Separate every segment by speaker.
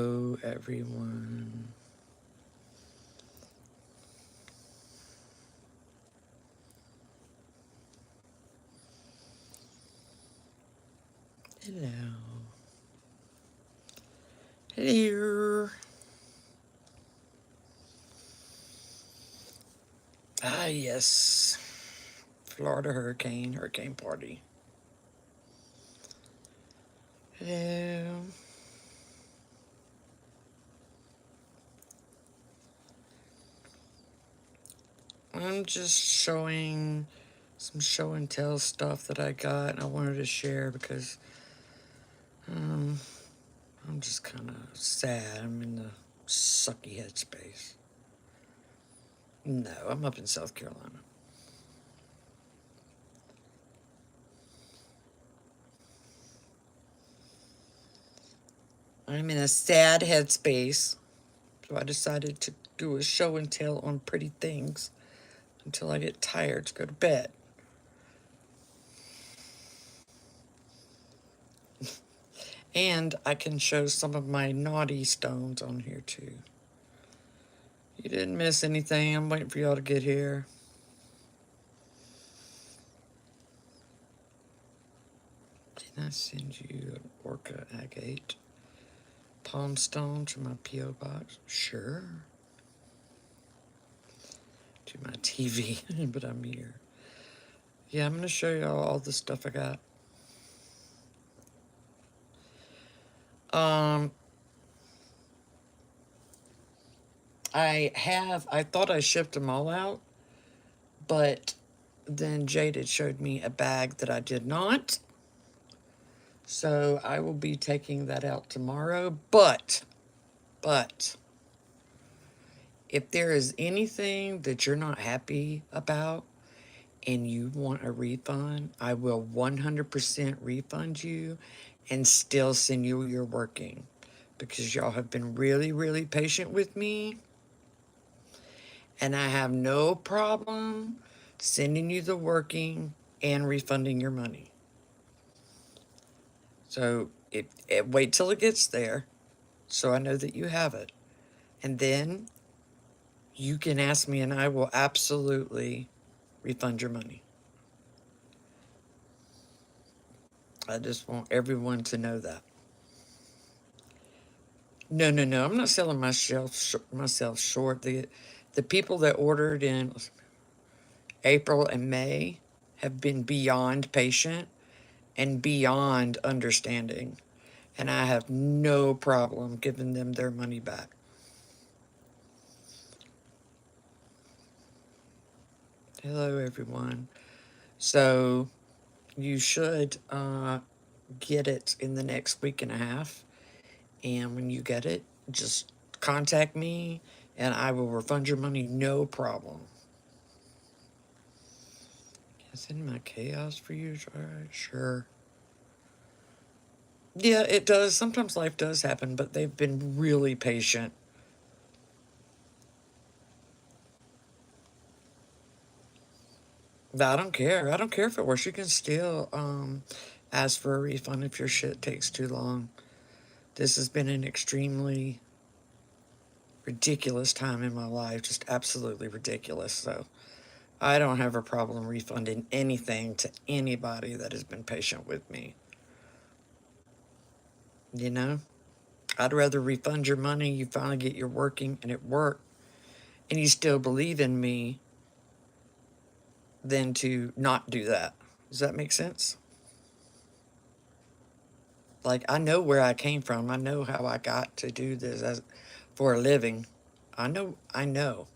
Speaker 1: Hello, everyone. Hello. Hello. Ah, yes. Florida hurricane party. Hello. I'm just showing some show and tell stuff that I got, and I wanted to share because I'm just kind of sad. I'm in the sucky headspace. No, I'm up in South Carolina. I'm in a sad headspace, so I decided to do a show and tell on pretty things until I get tired to go to bed. And I can show some of my naughty stones on here too. You didn't miss anything. I'm waiting for y'all to get here. Can I send you an orca agate palm stone to my P.O. box? Sure. To my TV, but I'm here. Yeah, I'm going to show y'all all the stuff I got. I thought I shipped them all out, but then Jade showed me a bag that I did not. So I will be taking that out tomorrow. But, if there is anything that you're not happy about and you want a refund, I will 100% refund you and still send you your working, because y'all have been really, really patient with me. And I have no problem sending you the working and refunding your money. So wait till it gets there so I know that you have it. And then you can ask me and I will absolutely refund your money. I just want everyone to know that. No, I'm not selling myself short. The people that ordered in April and May have been beyond patient and beyond understanding. And I have no problem giving them their money back. Hello, everyone. So you should get it in the next week and a half. And when you get it, just contact me and I will refund your money, no problem. Is in my chaos for you? All right, sure. Yeah, it does. Sometimes life does happen, but they've been really patient. I don't care. I don't care if it works. You can still ask for a refund if your shit takes too long. This has been an extremely ridiculous time in my life. Just absolutely ridiculous. So I don't have a problem refunding anything to anybody that has been patient with me. You know? I'd rather refund your money, you finally get your working, and it worked, and you still believe in me, than to not do that. Does that make sense? Like, I know where I came from. I know how I got to do this for a living. I know.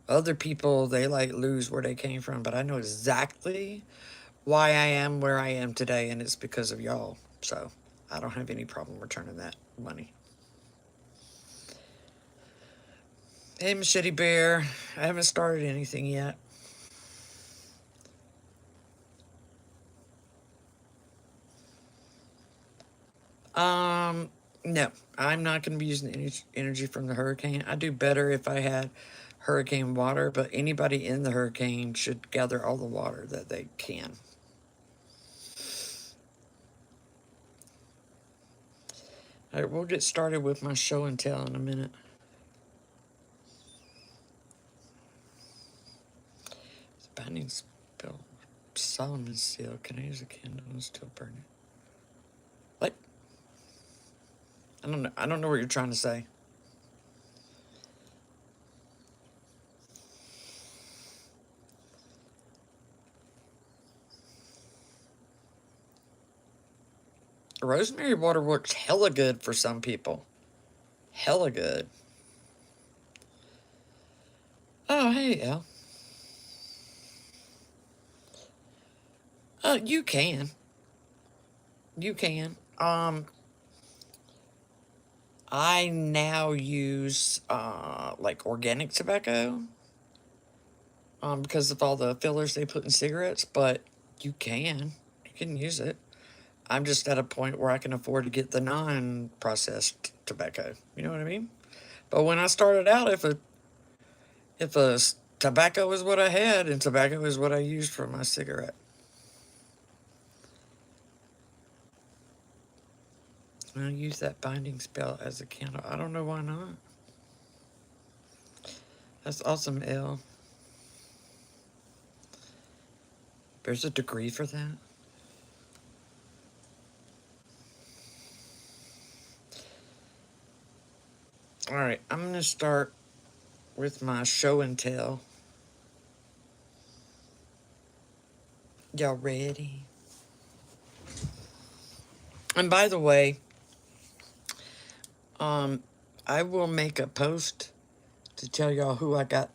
Speaker 1: Other people, they like lose where they came from, but I know exactly why I am where I am today, and it's because of y'all. So I don't have any problem returning that money. Hey, Machete Bear. I haven't started anything yet. No, I'm not going to be using any energy from the hurricane. I do better if I had hurricane water, but anybody in the hurricane should gather all the water that they can. All right, we'll get started with my show and tell in a minute. The binding spell, Solomon's seal. Can I use a candle and still burn it? What? I don't know. I don't know what you're trying to say. Rosemary water works hella good for some people. Hella good. Oh, hey, El. You can. You can. I now use like organic tobacco because of all the fillers they put in cigarettes, but you can use it. I'm just at a point where I can afford to get the non-processed tobacco. You know what I mean? But when I started out, if tobacco is what I had and tobacco is what I used for my cigarette. I'll use that binding spell as a candle. I don't know why not. That's awesome, L. There's a degree for that. All right, I'm going to start with my show and tell. Y'all ready? And by the way, I will make a post to tell y'all who I got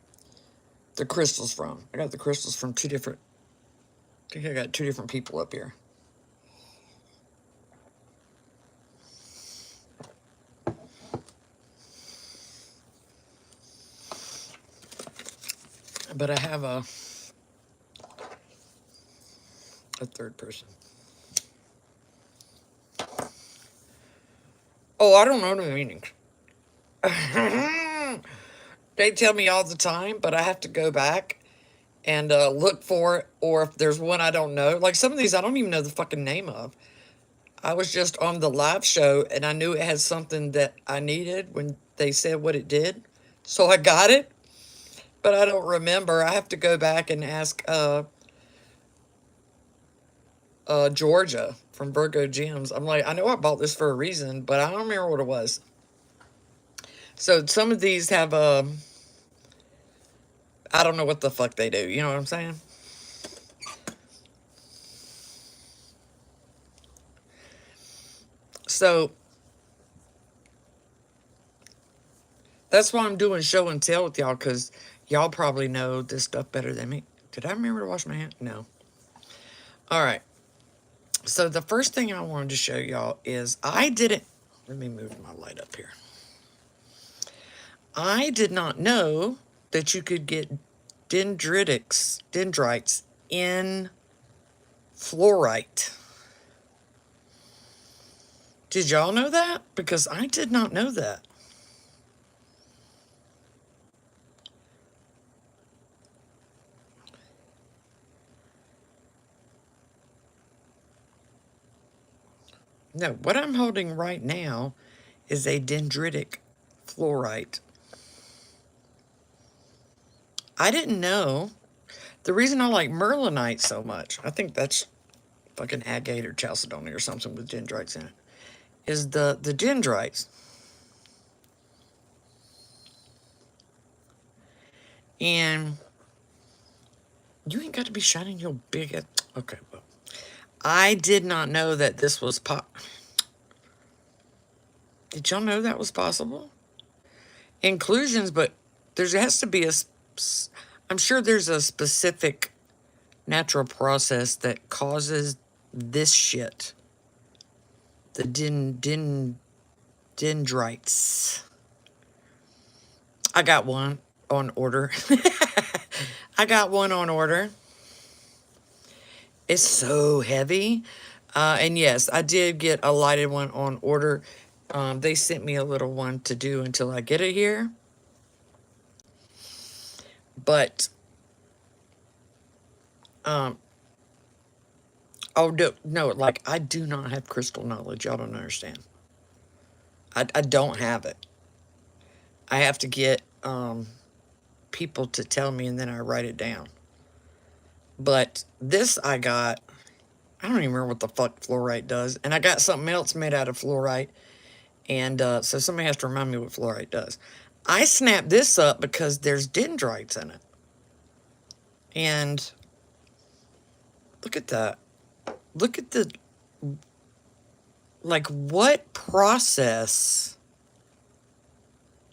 Speaker 1: the crystals from. I got the crystals from I think I got two different people up here. But I have a third person. Oh, I don't know the meanings. They tell me all the time, but I have to go back and look for it, or if there's one I don't know. Like some of these I don't even know the fucking name of. I was just on the live show and I knew it had something that I needed when they said what it did. So I got it, but I don't remember. I have to go back and ask Georgia from Virgo Gems. I'm like, I know I bought this for a reason, but I don't remember what it was. So some of these have I don't know what the fuck they do. You know what I'm saying? So that's why I'm doing show and tell with y'all, because y'all probably know this stuff better than me. Did I remember to wash my hands? No. All right. So the first thing I wanted to show y'all is I didn't. Let me move my light up here. I did not know that you could get dendrites in fluorite. Did y'all know that? Because I did not know that. No, what I'm holding right now is a dendritic fluorite. I didn't know. The reason I like merlinite so much, I think that's fucking agate or chalcedony or something with dendrites in it, is the dendrites. And you ain't got to be shining your big... Okay, well, I did not know that this was Did y'all know that was possible? Inclusions, but there has to be I'm sure there's a specific natural process that causes this shit. The dendrites. I got one on order. I got one on order. It's so heavy. And yes, I did get a lighted one on order. They sent me a little one to do until I get it here. But, oh, no, like, I do not have crystal knowledge. Y'all don't understand. I don't have it. I have to get people to tell me, and then I write it down. But this I got, I don't even remember what the fuck fluorite does. And I got something else made out of fluorite. And so somebody has to remind me what fluorite does. I snapped this up because there's dendrites in it. And look at that. Look at the, like, what process?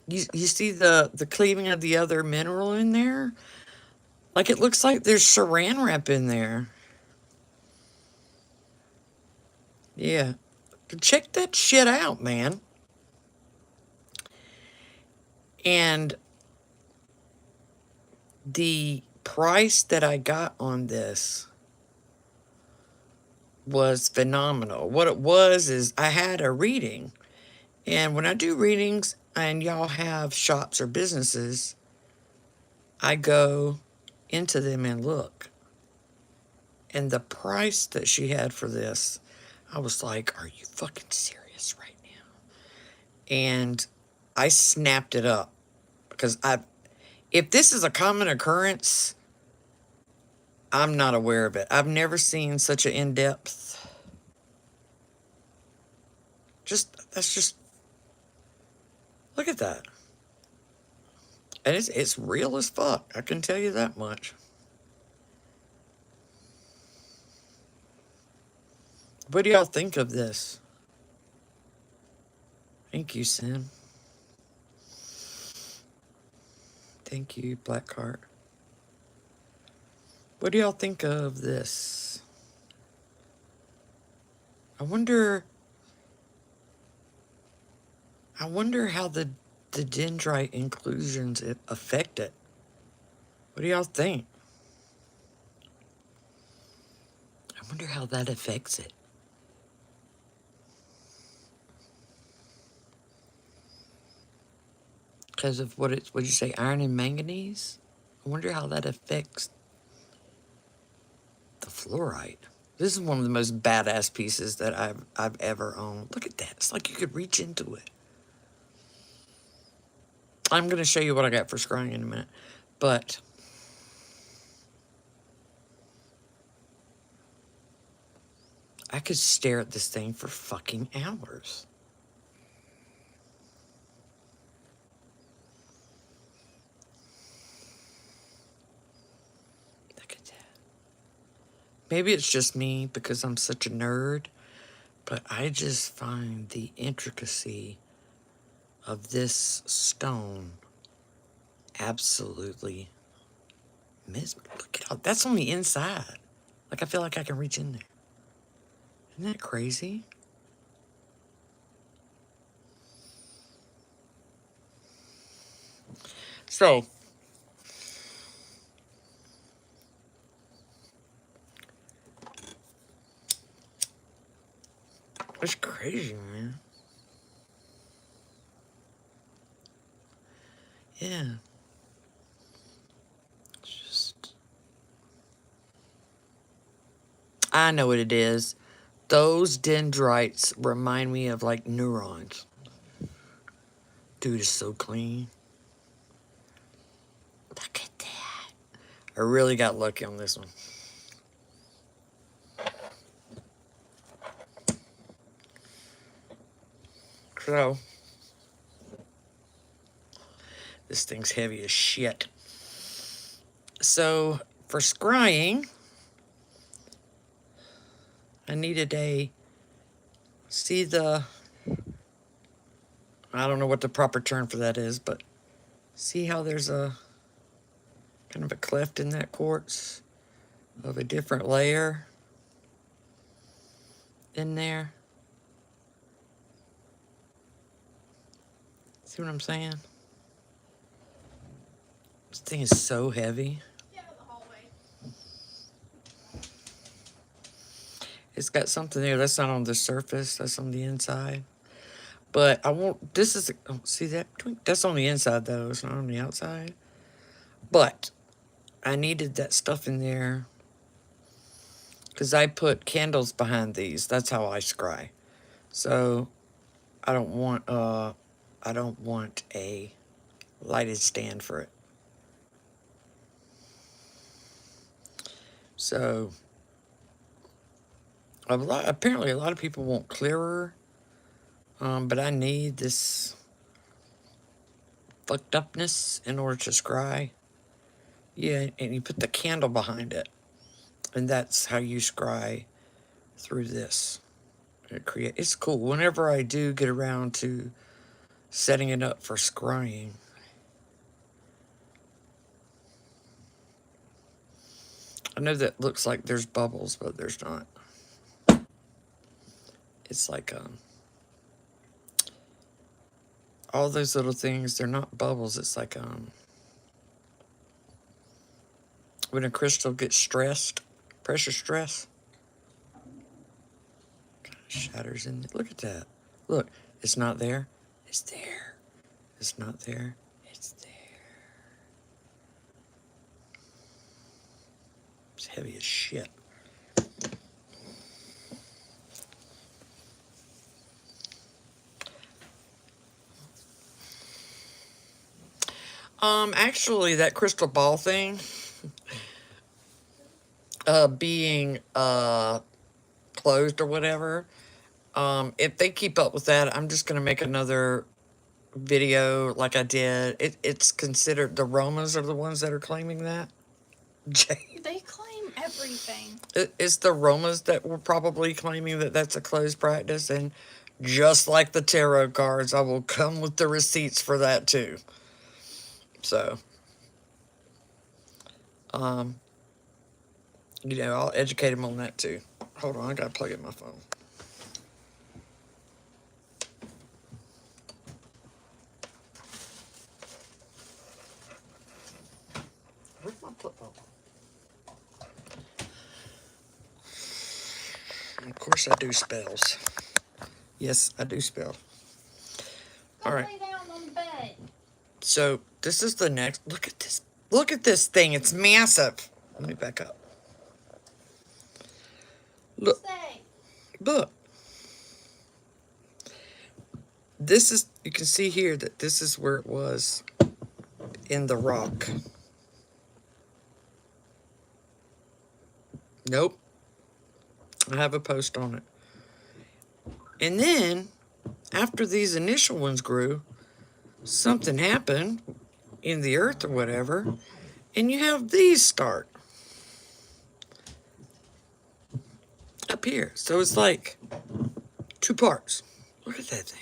Speaker 1: You see the cleaving of the other mineral in there? Like, it looks like there's saran wrap in there. Yeah. Check that shit out, man. And the price that I got on this was phenomenal. What it was is I had a reading. And when I do readings and y'all have shops or businesses, I go into them and look. And the price that she had for this, I was like, are you fucking serious right now? And I snapped it up because if this is a common occurrence, I'm not aware of it. I've never seen such an in-depth. That's just, look at that. And it's real as fuck. I can tell you that much. What do y'all think of this? Thank you, Sam. Thank you, Blackheart. What do y'all think of this? I wonder how the dendrite inclusions affect it. What do y'all think? I wonder how that affects it. Because of what'd you say, iron and manganese? I wonder how that affects the fluorite. This is one of the most badass pieces that I've ever owned. Look at that. It's like you could reach into it. I'm going to show you what I got for scrying in a minute. But I could stare at this thing for fucking hours. Look at that. Maybe it's just me because I'm such a nerd, but I just find the intricacy of this stone absolutely mesmerizing. Look at all that's on the inside. Like, I feel like I can reach in there. Isn't that crazy? So, it's crazy, man. Yeah. It's just, I know what it is. Those dendrites remind me of, like, neurons. Dude, it's so clean. Look at that. I really got lucky on this one. So, this thing's heavy as shit. So, for scrying, I needed I don't know what the proper term for that is, but see how there's a kind of a cleft in that quartz of a different layer in there? See what I'm saying? This thing is so heavy. It's got something there. That's not on the surface. That's on the inside. But I won't, this is, oh, see that? That's on the inside though. It's not on the outside. But I needed that stuff in there because I put candles behind these. That's how I scry. So I don't want a lighted stand for it. So apparently a lot of people want clearer, but I need this fucked upness in order to scry. Yeah, and you put the candle behind it, and that's how you scry through this. It's cool. Whenever I do get around to setting it up for scrying, I know that looks like there's bubbles, but there's not. It's like all those little things. They're not bubbles. It's like when a crystal gets stressed, pressure stress, kind of shatters in. Look at that. Look, it's not there. It's there. It's not there. It's there. It's heavy as shit. Actually, that crystal ball thing, being closed or whatever. If they keep up with that, I'm just gonna make another video like I did. It's considered the Romas are the ones that are claiming that.
Speaker 2: They claim everything.
Speaker 1: It's the Romas that were probably claiming that that's a closed practice, and just like the tarot cards, I will come with the receipts for that too. So, um, I'll educate them on that too. Hold on, I gotta plug in my phone. Where's my flip phone? Of course, I do spells. Yes, I do spell. All right.
Speaker 2: Lay down on the bed.
Speaker 1: So this is the next. Look at this. Look at this thing. It's massive. Let me back up. Look.
Speaker 2: Stay.
Speaker 1: Look. This is. You can see here that this is where it was in the rock. Nope. I have a post on it. And then, after these initial ones grew, something happened in the earth or whatever, and you have these start up here. So it's like 2 parts. Look at that thing.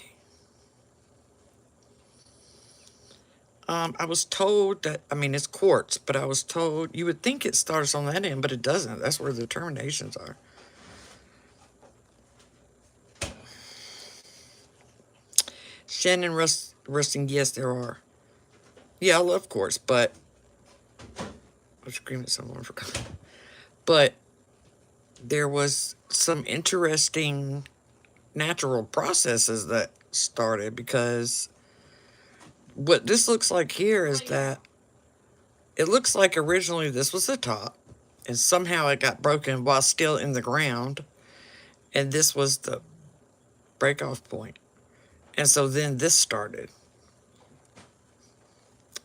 Speaker 1: I was told that, I mean, it's quartz, but I was told you would think it starts on that end, but it doesn't. That's where the terminations are. Shannon Rusting, yes, there are. Yeah, I love quartz, but I'm screaming at someone for coming. But there was some interesting natural processes that started, because what this looks like here is that it looks like originally this was the top, and somehow it got broken while still in the ground, and this was the break-off point. And so then this started.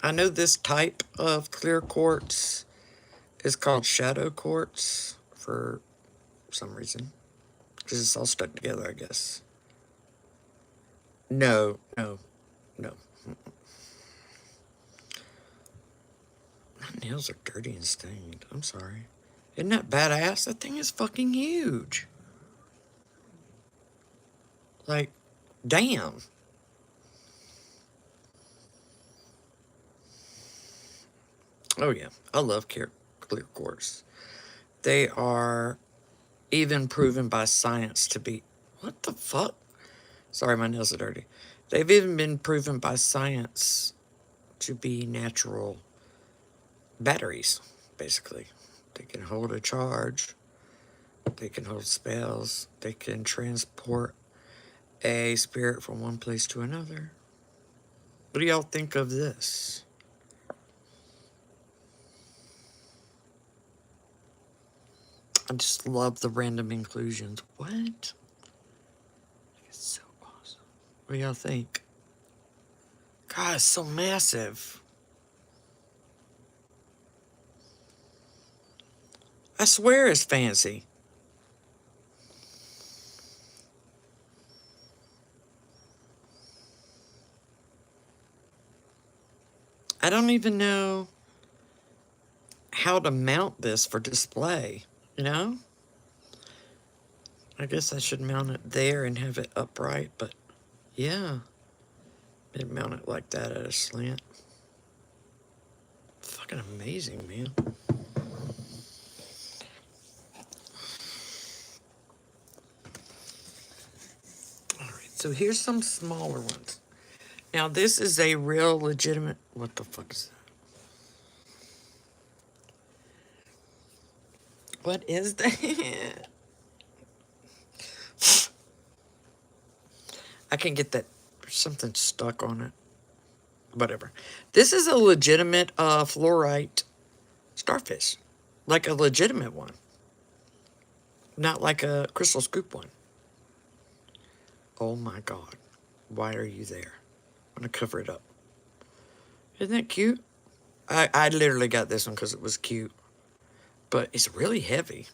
Speaker 1: I know this type of clear quartz is called shadow quartz for some reason, because it's all stuck together, I guess. No. My nails are dirty and stained. I'm sorry. Isn't that badass? That thing is fucking huge. Like, damn. Oh, yeah. I love clear quartz. They are even proven by science to be... What the fuck? Sorry, my nails are dirty. They've even been proven by science to be natural batteries, basically. They can hold a charge. They can hold spells. They can transport a spirit from one place to another. What do y'all think of this? I just love the random inclusions. What? It's so awesome. What do y'all think? God, it's so massive. I swear it's fancy. I don't even know how to mount this for display, you know? I guess I should mount it there and have it upright, but yeah. Maybe mount it like that at a slant. Fucking amazing, man. Alright, so here's some smaller ones. Now this is a real legitimate... What the fuck is that? What is that? I can get that. There's something stuck on it. Whatever. This is a legitimate fluorite starfish. Like a legitimate one. Not like a crystal scoop one. Oh my god. Why are you there? I'm going to cover it up. Isn't that cute? I literally got this one because it was cute. But it's really heavy.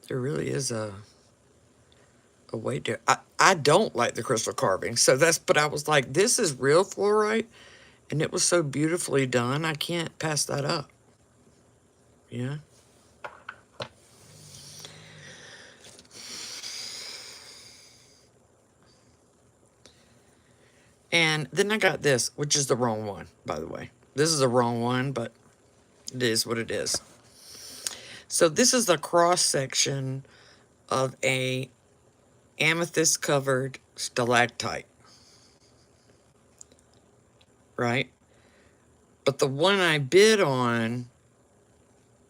Speaker 1: There really is a weight there. I don't like the crystal carving. So that's, but I was like, this is real fluorite. And it was so beautifully done. I can't pass that up. Yeah. And then I got this, which is the wrong one, by the way. This is the wrong one, but it is what it is. So this is the cross section of a amethyst covered stalactite. Right? But the one I bid on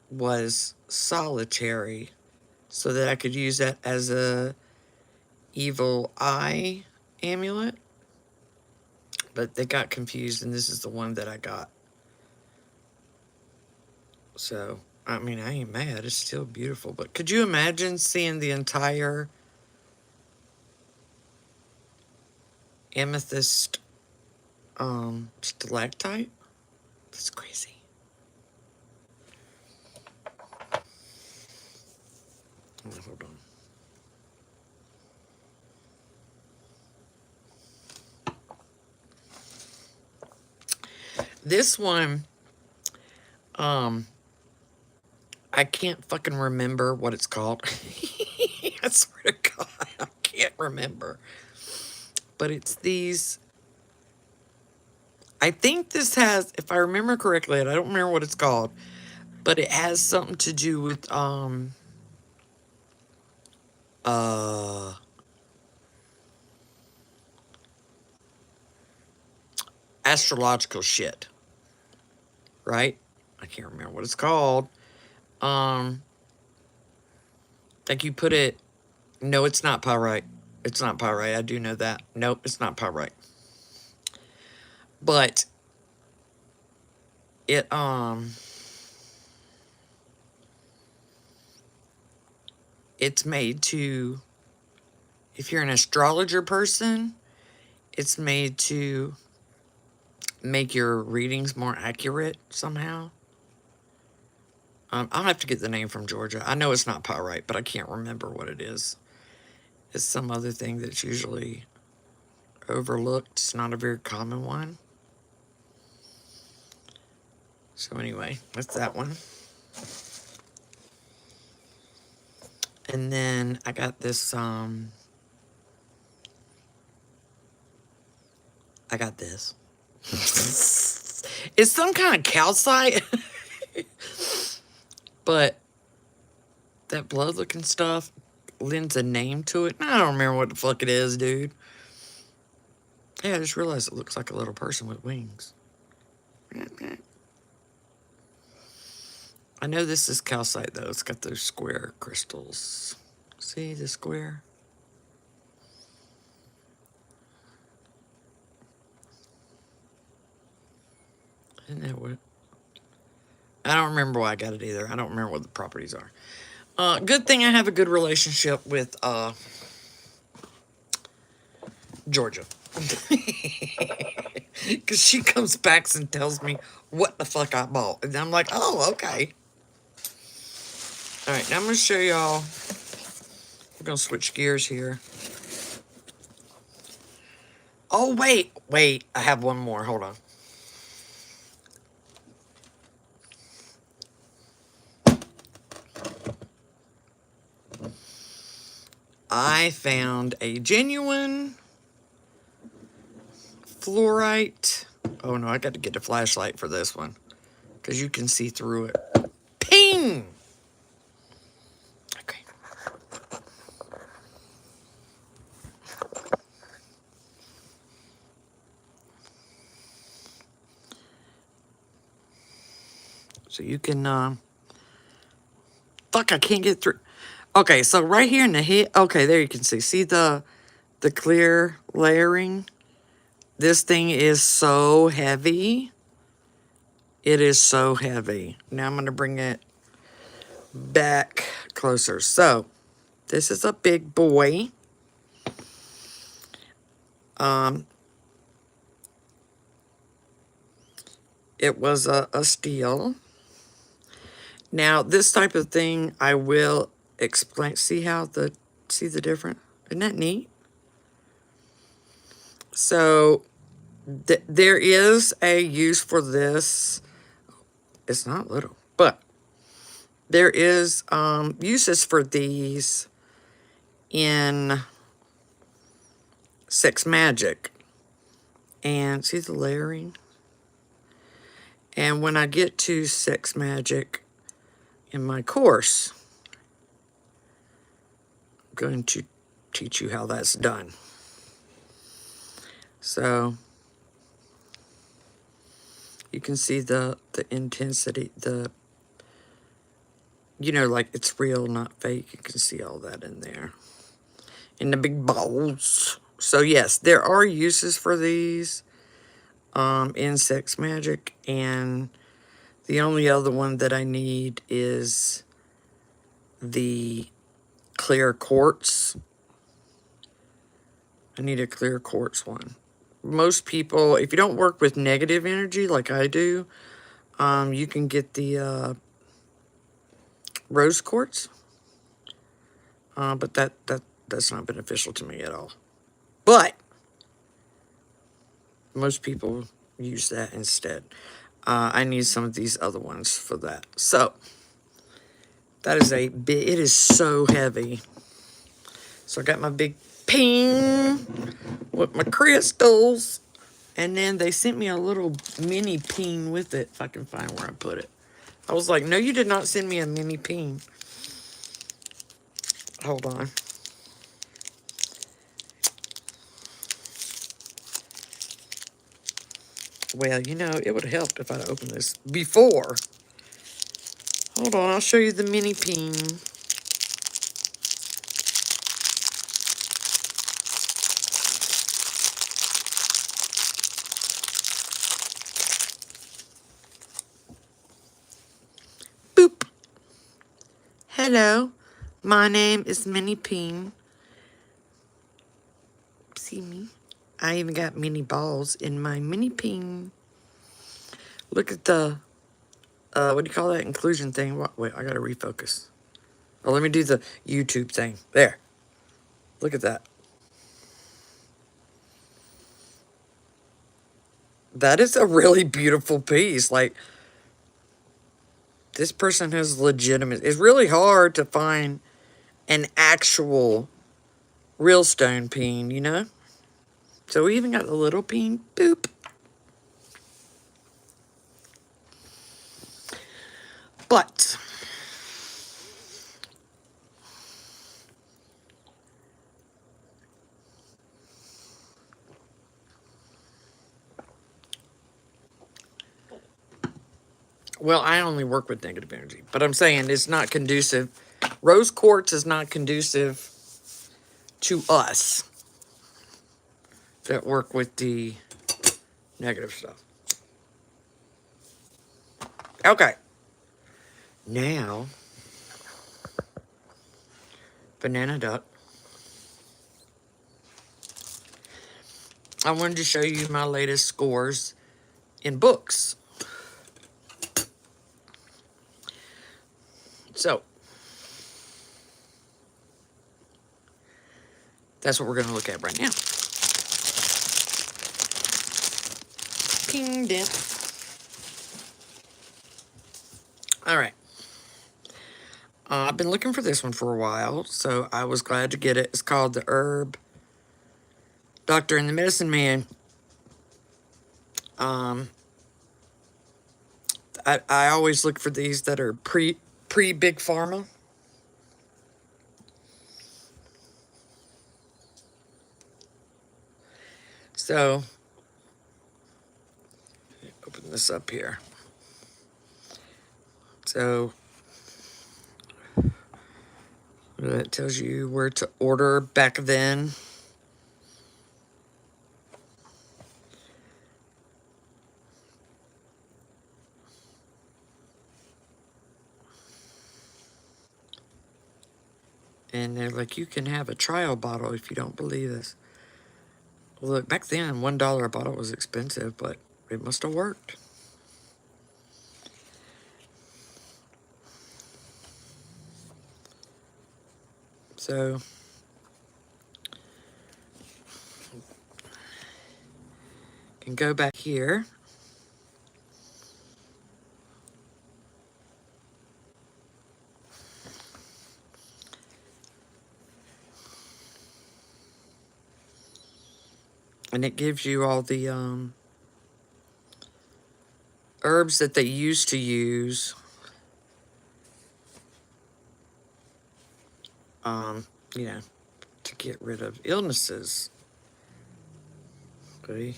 Speaker 1: was solitary, so that I could use that as a evil eye amulet. But they got confused, and this is the one that I got. So, I mean, I ain't mad. It's still beautiful. But could you imagine seeing the entire amethyst stalactite? That's crazy. Hold on. This one, I can't fucking remember what it's called. I swear to God, I can't remember. But it's these... I think this has, if I remember correctly, and I don't remember what it's called, but it has something to do with, astrological shit. Right? I can't remember what it's called. Like you put it... No, it's not pyrite. It's not pyrite. I do know that. Nope, it's not pyrite. But it, it's made to... If you're an astrologer person, it's made to make your readings more accurate somehow. I'll have to get the name from Georgia. I know it's not pyrite, but I can't remember what it is. It's some other thing that's usually overlooked. It's not a very common one. So anyway, that's that one. And then I got this, I got this. It's some kind of calcite. But that blood-looking stuff lends a name to it. I don't remember what the fuck it is, dude. Yeah, I just realized it looks like a little person with wings. I know this is calcite, though. It's got those square crystals. See the square? Isn't that what? I don't remember why I got it either. I don't remember what the properties are. Good thing I have a good relationship with Georgia. Because she comes back and tells me what the fuck I bought. And I'm like, oh, okay. All right, now I'm going to show y'all. We're going to switch gears here. Oh, wait. I have one more. Hold on. I found a genuine fluorite. Oh, no, I got to get a flashlight for this one. Because you can see through it. Ping! Okay. So you can, fuck, I can't get through. Okay, so right here in the head, okay, there you can see. See the clear layering? This thing is so heavy. It is so heavy. Now I'm going to bring it back closer. So, this is a big boy. It was a steel. Now, this type of thing, I will explain. See the difference? Isn't that neat? So, there is a use for this. It's not little, but there is uses for these in sex magic. And see the layering? And when I get to sex magic in my course, I'm going to teach you how that's done. So you can see the intensity, like it's real, not fake. You can see all that in there. In the big balls. So yes, there are uses for these in sex magic, and the only other one that I need is the clear quartz. I need a clear quartz one. Most people, if you don't work with negative energy like I do, you can get the rose quartz. But that's not beneficial to me at all. But most people use that instead. I need some of these other ones for that. So that is it is so heavy. So I got my big ping with my crystals. And then they sent me a little mini peen with it, if I can find where I put it. I was like, no, you did not send me a mini peen. Hold on. Well, it would have helped if I'd opened this before. Hold on, I'll show you the mini peen. Boop. Hello, my name is Mini Peen. See me? I even got mini balls in my mini peen. Look at the, what do you call that inclusion thing? Wait, I gotta refocus. Oh, let me do the YouTube thing. There. Look at that. That is a really beautiful piece. Like, this person has legitimate. It's really hard to find an actual real stone peen. So we even got the little peen. Boop. But well, I only work with negative energy, but I'm saying it's not conducive. Rose quartz is not conducive to us that work with the negative stuff. Okay. Now, banana duck. I wanted to show you my latest scores in books. So, that's what we're going to look at right now. Pinged it. All right. I've been looking for this one for a while, so I was glad to get it. It's called The Herb Doctor and the Medicine Man. I always look for these that are pre Big Pharma. So, open this up here. So, it tells you where to order back then. And they're like, you can have a trial bottle if you don't believe this. Look, back then, $1 a bottle was expensive, but it must have worked. So, can go back here. And it gives you all the herbs that they used to use. You know, to get rid of illnesses. Okay.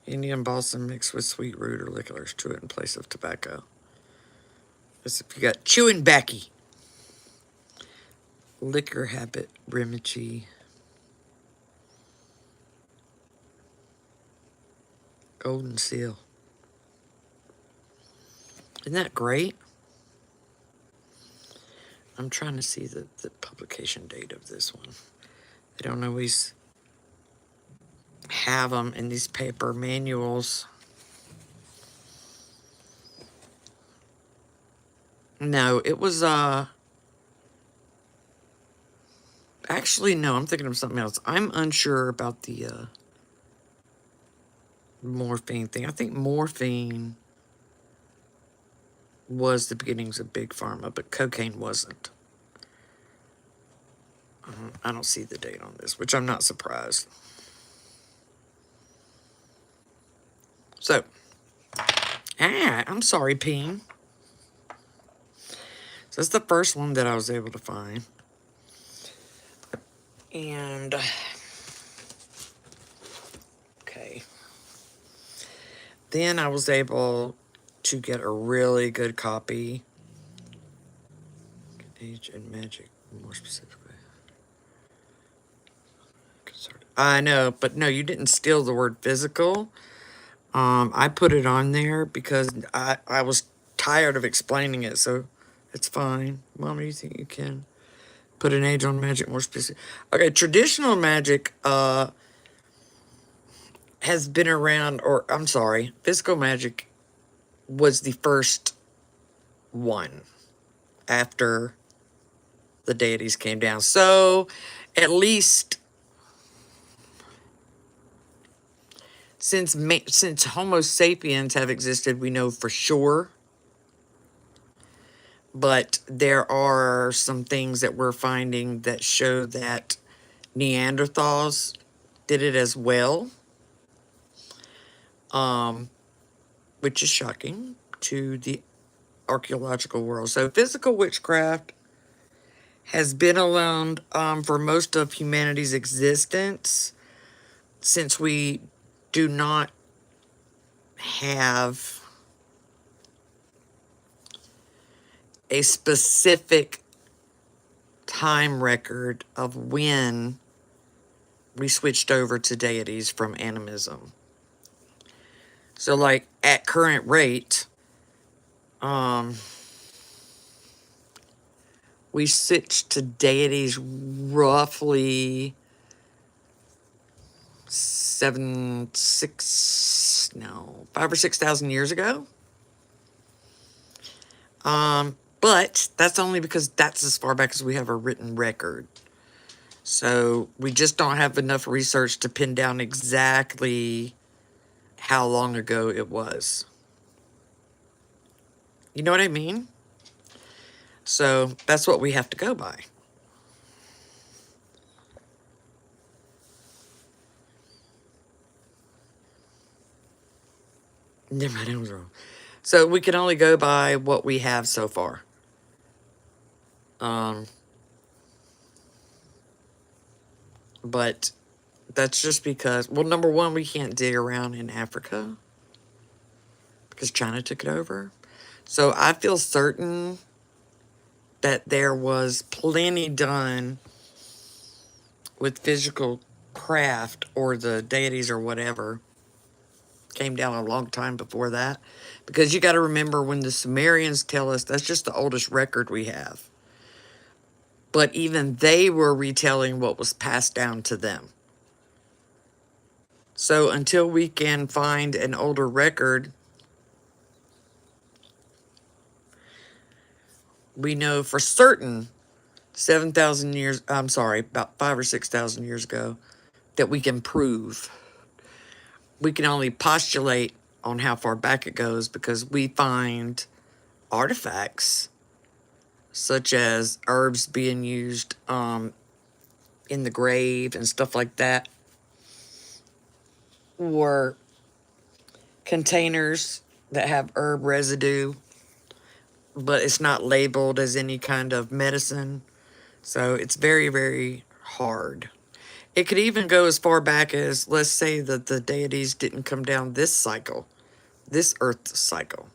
Speaker 1: Indian balsam mixed with sweet root or liquors. Chew it in place of tobacco. As if you got chewing backy. Liquor habit remedy. Golden seal. Isn't that great? I'm trying to see the publication date of this one. They don't always have them in these paper manuals. No, it was, actually, no, I'm thinking of something else. I'm unsure about the, morphine thing. I think morphine was the beginnings of Big Pharma, but cocaine wasn't. I don't see the date on this, which I'm not surprised. So, I'm sorry, Peen. So that's the first one that I was able to find. And, okay. Then I was able to get a really good copy. Age and magic, more specifically. I know, but no, you didn't steal the word physical. I put it on there because I was tired of explaining it, so it's fine. Mama, you think you can put an age on magic more specific? Okay, traditional magic has been around, or I'm sorry, physical magic was the first one after the deities came down. So, at least since Homo sapiens have existed, we know for sure. But there are some things that we're finding that show that Neanderthals did it as well, which is shocking to the archaeological world. So physical witchcraft has been around for most of humanity's existence, since we do not have a specific time record of when we switched over to deities from animism. So, like, at current rate, we switched to deities roughly 5 or 6,000 years ago. But that's only because that's as far back as we have a written record. So we just don't have enough research to pin down exactly how long ago it was. You know what I mean? So that's what we have to go by. Never mind, I was wrong. So we can only go by what we have so far. But that's just because, well, number one, we can't dig around in Africa because China took it over. So I feel certain that there was plenty done with physical craft, or the deities or whatever came down a long time before that. Because you got to remember, when the Sumerians tell us, that's just the oldest record we have. But even they were retelling what was passed down to them. So until we can find an older record, we know for certain 7,000 years, I'm sorry, about 5 or 6,000 years ago, that we can prove. We can only postulate on how far back it goes because we find artifacts such as herbs being used in the grave and stuff like that, or containers that have herb residue, but it's not labeled as any kind of medicine. So it's very, very hard. It could even go as far back as, let's say that the deities didn't come down this cycle, this earth cycle.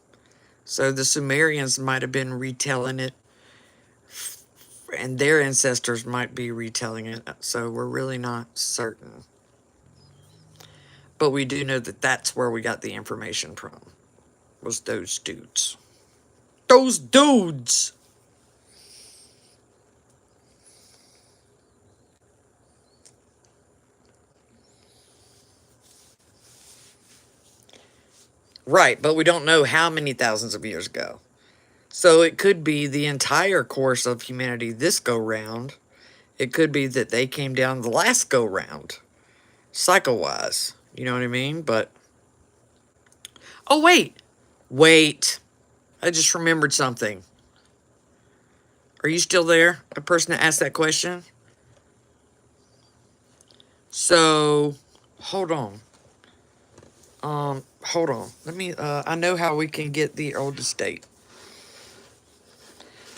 Speaker 1: So the Sumerians might have been retelling it, and their ancestors might be retelling it. So we're really not certain. But we do know that that's where we got the information from, was those dudes. Those dudes! Right, but we don't know how many thousands of years ago. So it could be the entire course of humanity this go-round. It could be that they came down the last go-round, cycle-wise. You know what I mean? But, oh, wait. I just remembered something. Are you still there? A person that asked that question? So, hold on. Hold on. Let me, I know how we can get the oldest date.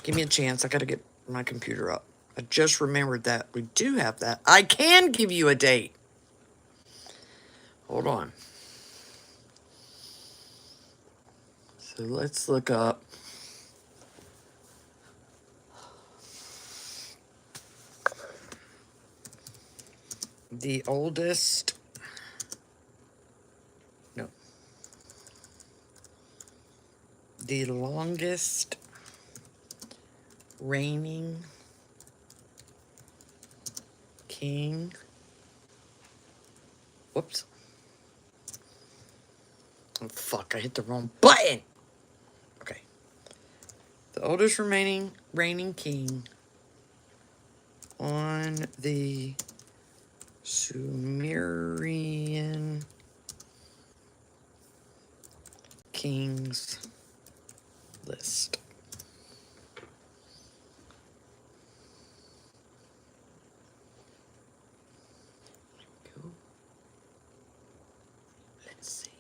Speaker 1: Give me a chance. I gotta get my computer up. I just remembered that we do have that. I can give you a date. Hold on. So let's look up. The oldest. No. The longest reigning king. Whoops. Oh, fuck, I hit the wrong button. Okay. The oldest reigning king on the Sumerian kings list. Let's see.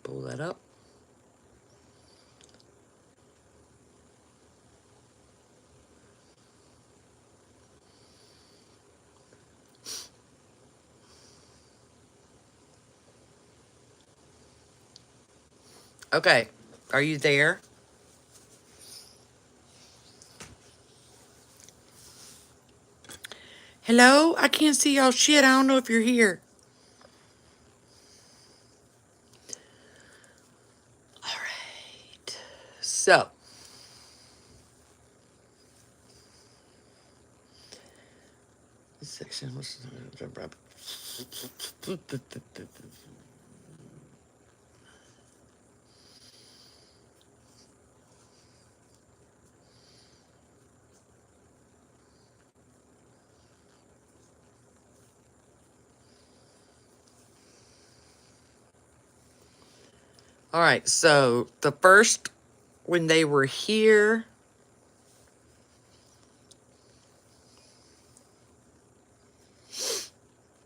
Speaker 1: Pull that up. Okay, are you there? Hello? I can't see y'all shit. I don't know if you're here. Alright. So. This section was... All right, so the first, when they were here,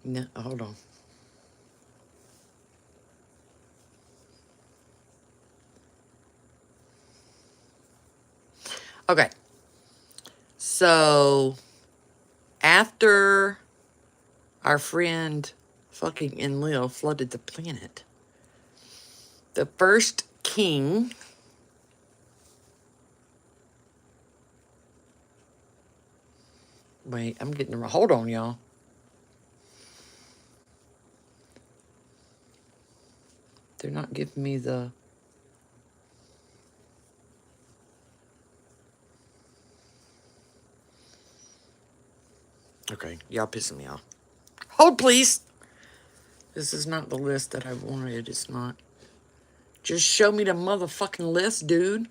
Speaker 1: no, hold on. Okay, so after our friend fucking Enlil flooded the planet, the first king, wait, I'm getting the wrong, hold on, y'all. They're not giving me the, okay, y'all pissing me off. Hold, please. This is not the list that I wanted. It's not. Just show me the motherfucking list, dude.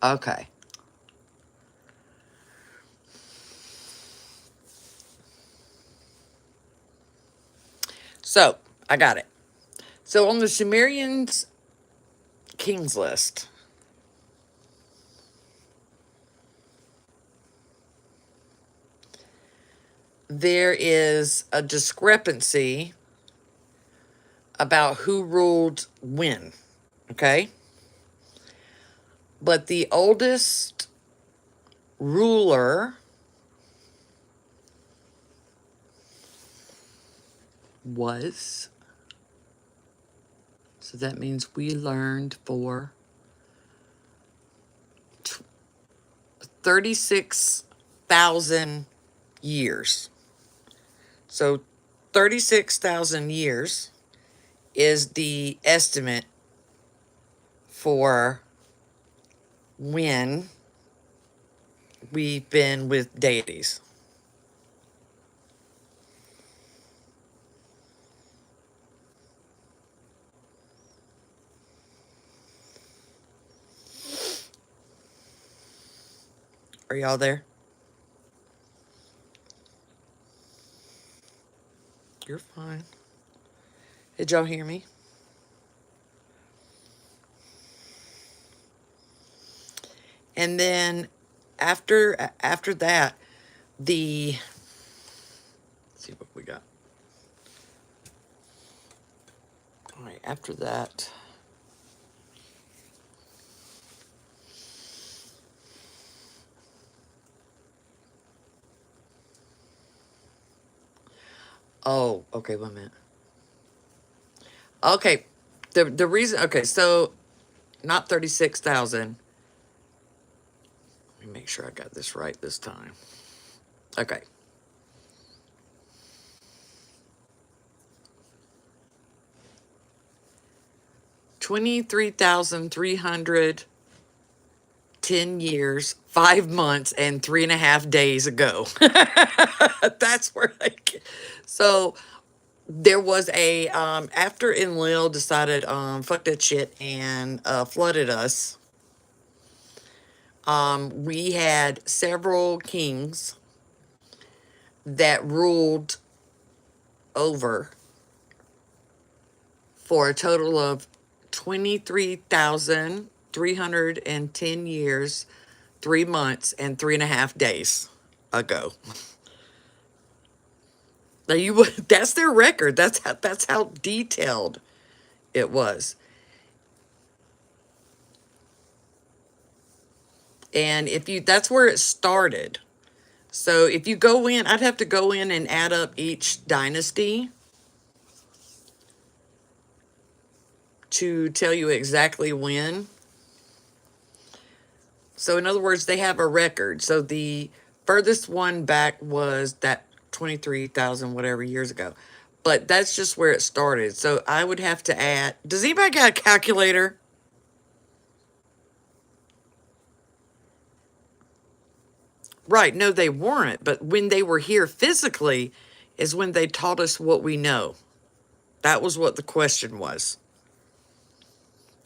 Speaker 1: Okay. So, I got it. So, on the Sumerians kings list, there is a discrepancy about who ruled when. Okay? But the oldest ruler was, so that means we learned for 36,000 years. So 36,000 years is the estimate for when we've been with deities. Are y'all there? You're fine. Did y'all hear me? And then after that, the, let's see what we got. All right, after that, oh, okay, 1 minute. Okay, the reason, okay, so not 36,000. Let me make sure I got this right this time. Okay. 23,310 years, 5 months, and 3.5 days ago. That's where I get. So there was a, after Enlil decided, fuck that shit and flooded us, we had several kings that ruled over for a total of 23,310 years, 3 months, and 3.5 days ago. Now you that's their record. That's how detailed it was. And if you, that's where it started. So if you go in, I'd have to go in and add up each dynasty to tell you exactly when. So in other words, they have a record. So the furthest one back was that 23,000 whatever years ago. But that's just where it started. So I would have to add, does anybody got a calculator? Right, no, they weren't. But when they were here physically is when they taught us what we know. That was what the question was.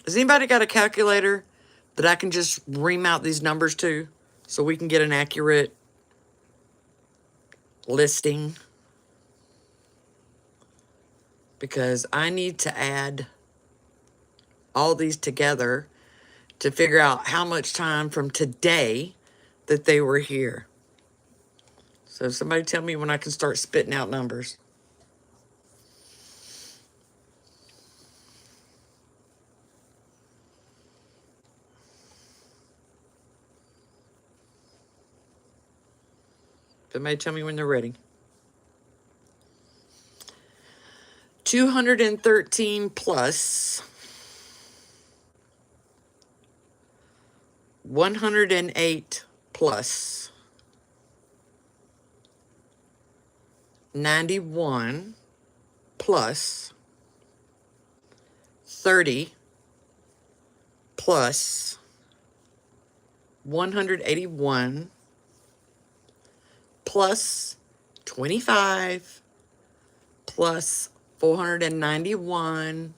Speaker 1: Has anybody got a calculator that I can just ream out these numbers to so we can get an accurate listing? Because I need to add all these together to figure out how much time from today that they were here. So somebody tell me when I can start spitting out numbers. Somebody tell me when they're ready. 213 plus 108 plus 91 plus 30 plus 181 plus 25 plus 491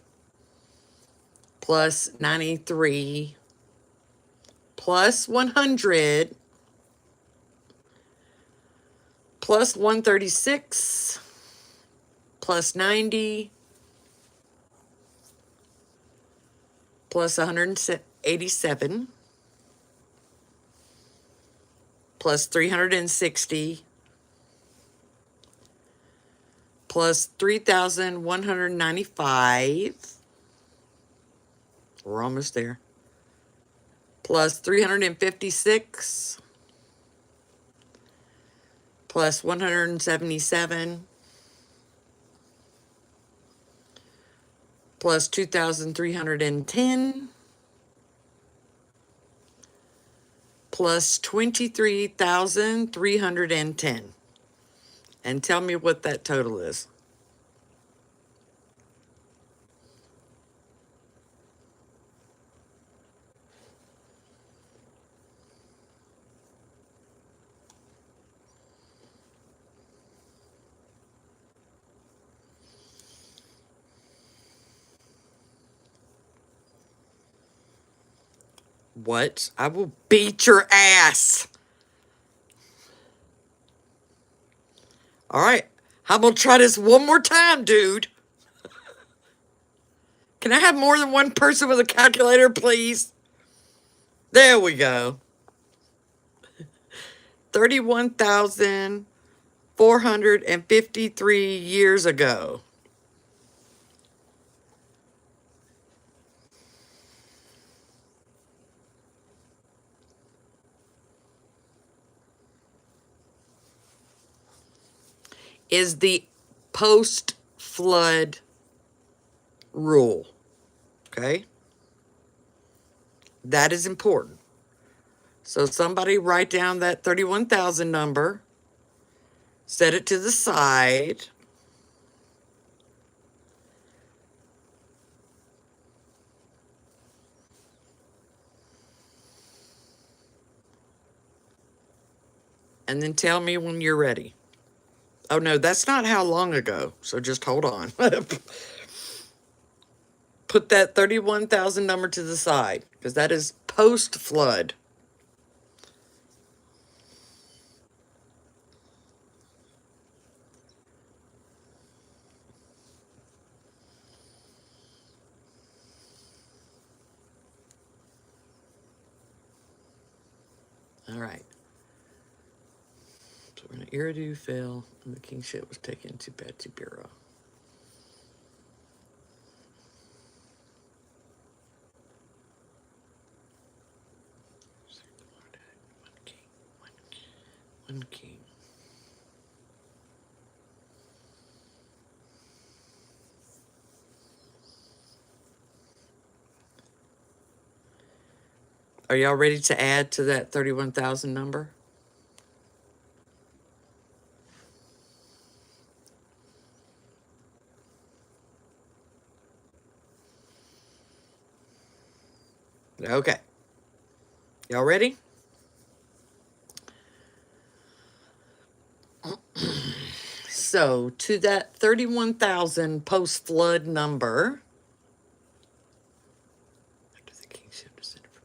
Speaker 1: plus 93 plus 100 plus 136 plus 90 plus 187 plus 360 plus 3,195. We're almost there. Plus 356 plus 177 plus 2,310 plus 23,310. And tell me what that total is. What? I will beat your ass. All right. I'm going to try this one more time, dude. Can I have more than one person with a calculator, please? There we go. 31,453 years ago. Is the post-flood rule. Okay? That is important. So somebody write down that 31,000 number. Set it to the side. And then tell me when you're ready. Oh, no, that's not how long ago. So just hold on. Put that 31,000 number to the side because that is post-flood. All right. So when Eridu fell and the kingship was taken to Betsybura. One king. Are y'all ready to add to that 31,000 number? Okay. Y'all ready? So, to that 31,000 post-flood number, after the kingship descended from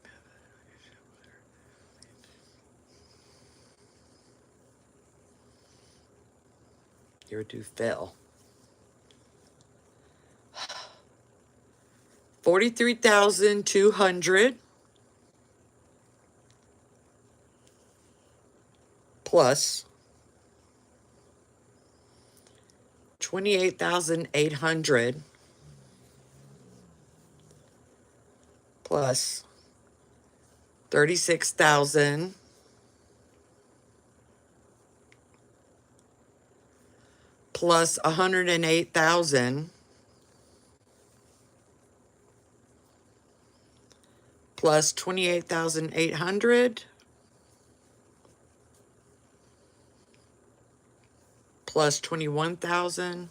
Speaker 1: heaven, Eridu fell. 43,200 plus 28,800 plus 36,000 plus 108,000 plus 28,800 plus 21,000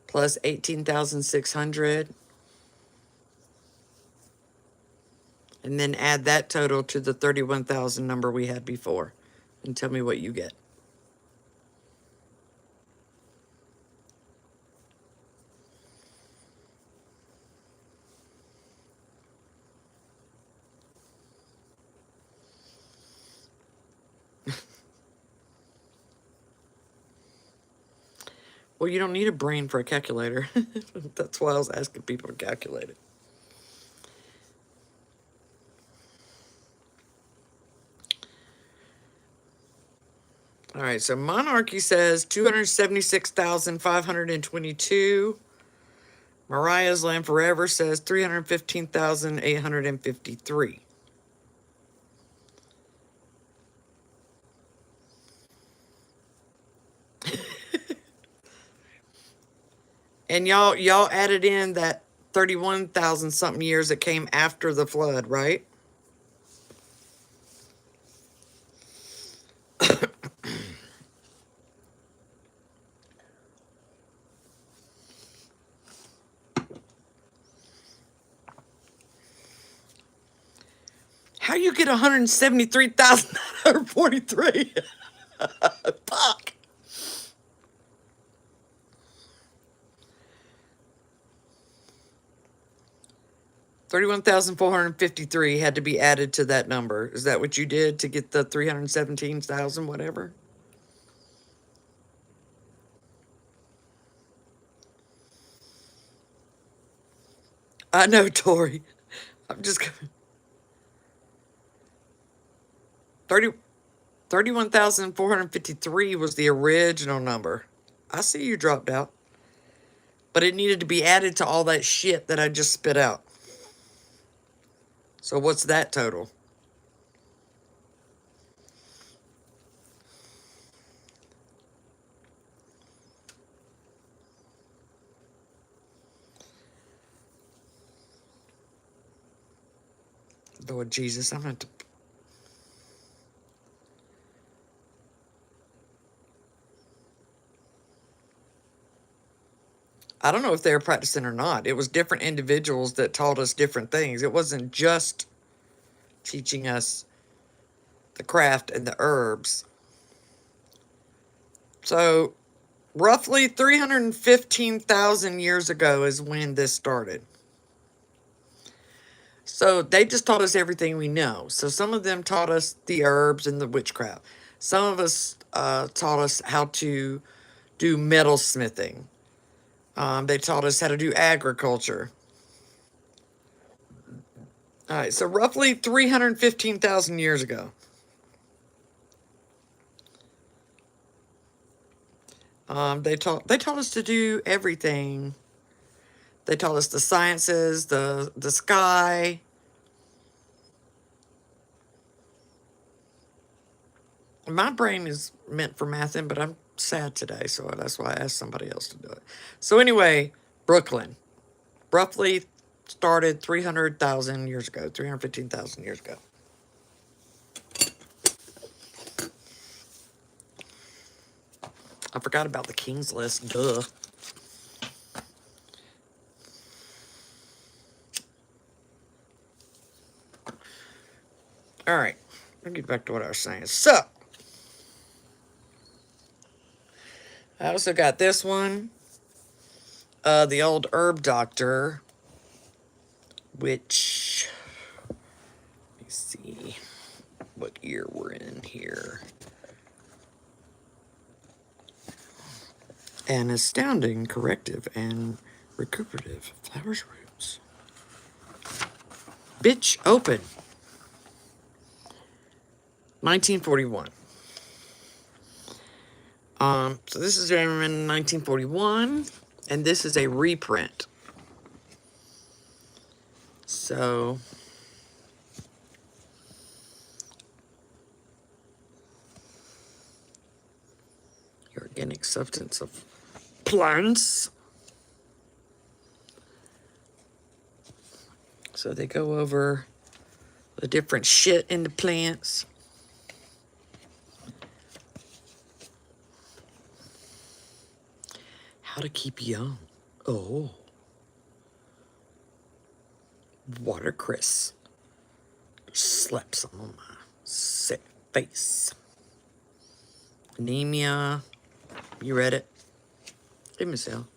Speaker 1: plus 18,600, and then add that total to the 31,000 number we had before, and tell me what you get. Well, you don't need a brain for a calculator. That's why I was asking people to calculate it. All right, so monarchy says 276,522. Mariah's Land Forever says 315,853. And y'all added in that 31,000 something years that came after the flood, right? How you get 173,943? Fuck. 31,453 had to be added to that number. Is that what you did to get the 317,000 whatever? I know, Tori. I'm just 31,453 was the original number. I see you dropped out. But it needed to be added to all that shit that I just spit out. So what's that total? Lord Jesus, I'm going to... I don't know if they were practicing or not. It was different individuals that taught us different things. It wasn't just teaching us the craft and the herbs. So, roughly 315,000 years ago is when this started. So, they just taught us everything we know. So, some of them taught us the herbs and the witchcraft. Some of us taught us how to do metal smithing. They taught us how to do agriculture. All right, so roughly 315,000 years ago. They taught us to do everything. They taught us the sciences, the sky. My brain is meant for mathing, but I'm sad today, so that's why I asked somebody else to do it. So anyway, Brooklyn, roughly started 300,000 years ago, 315,000 years ago. I forgot about the King's List, duh. All right, let me get back to what I was saying. So, I also got this one, the old herb doctor, which, let me see what year we're in here. An astounding corrective and recuperative flowers roots. Bitch, open. 1941. So this is in 1941, and this is a reprint. So, the organic substance of plants. So they go over the different shit in the plants. How to keep young. Oh. Watercress. Slap some on my sick face. Anemia. You read it? Give me some.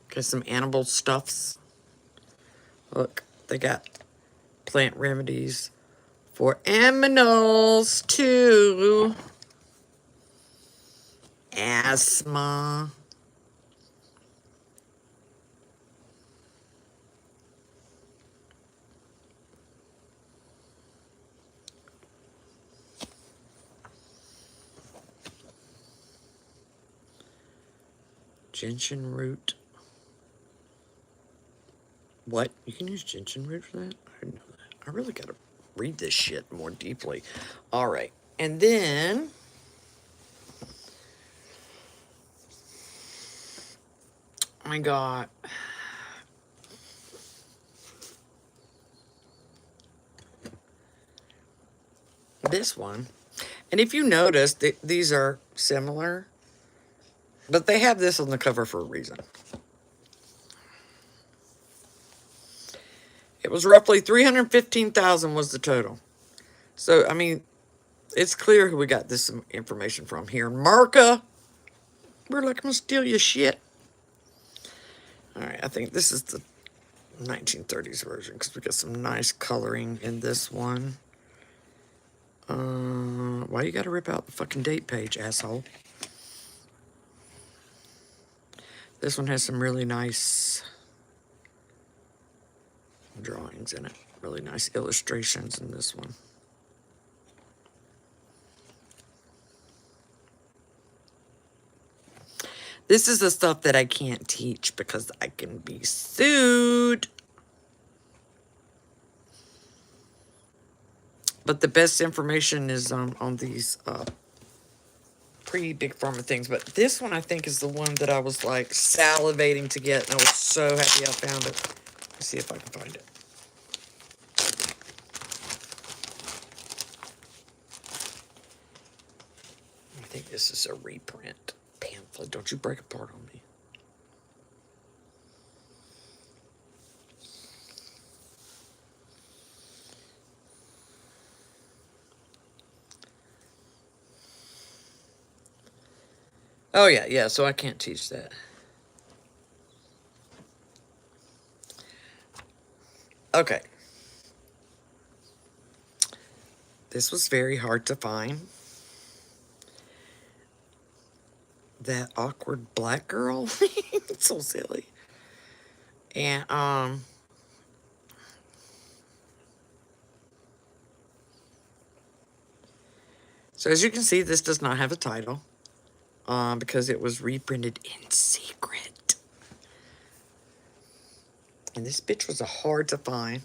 Speaker 1: Got some animal stuffs. Look, they got plant remedies for aminals too. Asthma. Gentian root. What? You can use gentian root for that? I didn't know that. I really gotta read this shit more deeply. All right. And then I got this one. And if you notice, these are similar, but they have this on the cover for a reason. It was roughly 315,000 was the total. So, I mean, it's clear who we got this information from here. Marca. We're like, I'm gonna steal your shit. All right, I think this is the 1930s version because we got some nice coloring in this one. Why you gotta rip out the fucking date page, asshole? This one has some really nice drawings in it. Really nice illustrations in this one. This is the stuff that I can't teach because I can be sued. But the best information is on these pretty big pharma things. But this one I think is the one that I was like salivating to get. And I was so happy I found it. Let's see if I can find it. I think this is a reprint pamphlet. Don't you break apart on me. Oh, yeah, so I can't teach that. Okay. This was very hard to find. That awkward black girl. It's so silly. And, so as you can see, this does not have a title. Because it was reprinted in secret. And this bitch was hard to find.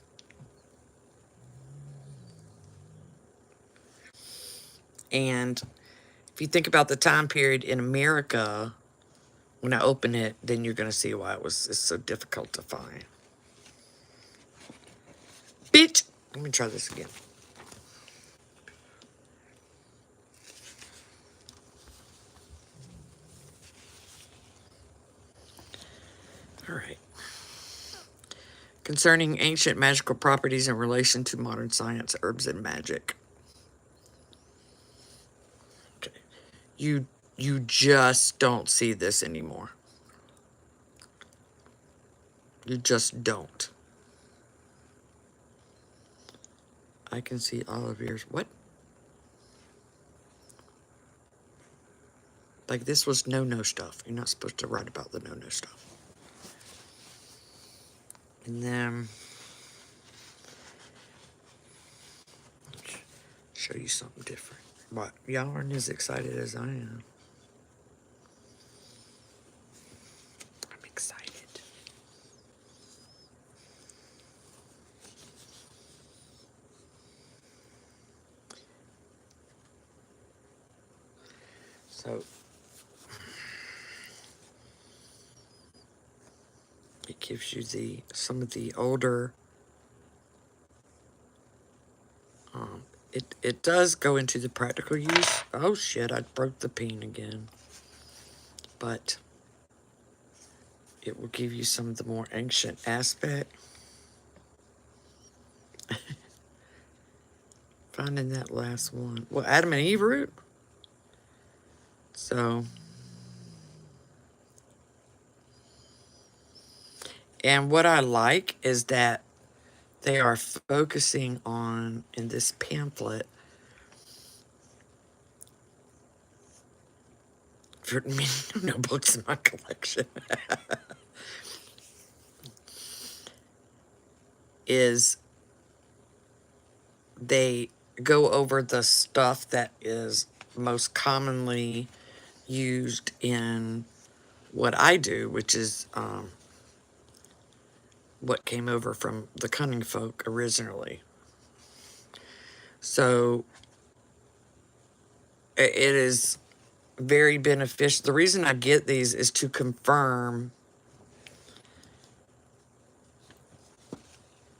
Speaker 1: And if you think about the time period in America, When I open it, then you're going to see why it's so difficult to find. Bitch! Let me try this again. All right. Concerning ancient magical properties in relation to modern science, herbs, and magic. Okay. You just don't see this anymore. You just don't. I can see all of yours. What? Like, this was no-no stuff. You're not supposed to write about the no-no stuff. And then, show you something different. What? Y'all aren't as excited as I am. I'm excited. So, it gives you some of the older. It does go into the practical use. Oh shit! I broke the pen again. But it will give you some of the more ancient aspect. Finding that last one. Well, Adam and Eve root. So, and what I like is that they are focusing on, in this pamphlet, for many notebooks in my collection, is they go over the stuff that is most commonly used in what I do, which is what came over from the cunning folk originally. So it is very beneficial. The reason I get these is to confirm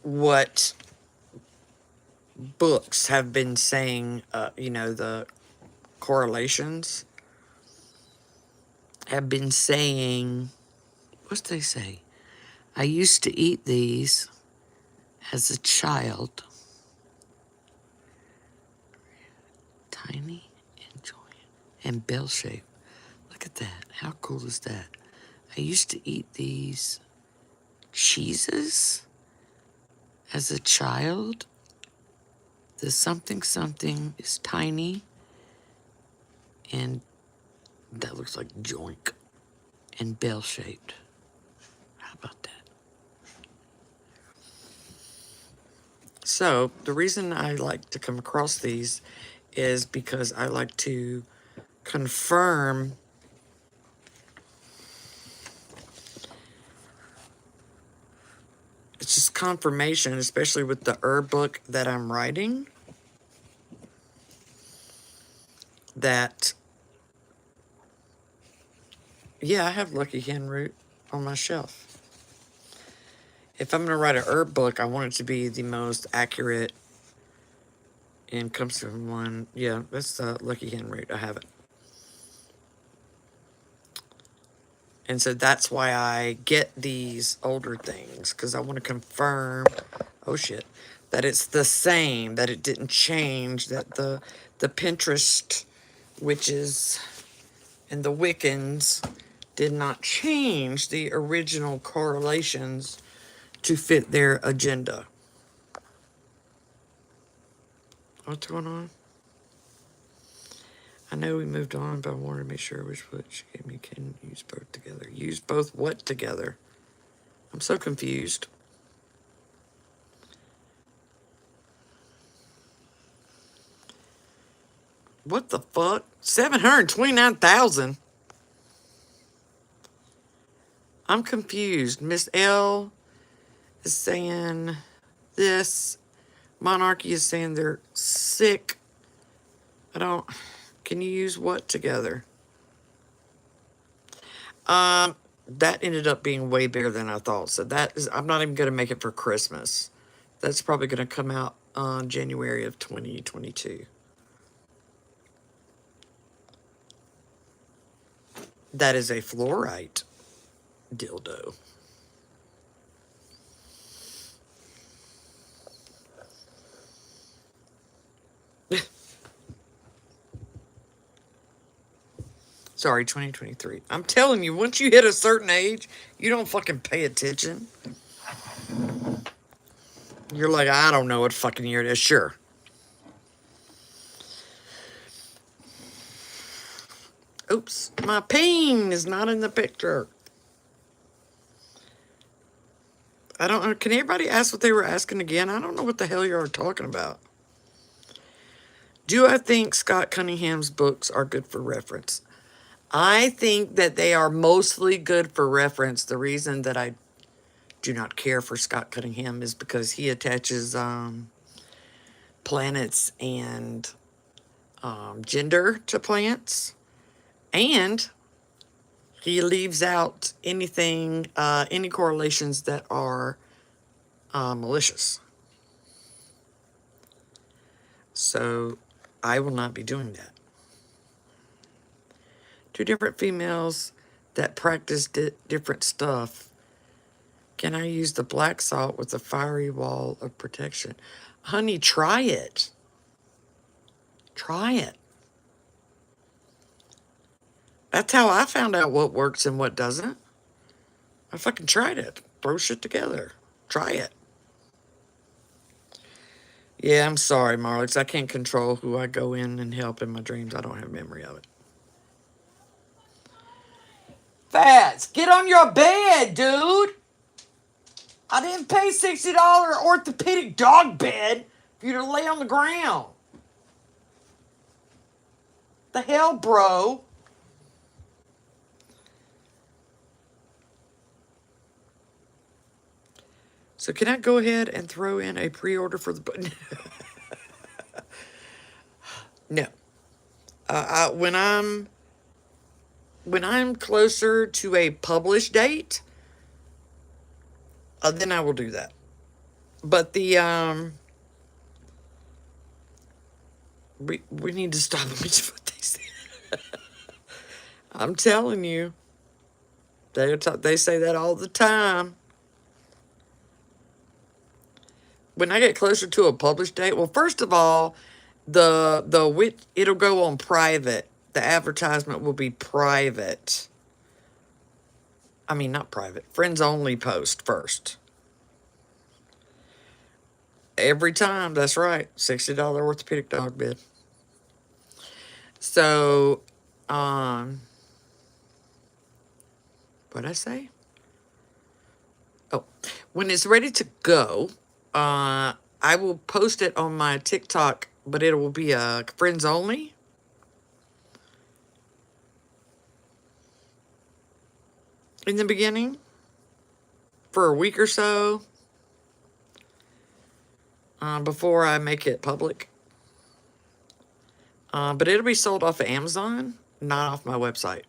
Speaker 1: what books have been saying, the correlations have been saying, what did they say? I used to eat these as a child. Tiny and joint and bell shaped. Look at that. How cool is that? I used to eat these cheeses as a child. The something something is tiny and that looks like joink and bell shaped. How about that? So the reason I like to come across these is because I like to confirm it's just confirmation, especially with the herb book that I'm writing, that, yeah, I have Lucky Hen root on my shelf. If I'm going to write a herb book, I want it to be the most accurate and comes from one. Yeah, that's the Lucky Hen root. I have it. And so that's why I get these older things, because I want to confirm, oh shit, that it's the same, that it didn't change, that the Pinterest witches and the Wiccans did not change the original correlations to fit their agenda. What's going on? I know we moved on, but I wanted to make sure which foot she gave me can use both together. Use both what together? I'm so confused. What the fuck? 729,000? I'm confused. Miss L is saying this. Monarchy is saying they're sick. I don't... Can you use what together? That ended up being way bigger than I thought. So I'm not even going to make it for Christmas. That's probably going to come out on January of 2022. That is a fluorite dildo. Sorry, 2023. I'm telling you, once you hit a certain age, you don't fucking pay attention. You're like, I don't know what fucking year it is. Sure. Oops, my pain is not in the picture. I don't know. Can anybody ask what they were asking again? I don't know what the hell you're talking about. Do I think Scott Cunningham's books are good for reference? I think that they are mostly good for reference. The reason that I do not care for Scott Cunningham is because he attaches planets and gender to plants, and he leaves out any correlations that are malicious. So I will not be doing that. Two different females that practice different stuff. Can I use the black salt with a fiery wall of protection? Honey, try it. Try it. That's how I found out what works and what doesn't. I fucking tried it. Throw shit together. Try it. Yeah, I'm sorry, Marlix. I can't control who I go in and help in my dreams. I don't have memory of it. Fats, get on your bed, dude. I didn't pay $60 orthopedic dog bed for you to lay on the ground. The hell, bro? So can I go ahead and throw in a pre-order for the book? No. When I'm closer to a published date, then I will do that. But we need to stop what they say. I'm telling you, they say that all the time. When I get closer to a published date, well, first of all, it'll go on private. The advertisement will be private. I mean, not private. Friends only post first. Every time, that's right. $60 orthopedic dog bed. So, what'd I say? Oh, when it's ready to go, I will post it on my TikTok, but it will be friends only. In the beginning, for a week or so, before I make it public. But it'll be sold off of Amazon, not off my website.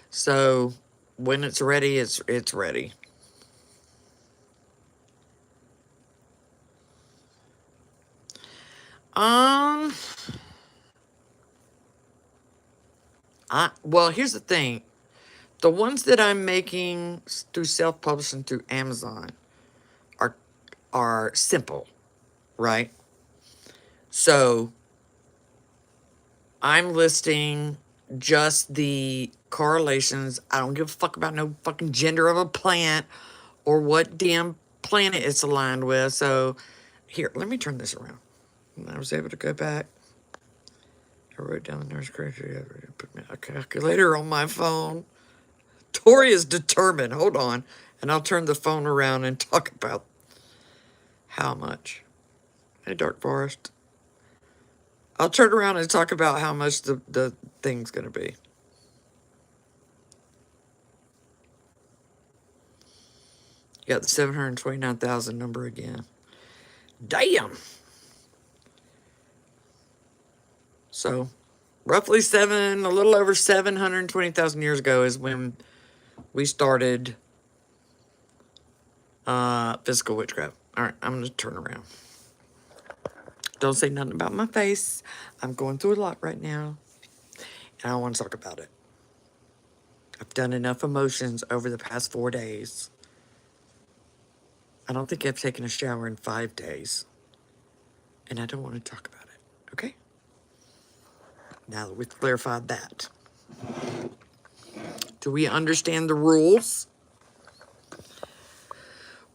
Speaker 1: So when it's ready, it's ready. Well, here's the thing. The ones that I'm making through self-publishing through Amazon are simple, right? So I'm listing just the correlations. I don't give a fuck about no fucking gender of a plant or what damn planet it's aligned with. So here, let me turn this around. I was able to go back. I wrote down the nurse criteria. I put a calculator on my phone. Tori is determined. Hold on. And I'll turn the phone around and talk about how much. Hey, Dark Forest. I'll turn around and talk about how much the thing's going to be. You got the 729,000 number again. Damn. So, roughly a little over 720,000 years ago is when we started physical witchcraft. All right, I'm going to turn around. Don't say nothing about my face. I'm going through a lot right now, and I want to talk about it. I've done enough emotions over the past 4 days. I don't think I've taken a shower in 5 days, and I don't want to talk about it, okay? Now that we've clarified that. Do we understand the rules?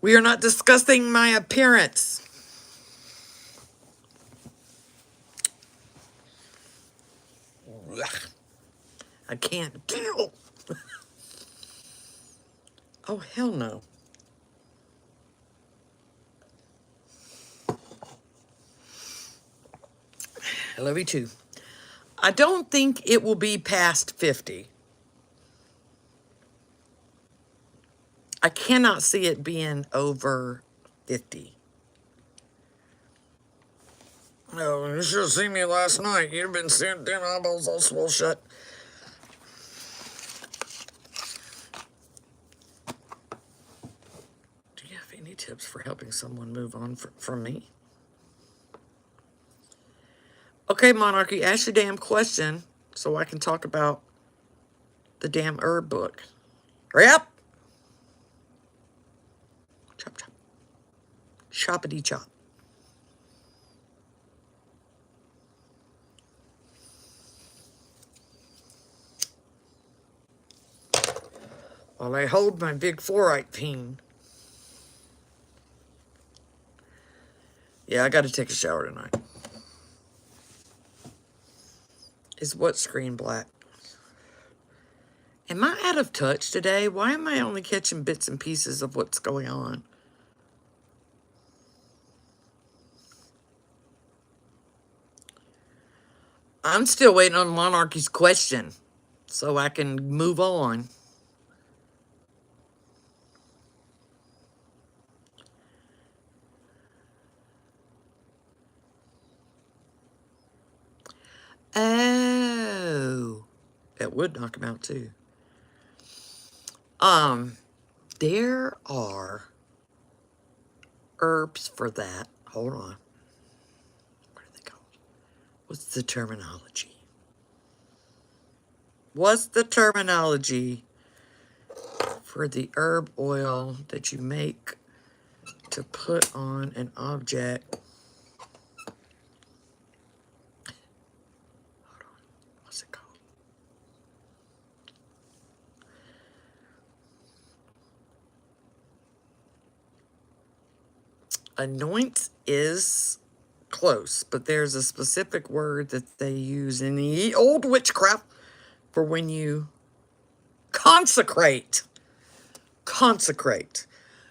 Speaker 1: We are not discussing my appearance. I can't deal. Oh, hell no. I love you too. I don't think it will be past 50. I cannot see it being over 50. Oh, you should have seen me last night. You'd have been seeing damn eyeballs all swole shut. Do you have any tips for helping someone move on from me? Okay, Monarchy, ask your damn question so I can talk about the damn herb book. Hurry up! Chop, chop. Choppity chop. While I hold my big fluorite peen. Yeah, I gotta take a shower tonight. Is what screen black? Am I out of touch today? Why am I only catching bits and pieces of what's going on? I'm still waiting on Monarchy's question so I can move on. Oh, that would knock him out too. There are herbs for that. Hold on. What are they called? What's the terminology? What's the terminology for the herb oil that you make to put on an object? Hold on. What's it called? Anoint is close, but there's a specific word that they use in the old witchcraft for when you consecrate. Consecrate.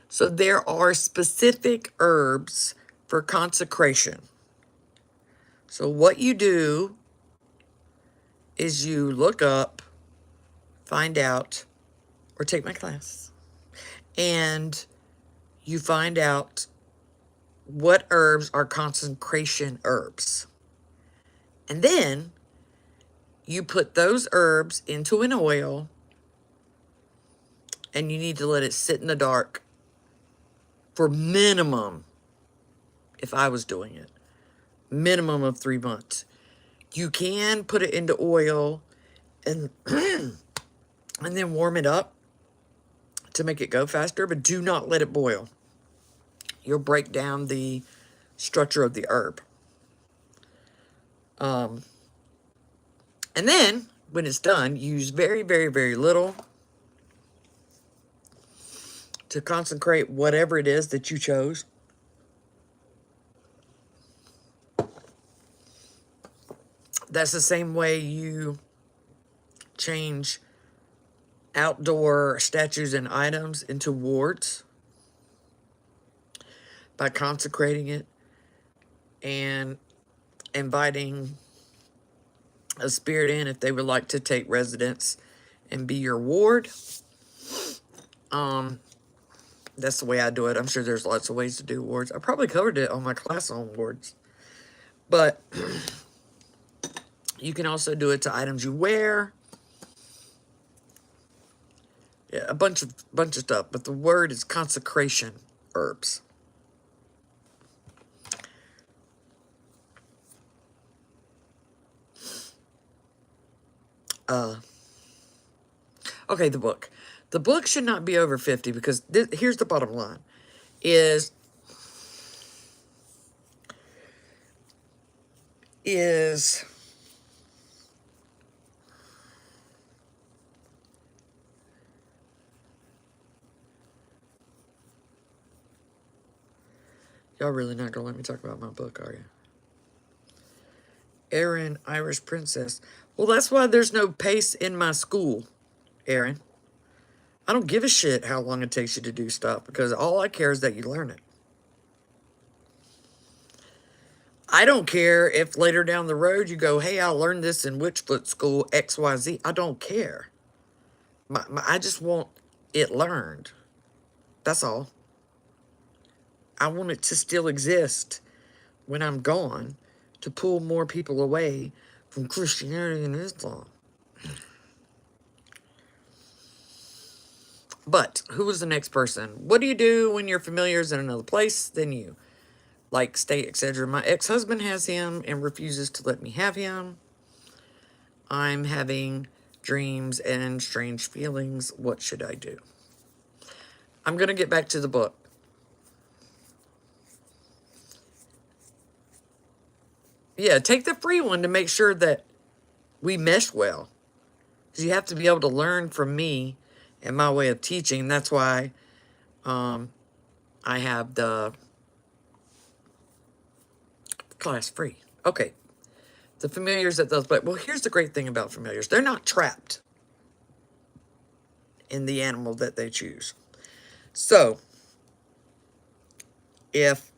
Speaker 1: So there are specific herbs for consecration. So what you do is you look up, find out, or take my class, and you find out what herbs are consecration herbs. And then you put those herbs into an oil, and you need to let it sit in the dark for minimum, if I was doing it, minimum of 3 months. You can put it into oil and and then warm it up to make it go faster, but do not let it boil. You'll break down the structure of the herb. And then, when it's done, use very, very, very little to consecrate whatever it is that you chose. That's the same way you change outdoor statues and items into wards, by consecrating it and inviting a spirit in if they would like to take residence and be your ward. That's the way I do it. I'm sure there's lots of ways to do wards. I probably covered it on my class on wards. But you can also do it to items you wear. Yeah, bunch of stuff, but the word is consecration herbs. Okay, the book. The book should not be over 50 because here's the bottom line: is y'all really not gonna let me talk about my book, are you? Erin, Irish Princess. Well, that's why there's no pace in my school, Erin. I don't give a shit how long it takes you to do stuff because all I care is that you learn it. I don't care if later down the road you go, hey, I learned this in Witchfoot School XYZ. I don't care. I just want it learned. That's all. I want it to still exist when I'm gone to pull more people away from Christianity and Islam. But who was the next person? What do you do when your familiar is in another place than you? Like, state, etc. My ex-husband has him and refuses to let me have him. I'm having dreams and strange feelings. What should I do? I'm going to get back to the book. Yeah, take the free one to make sure that we mesh well. Because you have to be able to learn from me and my way of teaching. That's why I have the class free. Okay. The familiars that those play. Well, here's the great thing about familiars. They're not trapped in the animal that they choose. So, if,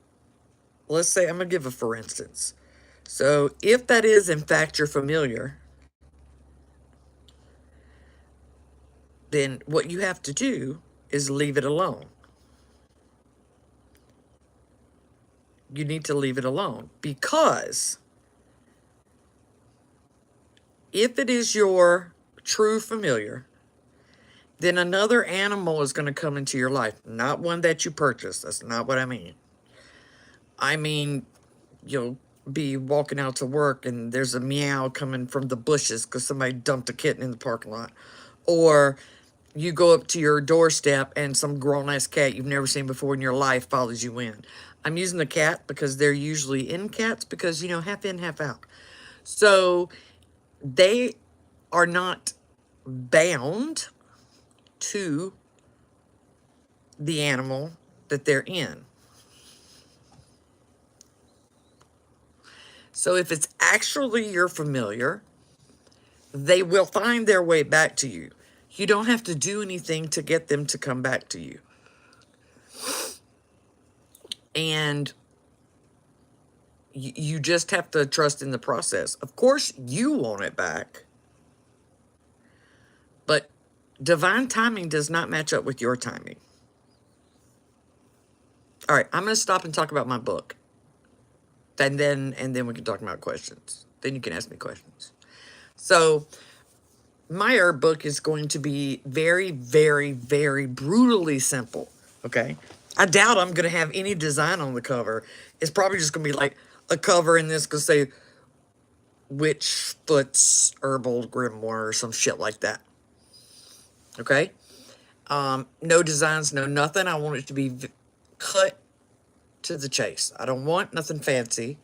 Speaker 1: let's say, I'm going to give a for instance. So, if that is, in fact, your familiar, then what you have to do is leave it alone. You need to leave it alone because if it is your true familiar, then another animal is going to come into your life. Not one that you purchase. That's not what I mean. I mean, you'll be walking out to work and there's a meow coming from the bushes because somebody dumped a kitten in the parking lot. Or you go up to your doorstep and some grown-ass cat you've never seen before in your life follows you in. I'm using the cat because they're usually in cats because, you know, half in, half out. So they are not bound to the animal that they're in. So if it's actually your familiar, they will find their way back to you. You don't have to do anything to get them to come back to you. And you just have to trust in the process. Of course, you want it back. But divine timing does not match up with your timing. All right, I'm going to stop and talk about my book. And then we can talk about questions. Then you can ask me questions. So, my herb book is going to be very, very, very brutally simple. Okay? I doubt I'm going to have any design on the cover. It's probably just going to be like a cover in this going to say Witchfoot's Herbal Grimoire or some shit like that. Okay? No designs, no nothing. I want it to be cut to the chase. I don't want nothing fancy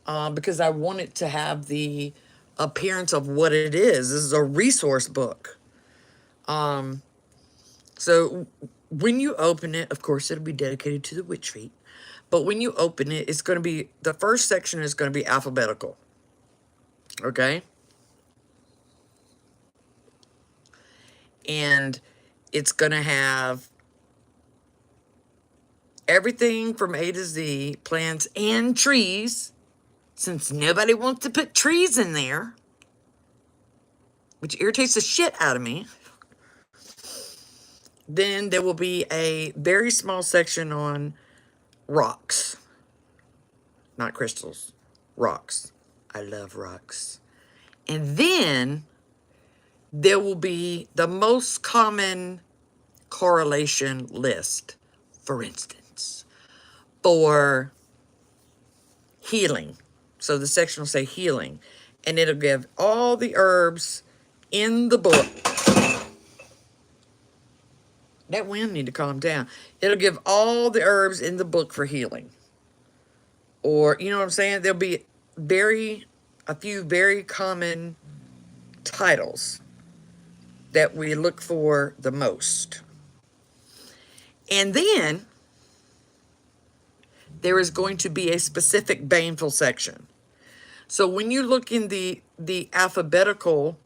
Speaker 1: because I want it to have the appearance of what it is. This is a resource book. So when you open it, of course, it'll be dedicated to the witch feet. But when you open it, it's going to be, the first section is going to be alphabetical. Okay? And it's going to have everything from A to Z, plants and trees, since nobody wants to put trees in there, which irritates the shit out of me. Then there will be a very small section on rocks. Not crystals. Rocks. I love rocks. And then there will be the most common correlation list, for instance, for healing. So the section will say healing, and it'll give all the herbs in the book. That wind need to calm down. It'll give all the herbs in the book for healing. Or, you know what I'm saying? There'll be a few very common titles that we look for the most. And then there is going to be a specific Baneful section. So when you look in the alphabetical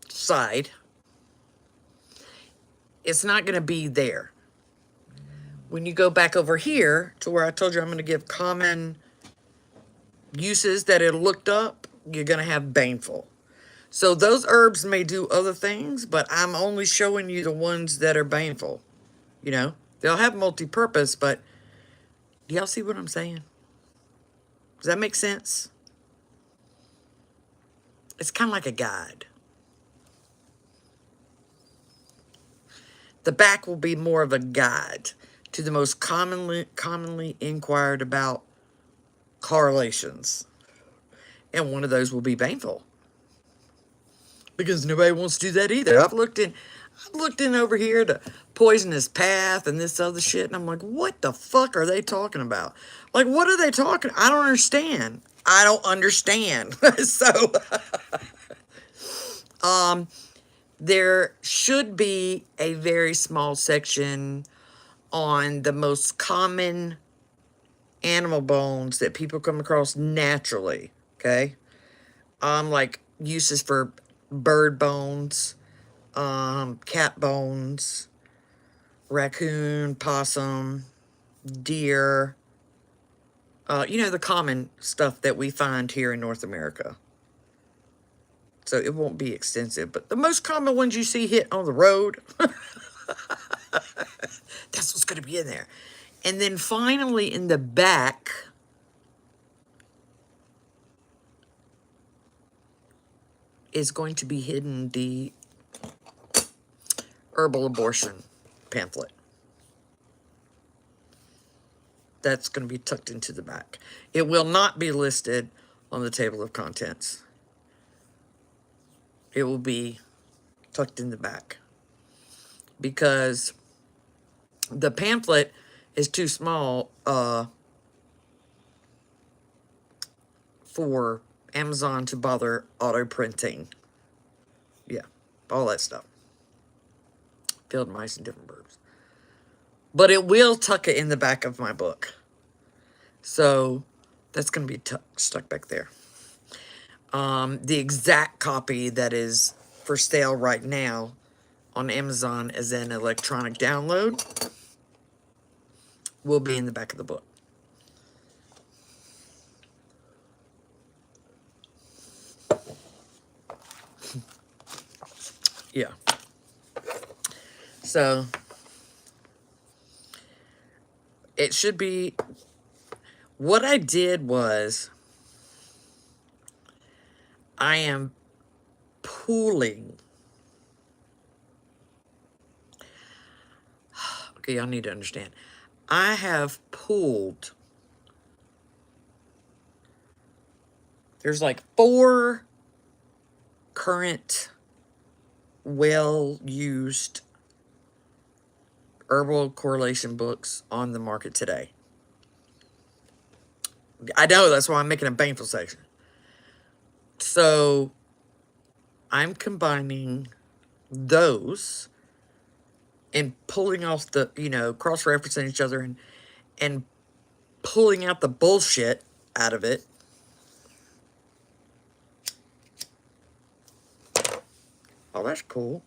Speaker 1: side, it's not going to be there. When you go back over here to where I told you I'm going to give common uses that it looked up, you're going to have Baneful. So those herbs may do other things, but I'm only showing you the ones that are Baneful. You know, they'll have multi-purpose, but do y'all see what I'm saying? Does that make sense? It's kind of like a guide. The back will be more of a guide to the most commonly inquired about correlations. And one of those will be Baneful. Because nobody wants to do that either. I've looked in over here to Poisonous Path and this other shit, and I'm like, what the fuck are they talking about? Like, what are they talking? I don't understand. So, there should be a very small section on the most common animal bones that people come across naturally, okay? Like uses for bird bones, cat bones, raccoon, possum, deer, you know, the common stuff that we find here in North America. So it won't be extensive, but the most common ones you see hit on the road, that's what's going to be in there. And then finally in the back, is going to be hidden the herbal abortion pamphlet. That's going to be tucked into the back. It will not be listed on the table of contents. It will be tucked in the back because the pamphlet is too small for Amazon to bother auto printing. Yeah, all that stuff. Field mice and different birds. But it will tuck it in the back of my book. So that's going to be stuck back there. The exact copy that is for sale right now on Amazon as an electronic download will be in the back of the book. Yeah. So it should be, what I did was I am pooling. Okay, y'all need to understand. I have pooled. There's like 4 current well-used herbal correlation books on the market today. I know, that's why I'm making a Baneful section. So I'm combining those and pulling off the, you know, cross-referencing each other and pulling out the bullshit out of it. Oh, that's cool.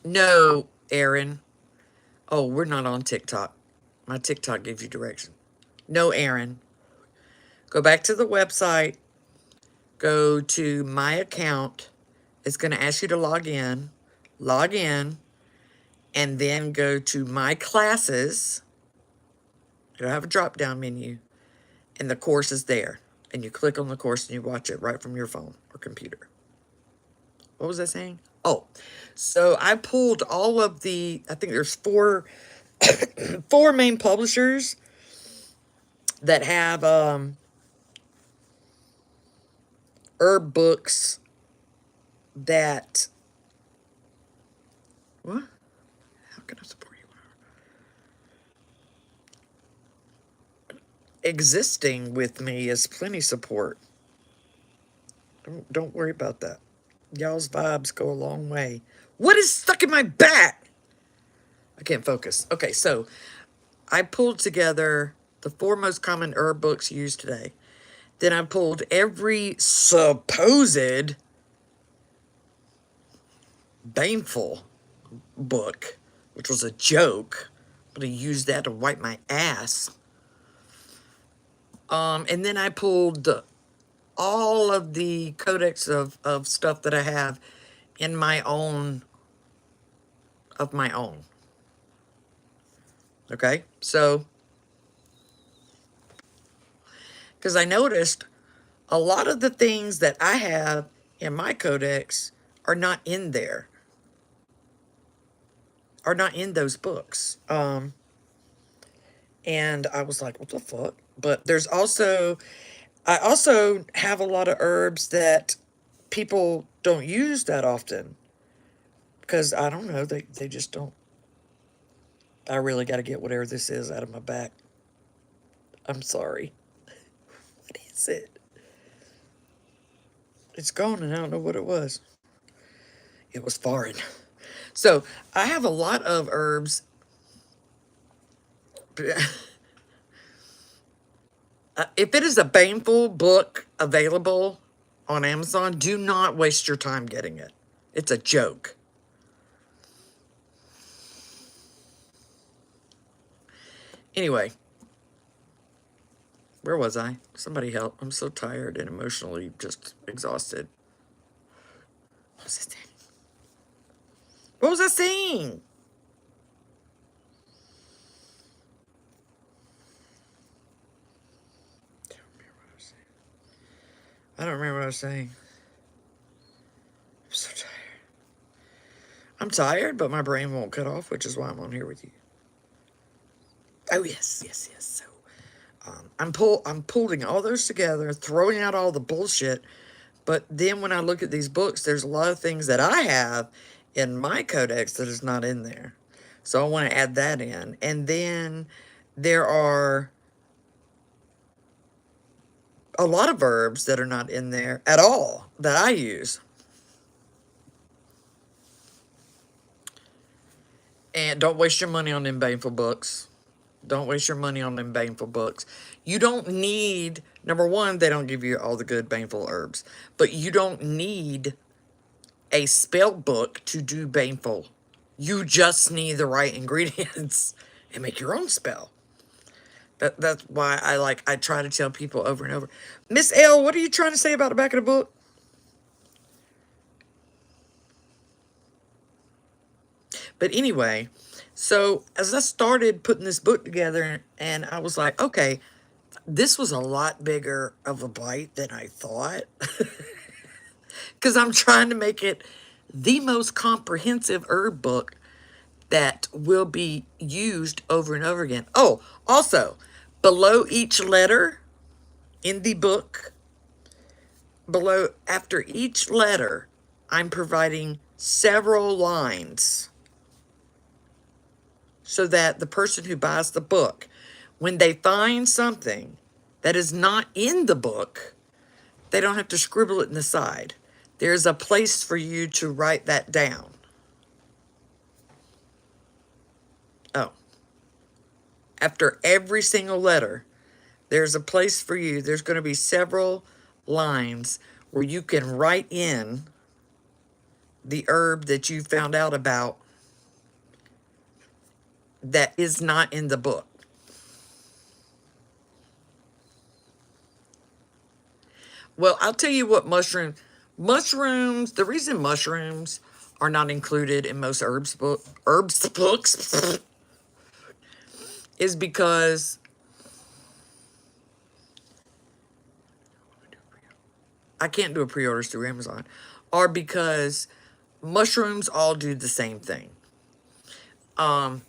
Speaker 1: No, Aaron. Oh, we're not on TikTok. My TikTok gives you direction. No, Aaron. Go back to the website. Go to my account. It's going to ask you to log in. Log in. And then go to my classes. It'll have a drop-down menu. And the course is there. And you click on the course and you watch it right from your phone or computer. What was I saying? Oh, so I pulled all of the, I think there's four main publishers that have herb books that, what? How can I support you? Existing with me is plenty support. Don't worry about that. Y'all's vibes go a long way. What is stuck in my back? I can't focus. Okay, so I pulled together the four most common herb books used today. Then I pulled every supposed Baneful book, which was a joke, but I used that to wipe my ass. And then I pulled all of the codex of stuff that I have in my own, of my own. Okay, so, because I noticed a lot of the things that I have in my codex are not in there, are not in those books. And I was like, what the fuck? But there's also, I also have a lot of herbs that people don't use that often. Because I don't know, they just don't. I really got to get whatever this is out of my back. I'm sorry. What is it? It's gone and I don't know what it was. It was foreign. So I have a lot of herbs. If it is a Baneful book available on Amazon, do not waste your time getting it. It's a joke. Anyway, where was I? Somebody help. I'm so tired and emotionally just exhausted. What was I saying? What was I saying? I don't remember what I was saying. I'm so tired. I'm tired, but my brain won't cut off, which is why I'm on here with you. Oh yes, yes, yes. So I'm pulling all those together, throwing out all the bullshit. But then when I look at these books, there's a lot of things that I have in my codex that is not in there. So I want to add that in. And then there are a lot of verbs that are not in there at all that I use. And don't waste your money on them Baneful books. Don't waste your money on them Baneful books. You don't need, number one, they don't give you all the good Baneful herbs. But you don't need a spell book to do Baneful. You just need the right ingredients and make your own spell. That's why I try to tell people over and over. Miss L, what are you trying to say about the back of the book? But anyway, so as I started putting this book together, and I was like, okay, this was a lot bigger of a bite than I thought. Because I'm trying to make it the most comprehensive herb book that will be used over and over again. Oh, also, below each letter in the book, after each letter, I'm providing several lines so that the person who buys the book, when they find something that is not in the book, they don't have to scribble it in the side. There's a place for you to write that down. Oh, after every single letter, there's a place for you. There's going to be several lines where you can write in the herb that you found out about that is not in the book. Well, I'll tell you what mushrooms, the reason mushrooms are not included in most herbs books is because I can't do a pre-orders through Amazon. are because mushrooms all do the same thing. No,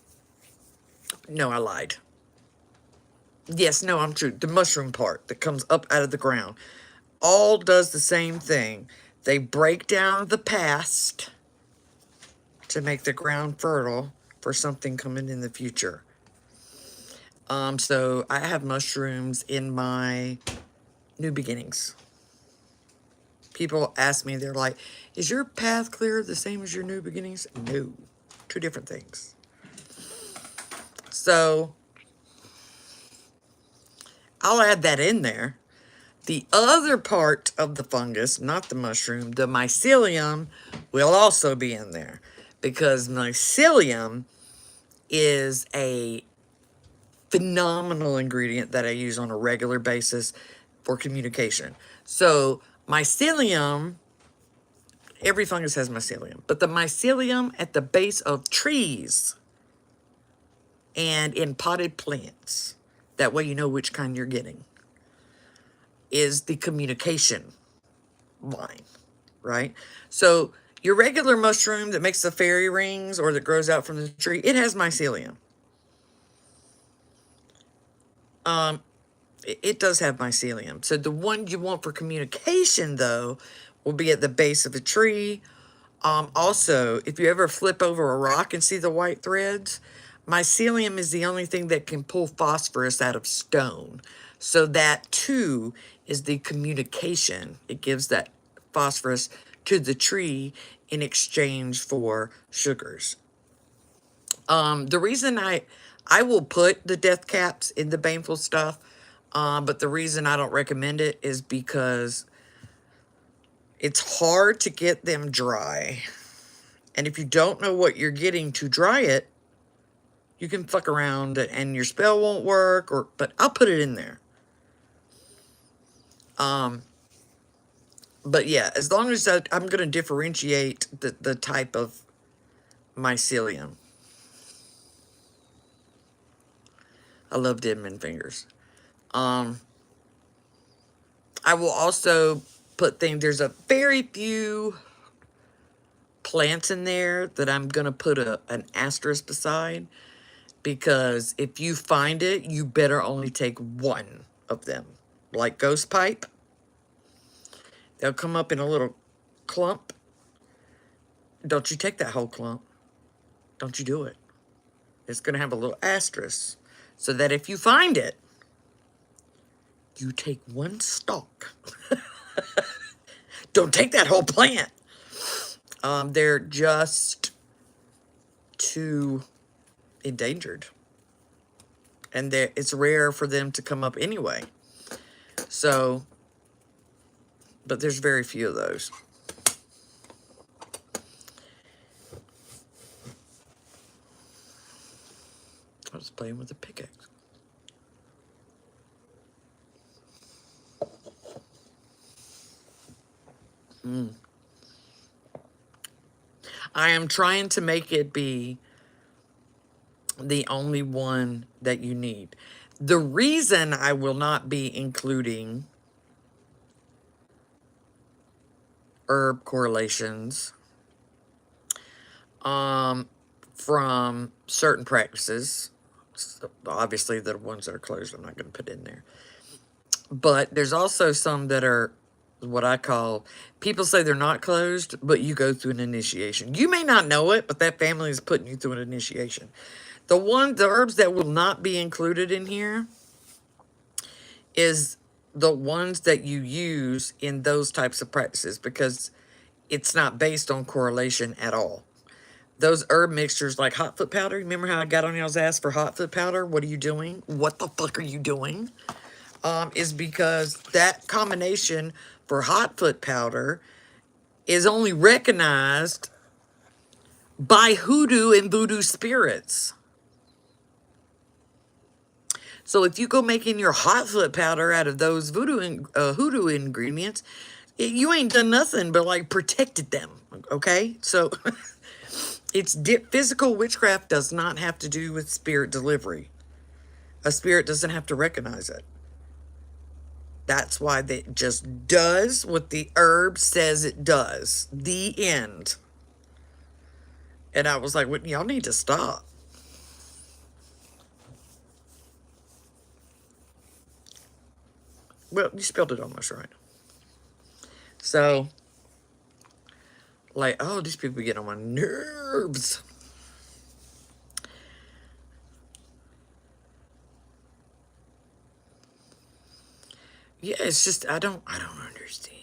Speaker 1: I lied. Yes, no, I'm true. The mushroom part that comes up out of the ground all does the same thing. They break down the past to make the ground fertile for something coming in the future. So I have mushrooms in my new beginnings. People ask me, they're like, is your path clear the same as your new beginnings? No, two different things. So I'll add that in there. The other part of the fungus, not the mushroom, the mycelium, will also be in there, because mycelium is a phenomenal ingredient that I use on a regular basis for communication. So mycelium, every fungus has mycelium, but the mycelium at the base of trees and in potted plants, that way you know which kind you're getting, is the communication line, right? So your regular mushroom that makes the fairy rings or that grows out from the tree, it has mycelium. It does have mycelium. So the one you want for communication, though, will be at the base of a tree. Also, if you ever flip over a rock and see the white threads, mycelium is the only thing that can pull phosphorus out of stone. So that, too, is the communication. It gives that phosphorus to the tree in exchange for sugars. The reason I will put the death caps in the Baneful stuff, but the reason I don't recommend it is because it's hard to get them dry. And if you don't know what you're getting to dry it, you can fuck around and your spell won't work, but I'll put it in there. But yeah, as long as I'm going to differentiate the type of mycelium. I love Deadman fingers. I will also put things, there's a very few plants in there that I'm going to put an asterisk beside, because if you find it, you better only take one of them. Like ghost pipe, they'll come up in a little clump. Don't you take that whole clump. Don't you do it. It's going to have a little asterisk, so that if you find it, you take one stalk. Don't take that whole plant. They're just too endangered. And it's rare for them to come up anyway. So, but there's very few of those. I was playing with a pickaxe. I am trying to make it be the only one that you need. The reason I will not be including herb correlations from certain practices, obviously the ones that are closed I'm not going to put in there, but there's also some that are what I call, people say they're not closed, but you go through an initiation. You may not know it, but that family is putting you through an initiation. The herbs that will not be included in here is the ones that you use in those types of practices, because it's not based on correlation at all. Those herb mixtures like hot foot powder, remember how I got on y'all's ass for hot foot powder? What are you doing? What the fuck are you doing? Is because that combination for hot foot powder is only recognized by hoodoo and voodoo spirits. So if you go making your hot foot powder out of those hoodoo ingredients, you ain't done nothing but like protected them, okay? So it's physical witchcraft does not have to do with spirit delivery. A spirit doesn't have to recognize it. That's why it just does what the herb says it does. The end. And I was like, well, y'all need to stop. Well, you spilled it almost right. So, like, oh, these people get on my nerves. Yeah, it's just I don't understand.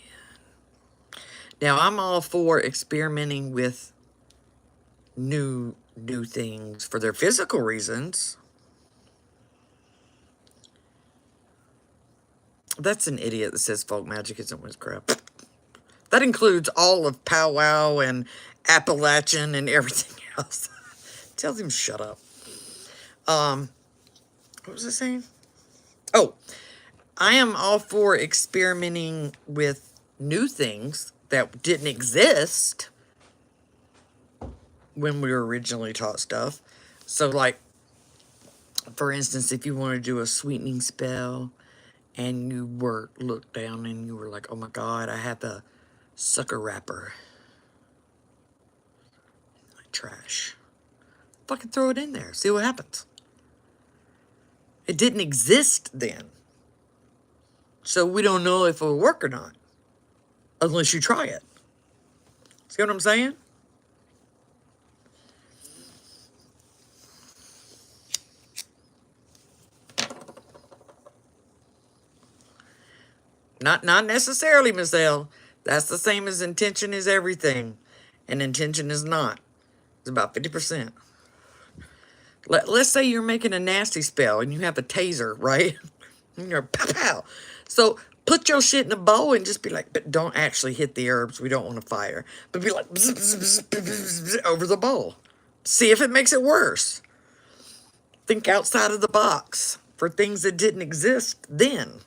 Speaker 1: Now I'm all for experimenting with new things for their physical reasons. That's an idiot that says folk magic isn't witchcraft. That includes all of powwow and Appalachian and everything else. Tells him shut up. What was I saying? Oh, I am all for experimenting with new things that didn't exist when we were originally taught stuff. So, like, for instance, if you want to do a sweetening spell and you were looked down and you were like, oh my God, I have a sucker wrapper. Like trash. Fucking throw it in there. See what happens. It didn't exist then. So we don't know if it'll work or not. Unless you try it. See what I'm saying? Not necessarily, Miss L. That's the same as intention is everything. And intention is not. It's about 50%. Let's say you're making a nasty spell and you have a taser, right? And you're pow pow. So put your shit in a bowl and just be like, but don't actually hit the herbs. We don't want to fire. But be like, bzz, bzz, bzz, bzz, bzz, bzz, over the bowl. See if it makes it worse. Think outside of the box for things that didn't exist then.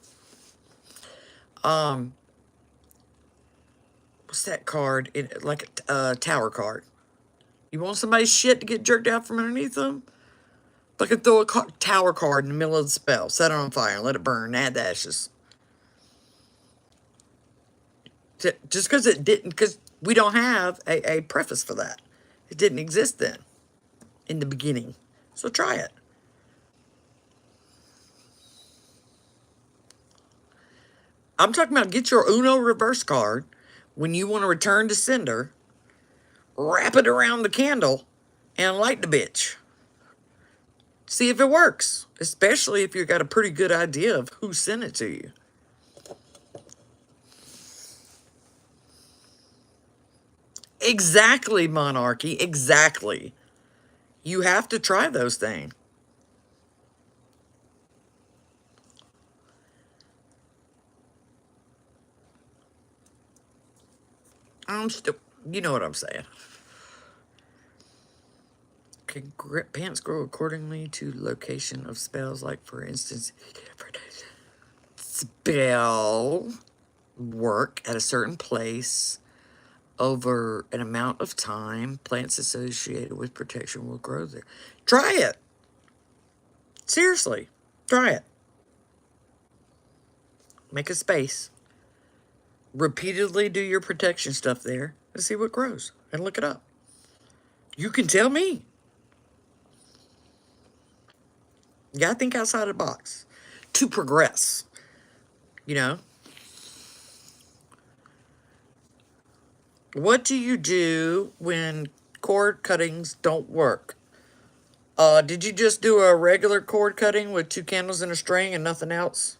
Speaker 1: What's that card? Like a tower card. You want somebody's shit to get jerked out from underneath them? Fucking throw a tower card in the middle of the spell. Set it on fire and let it burn. Add the ashes. Just because it didn't, because we don't have a preface for that. It didn't exist then, in the beginning. So try it. I'm talking about get your Uno reverse card when you want to return to sender, wrap it around the candle, and light the bitch. See if it works, especially if you've got a pretty good idea of who sent it to you. Exactly, monarchy, exactly. You have to try those things. You know what I'm saying. Can pants grow accordingly to location of spells? Like, for instance, spell work at a certain place over an amount of time. Plants associated with protection will grow there. Try it. Seriously, try it. Make a space. Repeatedly do your protection stuff there and see what grows. And look it up. You can tell me. You gotta think outside the box to progress. You know? What do you do when cord cuttings don't work? Did you just do a regular cord cutting with 2 candles and a string and nothing else?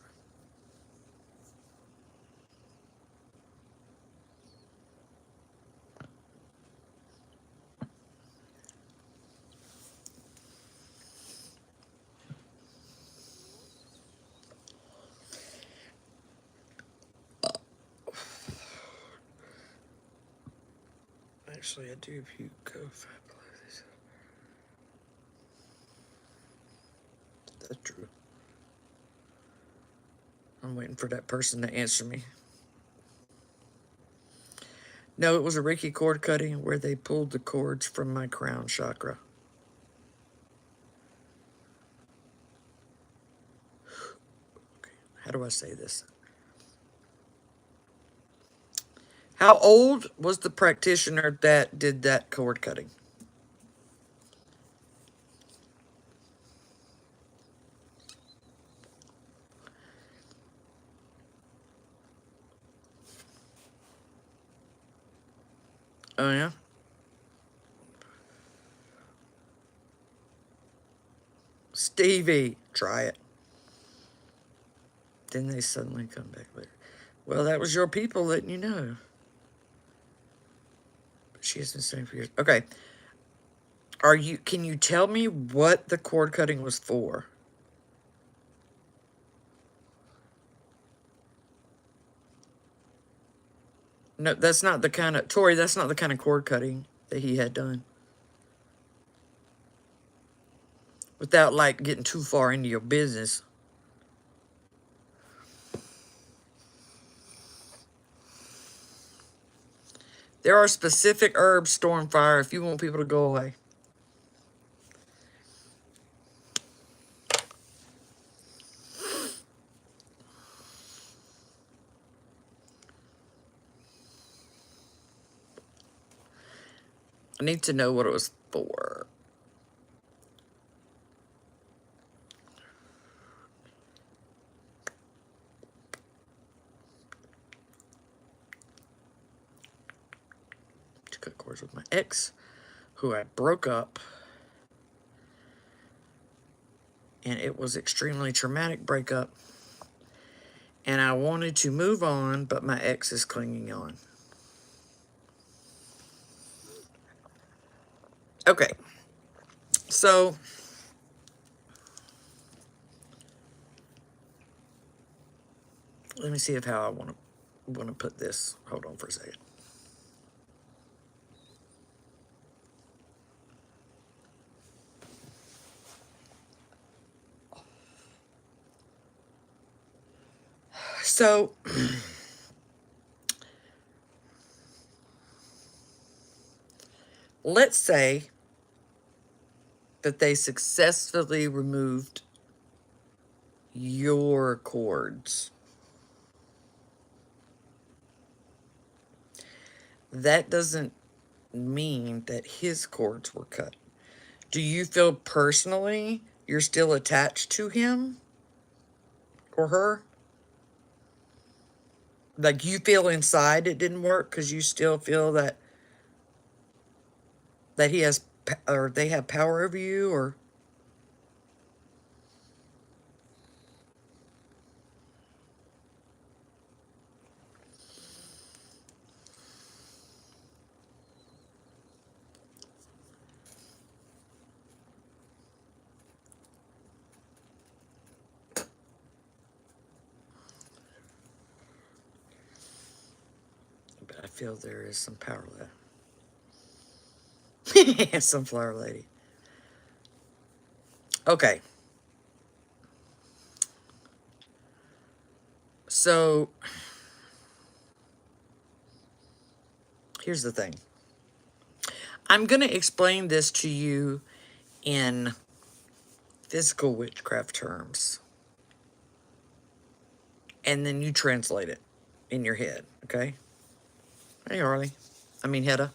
Speaker 1: Actually, I do if you go fabulous. That's true. I'm waiting for that person to answer me. No, it was a Reiki cord cutting where they pulled the cords from my crown chakra. Okay, how do I say this? How old was the practitioner that did that cord cutting? Oh, yeah? Stevie, try it. Then they suddenly come back later. Well, that was your people letting you know. She has been saying for years. Okay. Can you tell me what the cord cutting was for? No, that's not the kind of, Tori, that's not the kind of cord cutting that he had done. Without, like, getting too far into your business. There are specific herbs, Stormfire, if you want people to go away. I need to know what it was for. To cut cords with my ex, who I broke up. And it was extremely traumatic breakup. And I wanted to move on, but my ex is clinging on. Okay. So let me see if how I want to put this. Hold on for a second. So let's say that they successfully removed your cords. That doesn't mean that his cords were cut. Do you feel personally you're still attached to him or her? Like you feel inside it didn't work because you still feel that he has or they have power over you, or but I feel there is some power left. Sunflower lady. Okay. So here's the thing. I'm going to explain this to you in physical witchcraft terms. And then you translate it in your head, okay? Hey, Harley. Hedda.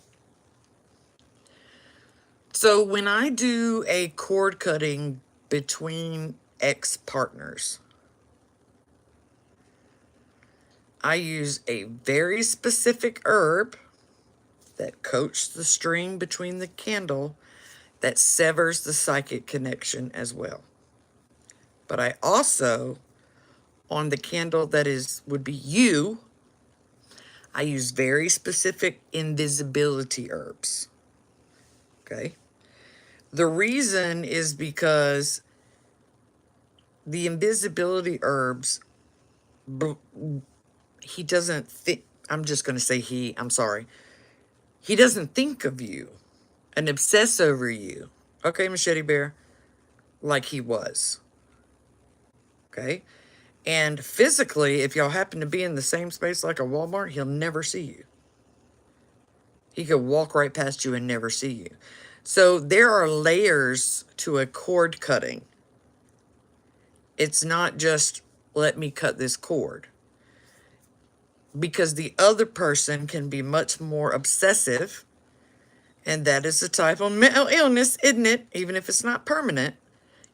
Speaker 1: So when I do a cord cutting between ex-partners, I use a very specific herb that coats the string between the candle that severs the psychic connection as well. But I also, on the candle that would be you, I use very specific invisibility herbs. Okay? The reason is because the invisibility herbs, he doesn't think, I'm just going to say he, I'm sorry. He doesn't think of you and obsess over you. Okay, Machete Bear? Like he was. Okay? And physically, if y'all happen to be in the same space like a Walmart, he'll never see you. He could walk right past you and never see you. So there are layers to a cord cutting. It's not just, let me cut this cord. because the other person can be much more obsessive, and that is a type of mental illness, isn't it? Even if it's not permanent,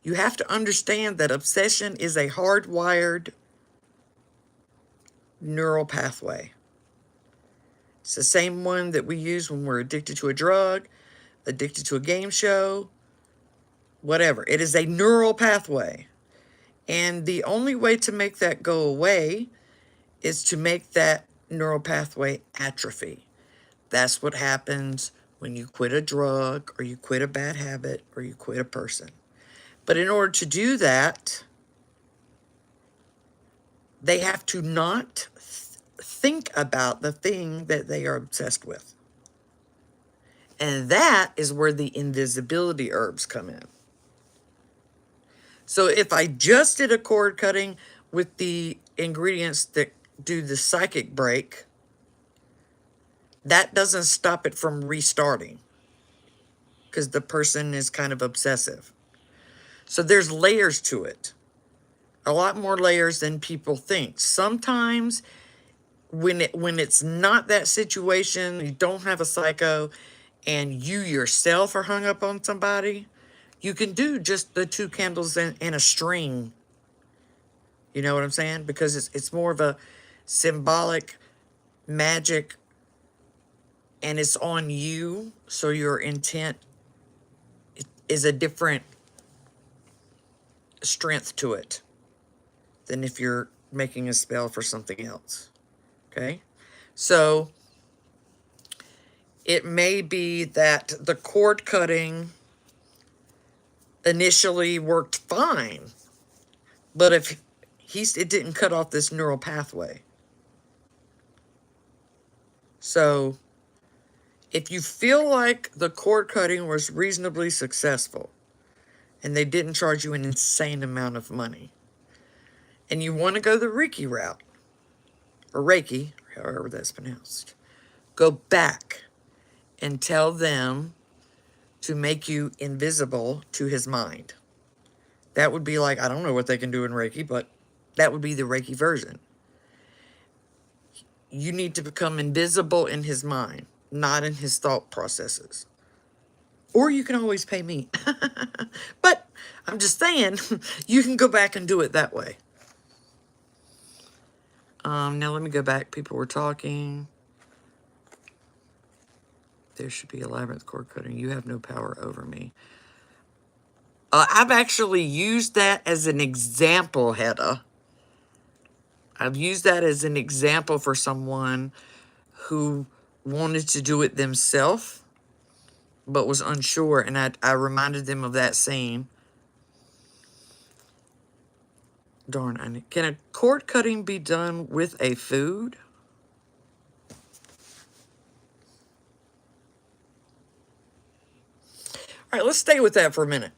Speaker 1: you have to understand that obsession is a hardwired neural pathway. It's the same one that we use when we're addicted to a drug, addicted to a game show, whatever. It is a neural pathway. And the only way to make that go away is to make that neural pathway atrophy. That's what happens when you quit a drug, or you quit a bad habit, or you quit a person. But in order to do that, they have to not think about the thing that they are obsessed with. And that is where the invisibility herbs come in. So if I just did a cord cutting with the ingredients that do the psychic break, that doesn't stop it from restarting, because the person is kind of obsessive. So there's layers to it. A lot more layers than people think. Sometimes when it's not that situation, you don't have a psycho, and you yourself are hung up on somebody, you can do just the 2 candles and a string. You know what I'm saying? Because it's more of a symbolic magic, and it's on you, so your intent is a different strength to it than if you're making a spell for something else. Okay? So it may be that the cord cutting initially worked fine, but if it didn't cut off this neural pathway. So if you feel like the cord cutting was reasonably successful and they didn't charge you an insane amount of money, and you want to go the Reiki route, or Reiki, however that's pronounced, go back and tell them to make you invisible to his mind. That would be like, I don't know what they can do in Reiki, but that would be the Reiki version. You need to become invisible in his mind, not in his thought processes. Or you can always pay me. But I'm just saying, you can go back and do it that way. Now let me go back. People were talking. There should be a labyrinth cord cutting. You have no power over me. I've actually used that as an example, Hedda. I've used that as an example for someone who wanted to do it themselves, but was unsure, and I reminded them of that scene. Darn, can a cord cutting be done with a food? All right, let's stay with that for a minute.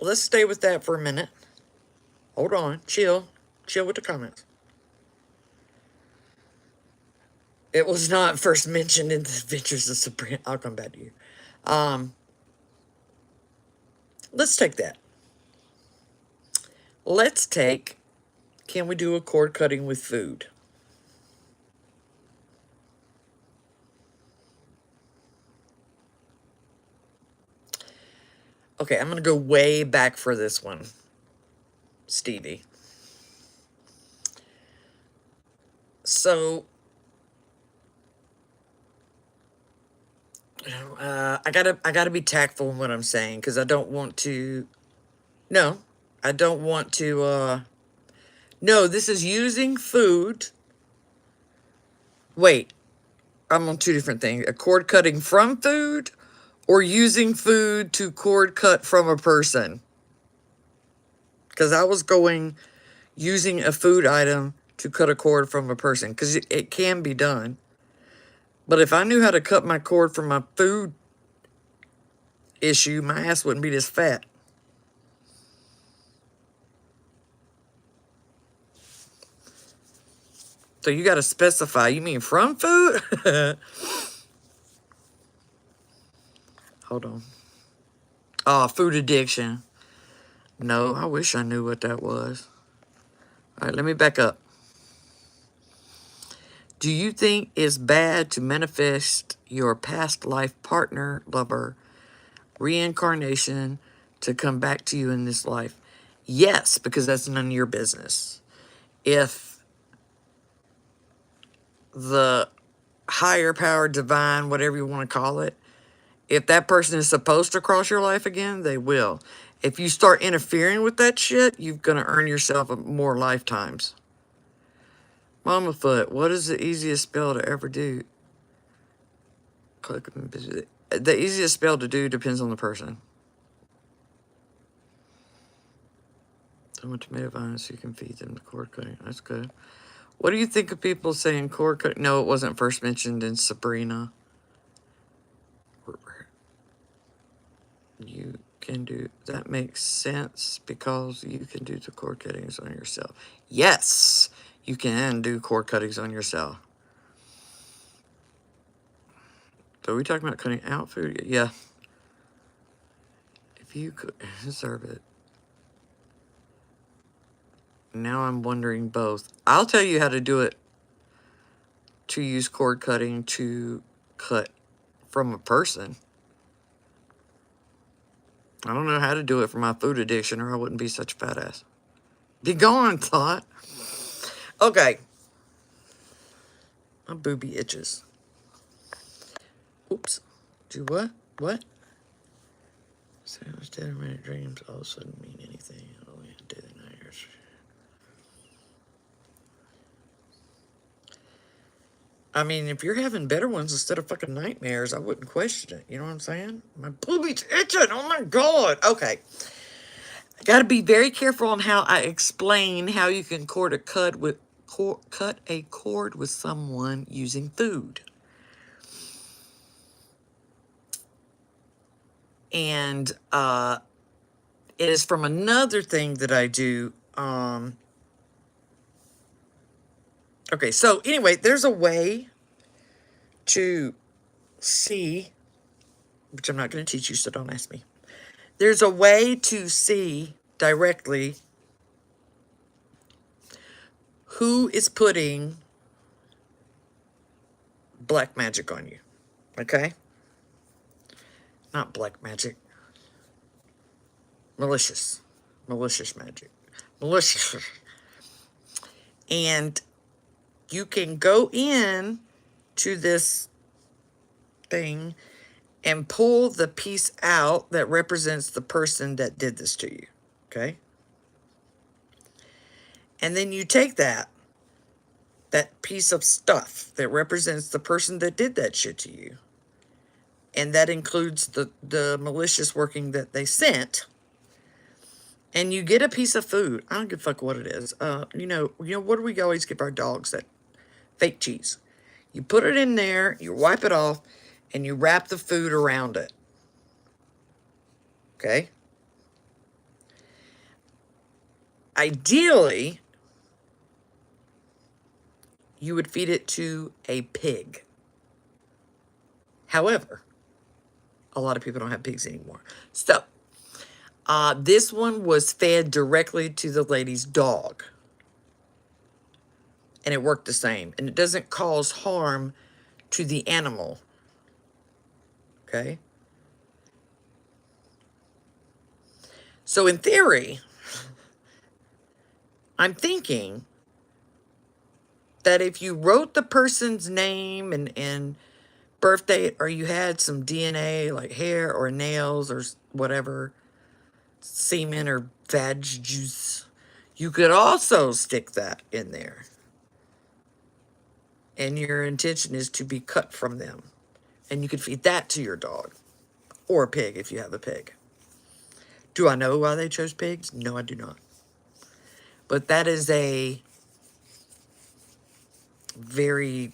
Speaker 1: Let's stay with that for a minute. Hold on. Chill. Chill with the comments. It was not first mentioned in the Adventures of Sabrina. I'll come back to you. Let's take that. Let's take, can we do a cord cutting with food? Okay, I'm going to go way back for this one, Stevie. So, I gotta be tactful in what I'm saying, because I don't want to. No, I don't want to. No, this is using food. Wait, I'm on 2 different things. A cord cutting from food, or using food to cord cut from a person. Because I was going using a food item to cut a cord from a person, because it can be done. But if I knew how to cut my cord from my food issue, my ass wouldn't be this fat. So you got to specify. You mean from food? Hold on. Oh, food addiction. No, I wish I knew what that was. All right, let me back up. Do you think it's bad to manifest your past life partner, lover, reincarnation to come back to you in this life? Yes, because that's none of your business. If the higher power, divine, whatever you want to call it, if that person is supposed to cross your life again, they will. If you start interfering with that shit, you're going to earn yourself more lifetimes. Mama Foot, what is the easiest spell to ever do? The easiest spell to do depends on the person. Someone tomato vines, you can feed them the cord cutting. That's good. What do you think of people saying cord cutting? No, it wasn't first mentioned in Sabrina. You can do that. Makes sense because you can do the cord cuttings on yourself. Yes, you can do cord cuttings on yourself. So are we talking about cutting out food? Yeah. If you could serve it. Now I'm wondering both. I'll tell you how to do it, to use cord cutting to cut from a person. I don't know how to do it for my food addiction, or I wouldn't be such a fat ass. Be gone, thought. Okay. My booby itches. Oops. Do what? What? So I was dead in dreams all of a sudden mean anything. Only a daily nightmares. I mean, if you're having better ones instead of fucking nightmares, I wouldn't question it. You know what I'm saying? My booby's itching. Oh my God. Okay. I got to be very careful on how I explain how you can cut a cord with someone using food. And it is from another thing that I do. Okay, so anyway, there's a way to see, which I'm not going to teach you, so don't ask me. There's a way to see directly who is putting black magic on you. Okay? Not black magic. Malicious. Malicious magic. Malicious. And you can go in to this thing and pull the piece out that represents the person that did this to you. Okay? And then you take that piece of stuff that represents the person that did that shit to you, and that includes the malicious working that they sent, and you get a piece of food. I don't give a fuck what it is. You know, what do we always give our dogs? That fake cheese. You put it in there, you wipe it off, and you wrap the food around it. Okay? Ideally, you would feed it to a pig. However, a lot of people don't have pigs anymore. So, this one was fed directly to the lady's dog. And it worked the same. And it doesn't cause harm to the animal. Okay? So in theory, I'm thinking that if you wrote the person's name and birth date, or you had some DNA, like hair or nails or whatever, semen or vag juice, you could also stick that in there. And your intention is to be cut from them. And you could feed that to your dog. Or a pig if you have a pig. Do I know why they chose pigs? No, I do not. But that is a very,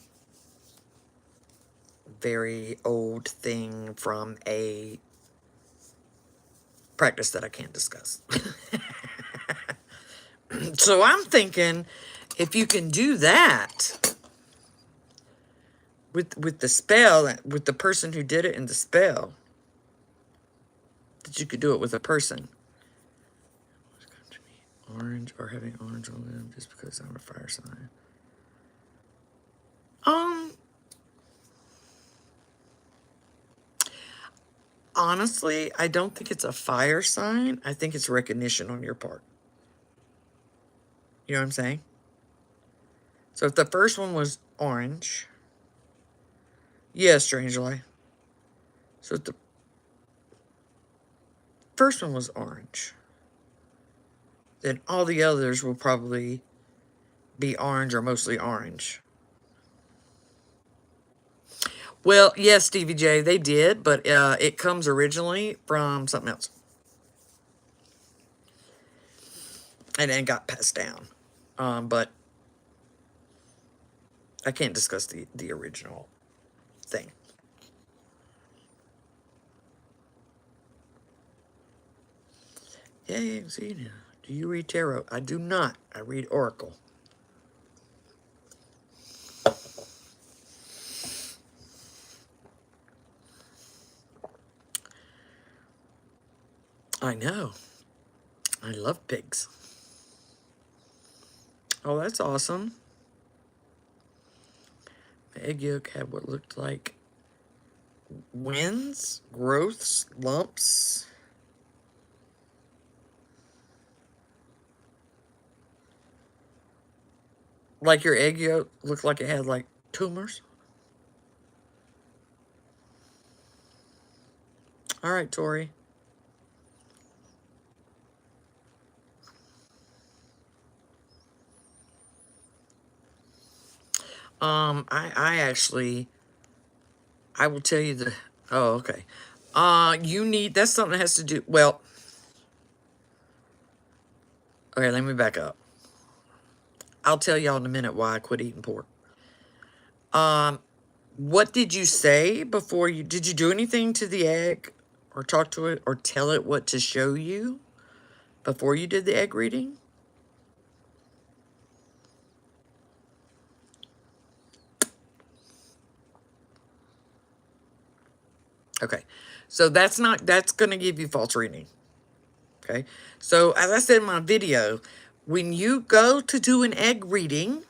Speaker 1: very old thing from a practice that I can't discuss. So I'm thinking, if you can do that with the spell, with the person who did it in the spell, that you could do it with a person. orange or having orange on them just because I'm a fire sign. Honestly, I don't think it's a fire sign. I think it's recognition on your part. You know what I'm saying? So if the first one was orange, yeah, strangely. So if the first one was orange, then all the others will probably be orange or mostly orange. Well, yes, Stevie J, they did, but it comes originally from something else. And then got passed down. But I can't discuss the original thing. Yeah, see now. Do you read tarot? I do not. I read oracle. I know. I love pigs. Oh, that's awesome. The egg yolk had what looked like wins, growths, lumps. Like your egg yolk looked like it had like tumors. All right, Tori. I actually, I will tell you the, oh, okay. You need, that's something that has to do, well, okay, let me back up. I'll tell y'all in a minute why I quit eating pork. What did you say before you, did you do anything to the egg or talk to it or tell it what to show you before you did the egg reading? Okay, so that's going to give you false reading. Okay, so as I said in my video, when you go to do an egg reading,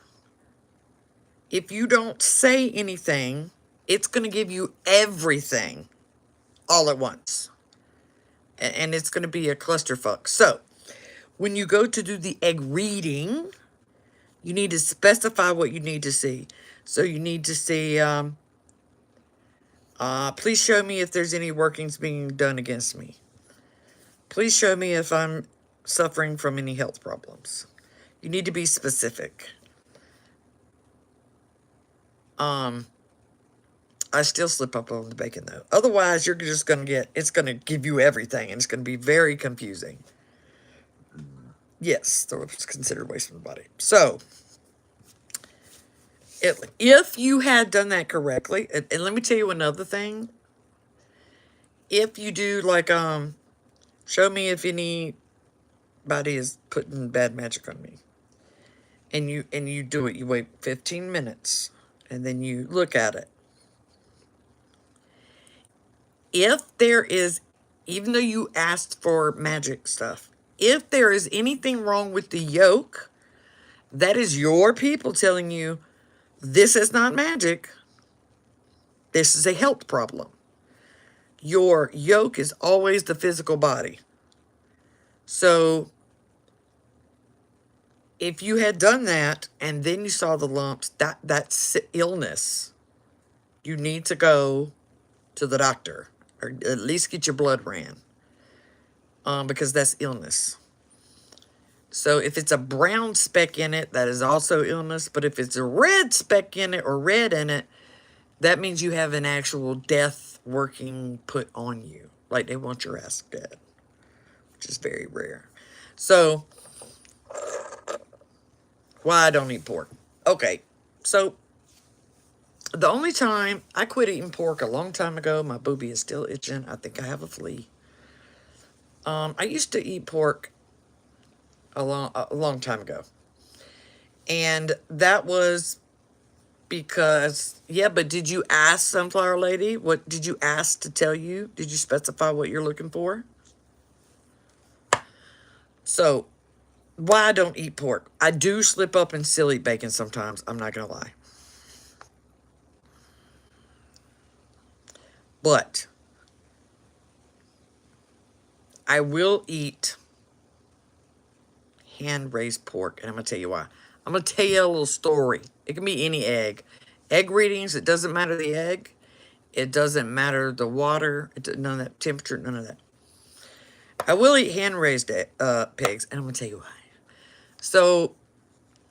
Speaker 1: if you don't say anything, it's going to give you everything all at once. And it's going to be a clusterfuck. So, when you go to do the egg reading, you need to specify what you need to see. So, you need to see, please show me if there's any workings being done against me. Please show me if I'm suffering from any health problems. You need to be specific. I still slip up on the bacon though. Otherwise, you're just going to get, it's going to give you everything and it's going to be very confusing. Yes, it's considered wasting the body. So, if you had done that correctly, and let me tell you another thing. If you do like, show me if anybody is putting bad magic on me. And you do it, you wait 15 minutes and then you look at it. If there is, even though you asked for magic stuff, if there is anything wrong with the yolk, that is your people telling you, this is not magic. This is a health problem. Your yolk is always the physical body. So, if you had done that and then you saw the lumps, that's illness. You need to go to the doctor or at least get your blood ran. Because that's illness. So if it's a brown speck in it, that is also illness. But if it's a red speck in it or red in it, that means you have an actual death working put on you. Like they want your ass dead, which is very rare. So, why I don't eat pork. Okay, so the only time I quit eating pork a long time ago, my boobie is still itching. I think I have a flea. I used to eat pork a long time ago. And that was because, yeah, but did you ask Sunflower Lady? What did you ask to tell you? Did you specify what you're looking for? So, why I don't eat pork. I do slip up and still eat bacon sometimes. I'm not going to lie. But I will eat hand-raised pork, and I'm going to tell you why. I'm going to tell you a little story. It can be any egg. Egg readings, it doesn't matter the egg. It doesn't matter the water. None of that temperature, none of that. I will eat hand-raised pigs, and I'm going to tell you why. So,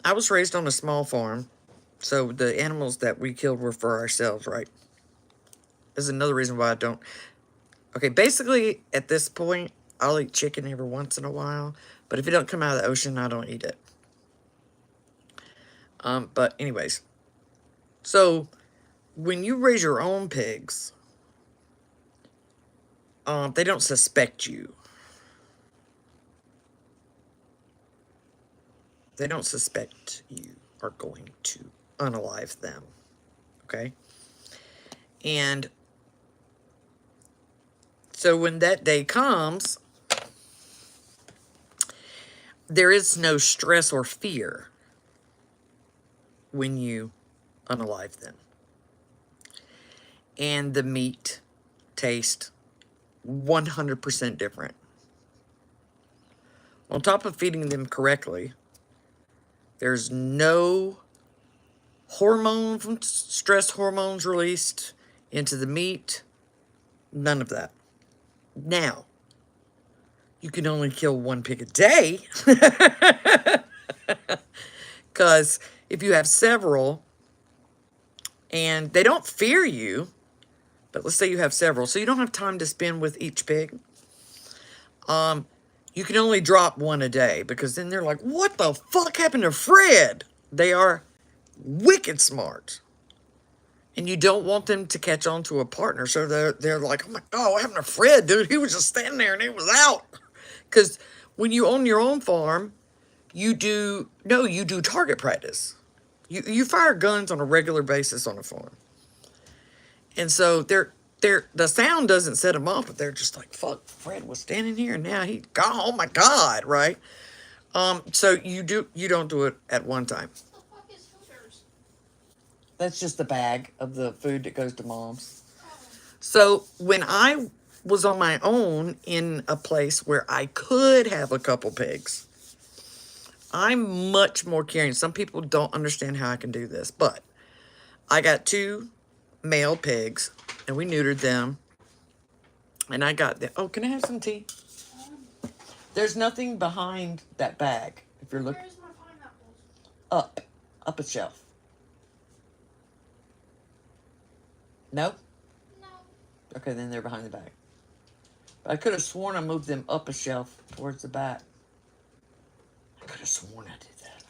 Speaker 1: I was raised on a small farm, so the animals that we killed were for ourselves, right? There's another reason why I don't. Okay, basically, at this point, I'll eat chicken every once in a while, but if it don't come out of the ocean, I don't eat it. But anyways, so when you raise your own pigs, they don't suspect you. They don't suspect you are going to unalive them, okay? And so when that day comes, there is no stress or fear when you unalive them. And the meat tastes 100% different. On top of feeding them correctly, there's no stress hormones released into the meat. None of that. Now, you can only kill one pig a day. Because if you have several, and they don't fear you, but let's say you have several, so you don't have time to spend with each pig. You can only drop one a day, because then they're like, what the fuck happened to Fred? They are wicked smart. And you don't want them to catch on to a partner, so they're like, oh my God, what happened to Fred, dude? He was just standing there and he was out. Because when you own your own farm, you do target practice. You fire guns on a regular basis on a farm. And so the sound doesn't set them off, but they're just like, fuck, Fred was standing here and now he's gone. Oh my God, right? So you don't do it at one time.
Speaker 2: What the fuck is Hooters?
Speaker 1: That's just the bag of the food that goes to Mom's. So when I was on my own in a place where I could have a couple pigs, I'm much more caring. Some people don't understand how I can do this, but I got 2 male pigs, and we neutered them. And I got them. Oh, can I have some tea? There's nothing behind that bag. If you're looking.
Speaker 2: Where's my pineapples?
Speaker 1: Up a shelf. No?
Speaker 2: No.
Speaker 1: Okay, then they're behind the bag. But I could have sworn I moved them up a shelf towards the back. I could have sworn I did that.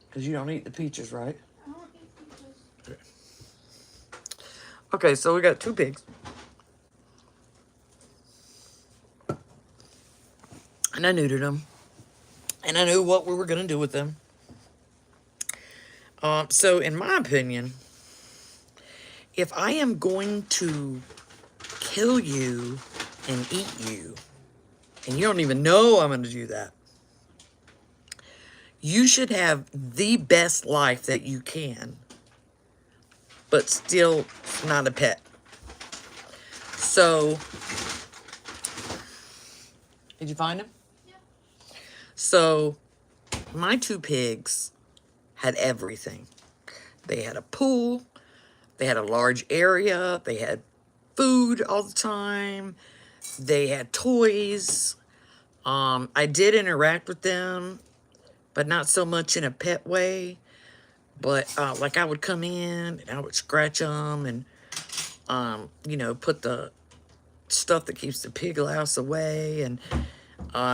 Speaker 1: Because you don't eat the peaches, right?
Speaker 2: I don't eat peaches.
Speaker 1: Okay, so we got 2 pigs. And I neutered them. And I knew what we were going to do with them. So, in my opinion, if I am going to kill you and eat you, and you don't even know I'm going to do that, you should have the best life that you can, but still not a pet. So, did you find him?
Speaker 2: Yeah.
Speaker 1: So, my 2 pigs had everything. They had a pool, they had a large area, they had food all the time, they had toys. I did interact with them, but not so much in a pet way. But like I would come in and I would scratch them and put the stuff that keeps the pig louse away. And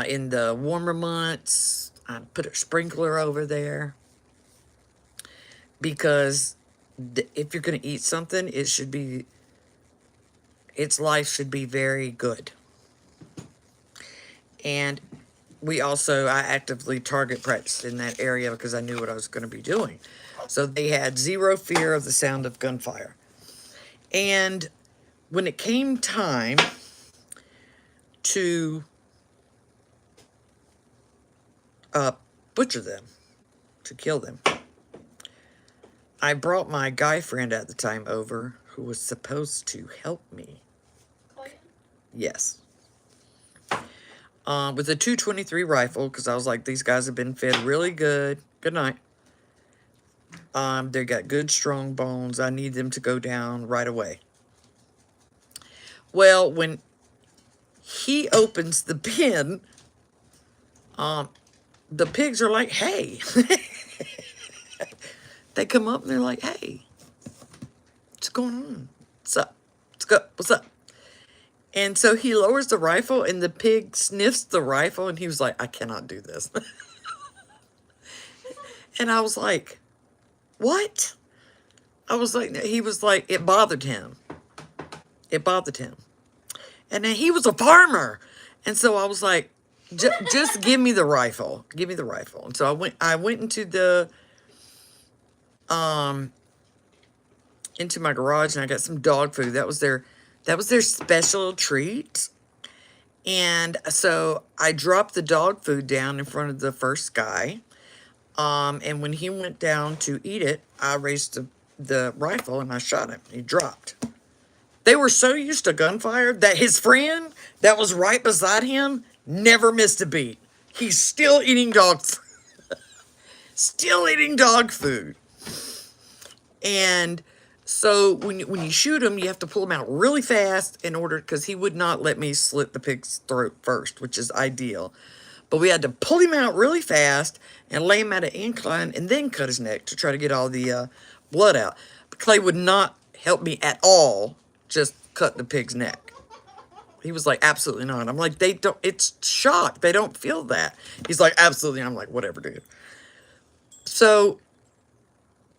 Speaker 1: in the warmer months, I'd put a sprinkler over there, because if you're going to eat something, its life should be very good. And I actively target practiced in that area because I knew what I was going to be doing. So they had zero fear of the sound of gunfire. And when it came time to butcher them, to kill them. I brought my guy friend at the time over who was supposed to help me.
Speaker 2: Clayton?
Speaker 1: Yes. With a 223 rifle, because I was like, these guys have been fed really good. Good night. They got good, strong bones. I need them to go down right away. Well, when he opens the bin, the pigs are like, hey. They come up and they're like, hey, what's going on? What's up? What's up? And so he lowers the rifle and the pig sniffs the rifle and he was like, I cannot do this. And I was like, what? I was like, he was like, it bothered him. It bothered him. And then he was a farmer. And so I was like, just give me the rifle. Give me the rifle. And so I went into my garage and I got some dog food. That was their special treat. And so I dropped the dog food down in front of the first guy. And when he went down to eat it, I raised the rifle and I shot him. He dropped. They were so used to gunfire that his friend that was right beside him never missed a beat. He's still eating dog food. Still eating dog food. And so when you shoot him, you have to pull him out really fast in order, because he would not let me slit the pig's throat first, which is ideal. But we had to pull him out really fast and lay him at an incline and then cut his neck to try to get all the blood out. But Clay would not help me at all, just cut the pig's neck. He was like, absolutely not. I'm like, they don't, it's shock. They don't feel that. He's like, absolutely. I'm like, whatever, dude. So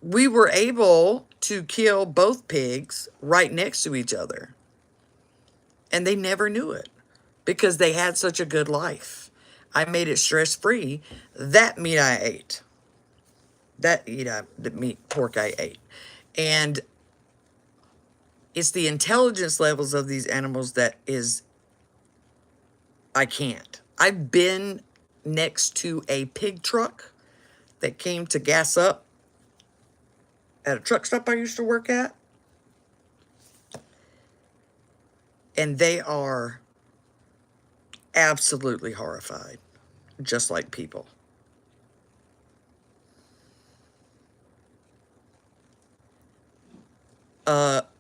Speaker 1: we were able to kill both pigs right next to each other. And they never knew it because they had such a good life. I made it stress-free. That meat I ate. The pork I ate. And it's the intelligence levels of these animals that is, I can't. I've been next to a pig truck that came to gas up at a truck stop I used to work at. And they are absolutely horrified, just like people.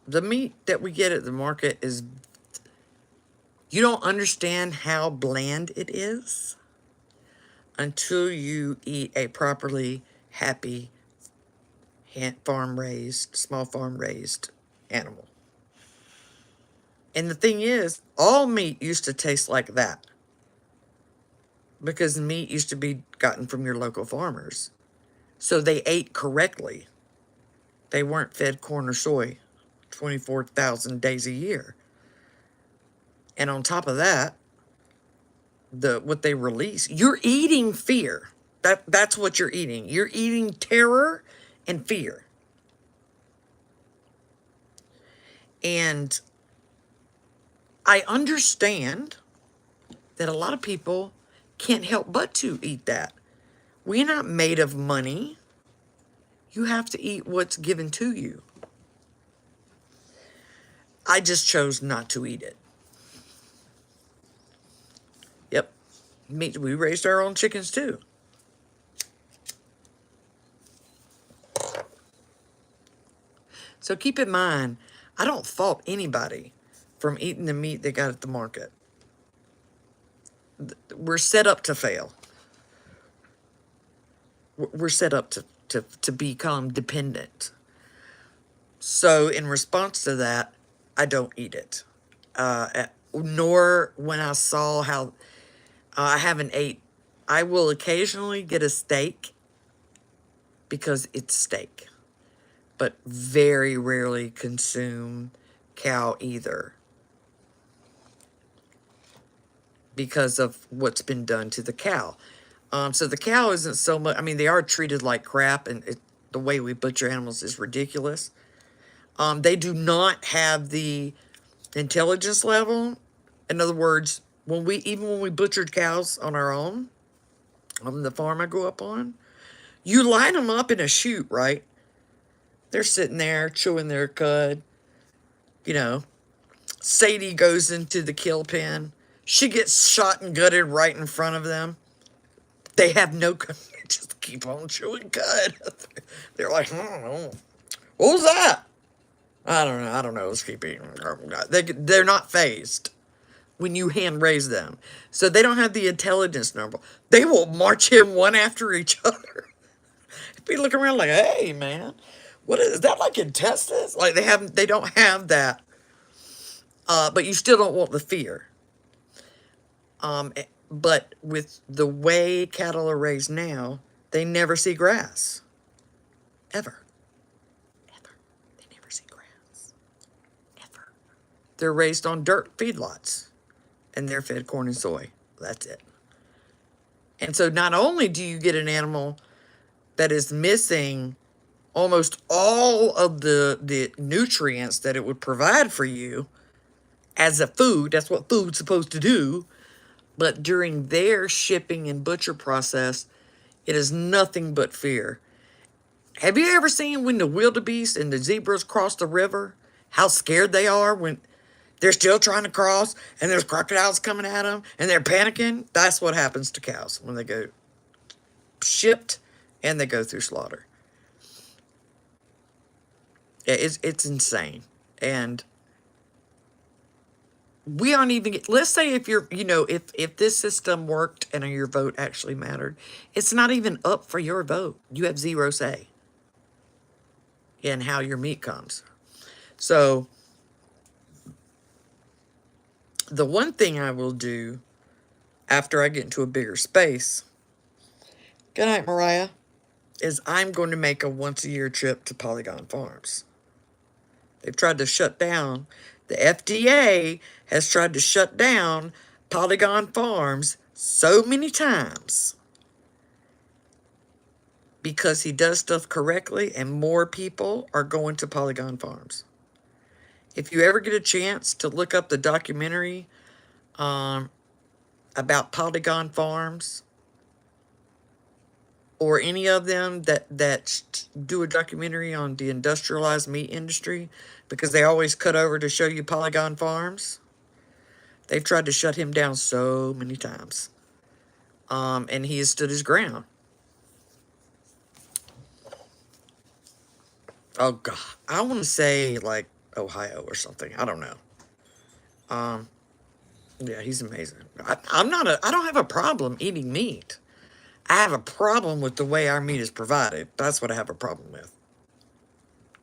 Speaker 1: The meat that we get at the market is, you don't understand how bland it is until you eat a properly happy small farm raised animal. And the thing is, all meat used to taste like that because meat used to be gotten from your local farmers. So they ate correctly. They weren't fed corn or soy 24,000 days a year. And on top of that, what they release, you're eating fear. That's what you're eating. You're eating terror and fear. And I understand that a lot of people can't help but to eat that. We're not made of money. You have to eat what's given to you. I just chose not to eat it. Yep. We raised our own chickens too. So keep in mind, I don't fault anybody from eating the meat they got at the market. We're set up to fail. We're set up to become dependent. So in response to that, I don't eat it. Nor when I saw how I haven't ate. I will occasionally get a steak because it's steak, but very rarely consume cow either because of what's been done to the cow. So the cow isn't so much, I mean, they are treated like crap, and the way we butcher animals is ridiculous. They do not have the intelligence level. In other words, even when we butchered cows on our own, on the farm I grew up on, you line them up in a chute, right? They're sitting there chewing their cud. You know, Sadie goes into the kill pen. She gets shot and gutted right in front of them. They have no, just keep on chewing cud. They're like, I don't know. What was that? I don't know. I don't know. Let's keep eating. They're not phased when you hand raise them. So they don't have the intelligence number. They will march in one after each other. Be looking around like, hey man, what is that, like intestines? Like they don't have that. But you still don't want the fear. But with the way cattle are raised now, they never see grass. Ever. Ever. They never see grass. Ever. They're raised on dirt feedlots. And they're fed corn and soy. That's it. And so not only do you get an animal that is missing almost all of the nutrients that it would provide for you as a food, that's what food's supposed to do, but during their shipping and butcher process, it is nothing but fear. Have you ever seen when the wildebeest and the zebras cross the river, how scared they are when they're still trying to cross and there's crocodiles coming at them and they're panicking? That's what happens to cows when they go shipped and they go through slaughter. It's insane. And we aren't even, let's say if you're, if this system worked and your vote actually mattered, it's not even up for your vote. You have zero say in how your meat comes. So the one thing I will do after I get into a bigger space, good night, Mariah, is I'm going to make a once-a-year trip to Polygon Farms. They've tried to shut down, the FDA has tried to shut down Polygon Farms so many times because he does stuff correctly and more people are going to Polygon Farms. If you ever get a chance to look up the documentary about Polygon Farms, or any of them that do a documentary on the industrialized meat industry, because they always cut over to show you Polygon Farms, they've tried to shut him down so many times. And he has stood his ground. Oh, God. I want to say, like, Ohio or something. I don't know. Yeah, he's amazing. I don't have a problem eating meat. I have a problem with the way our meat is provided. That's what I have a problem with.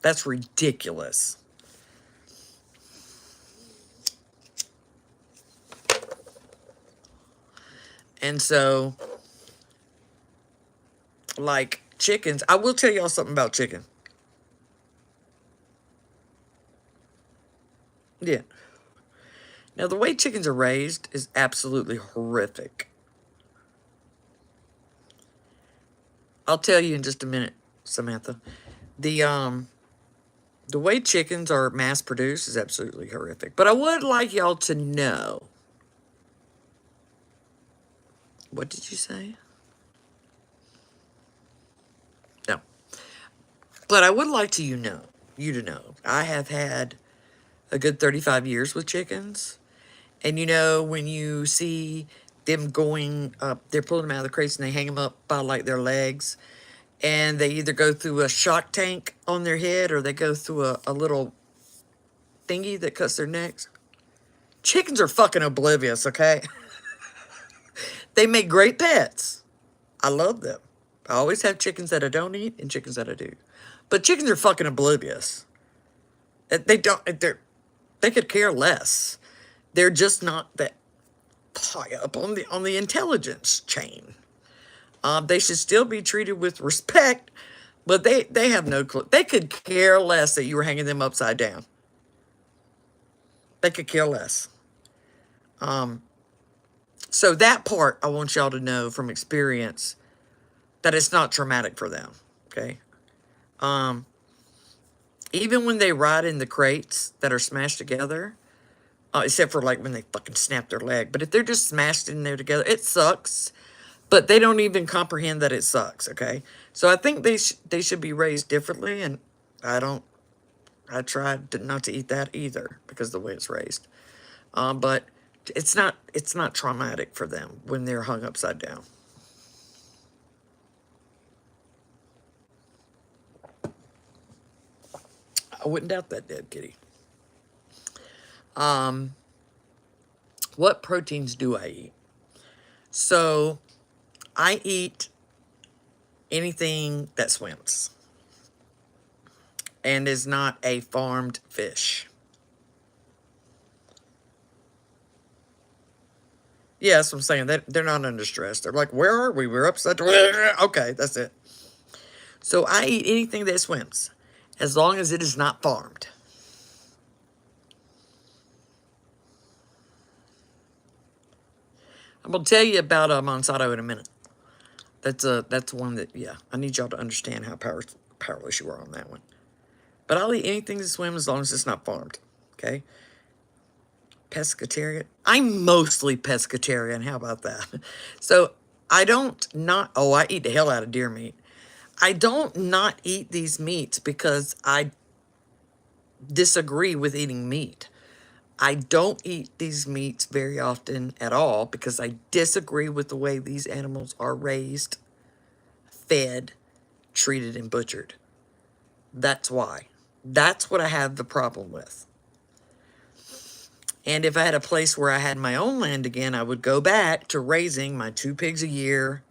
Speaker 1: That's ridiculous. And so, like chickens, I will tell y'all something about chicken. Yeah. Now, the way chickens are raised is absolutely horrific. I'll tell you in just a minute, Samantha. The way chickens are mass produced is absolutely horrific. But I would like y'all to know. What did you say? No. But I would like to you to know. I have had a good 35 years with chickens. And when you see them going up, they're pulling them out of the crates and they hang them up by like their legs. And they either go through a shock tank on their head or they go through a little thingy that cuts their necks. Chickens are fucking oblivious, okay? They make great pets. I love them. I always have chickens that I don't eat and chickens that I do. But chickens are fucking oblivious. They could care less. They're just not that high up on the intelligence chain. They should still be treated with respect, but they have no clue. They could care less that you were hanging them upside down. They could care less. So that part, I want y'all to know from experience that it's not traumatic for them, okay? Even when they ride in the crates that are smashed together, except for like when they fucking snap their leg. But if they're just smashed in there together, it sucks. but they don't even comprehend that it sucks, okay? So I think they should be raised differently, and I don't, I tried not to eat that either because of the way it's raised. But it's not traumatic for them when they're hung upside down. I wouldn't doubt that, dead kitty. What proteins do I eat? So I eat anything that swims and is not a farmed fish. Yeah, that's what I'm saying. They're not under stress. They're like, where are we? We're upside down. Okay, that's it. So I eat anything that swims as long as it is not farmed. I'm going to tell you about Monsanto in a minute. That's one that, yeah, I need y'all to understand how powerless you are on that one. But I'll eat anything that swims as long as it's not farmed, okay? Pescatarian. I'm mostly pescatarian. How about that? So I eat the hell out of deer meat. I don't not eat these meats because I disagree with eating meat. I don't eat these meats very often at all because I disagree with the way these animals are raised, fed, treated, and butchered. That's why. That's what I have the problem with. And if I had a place where I had my own land again, I would go back to raising my 2 pigs a year,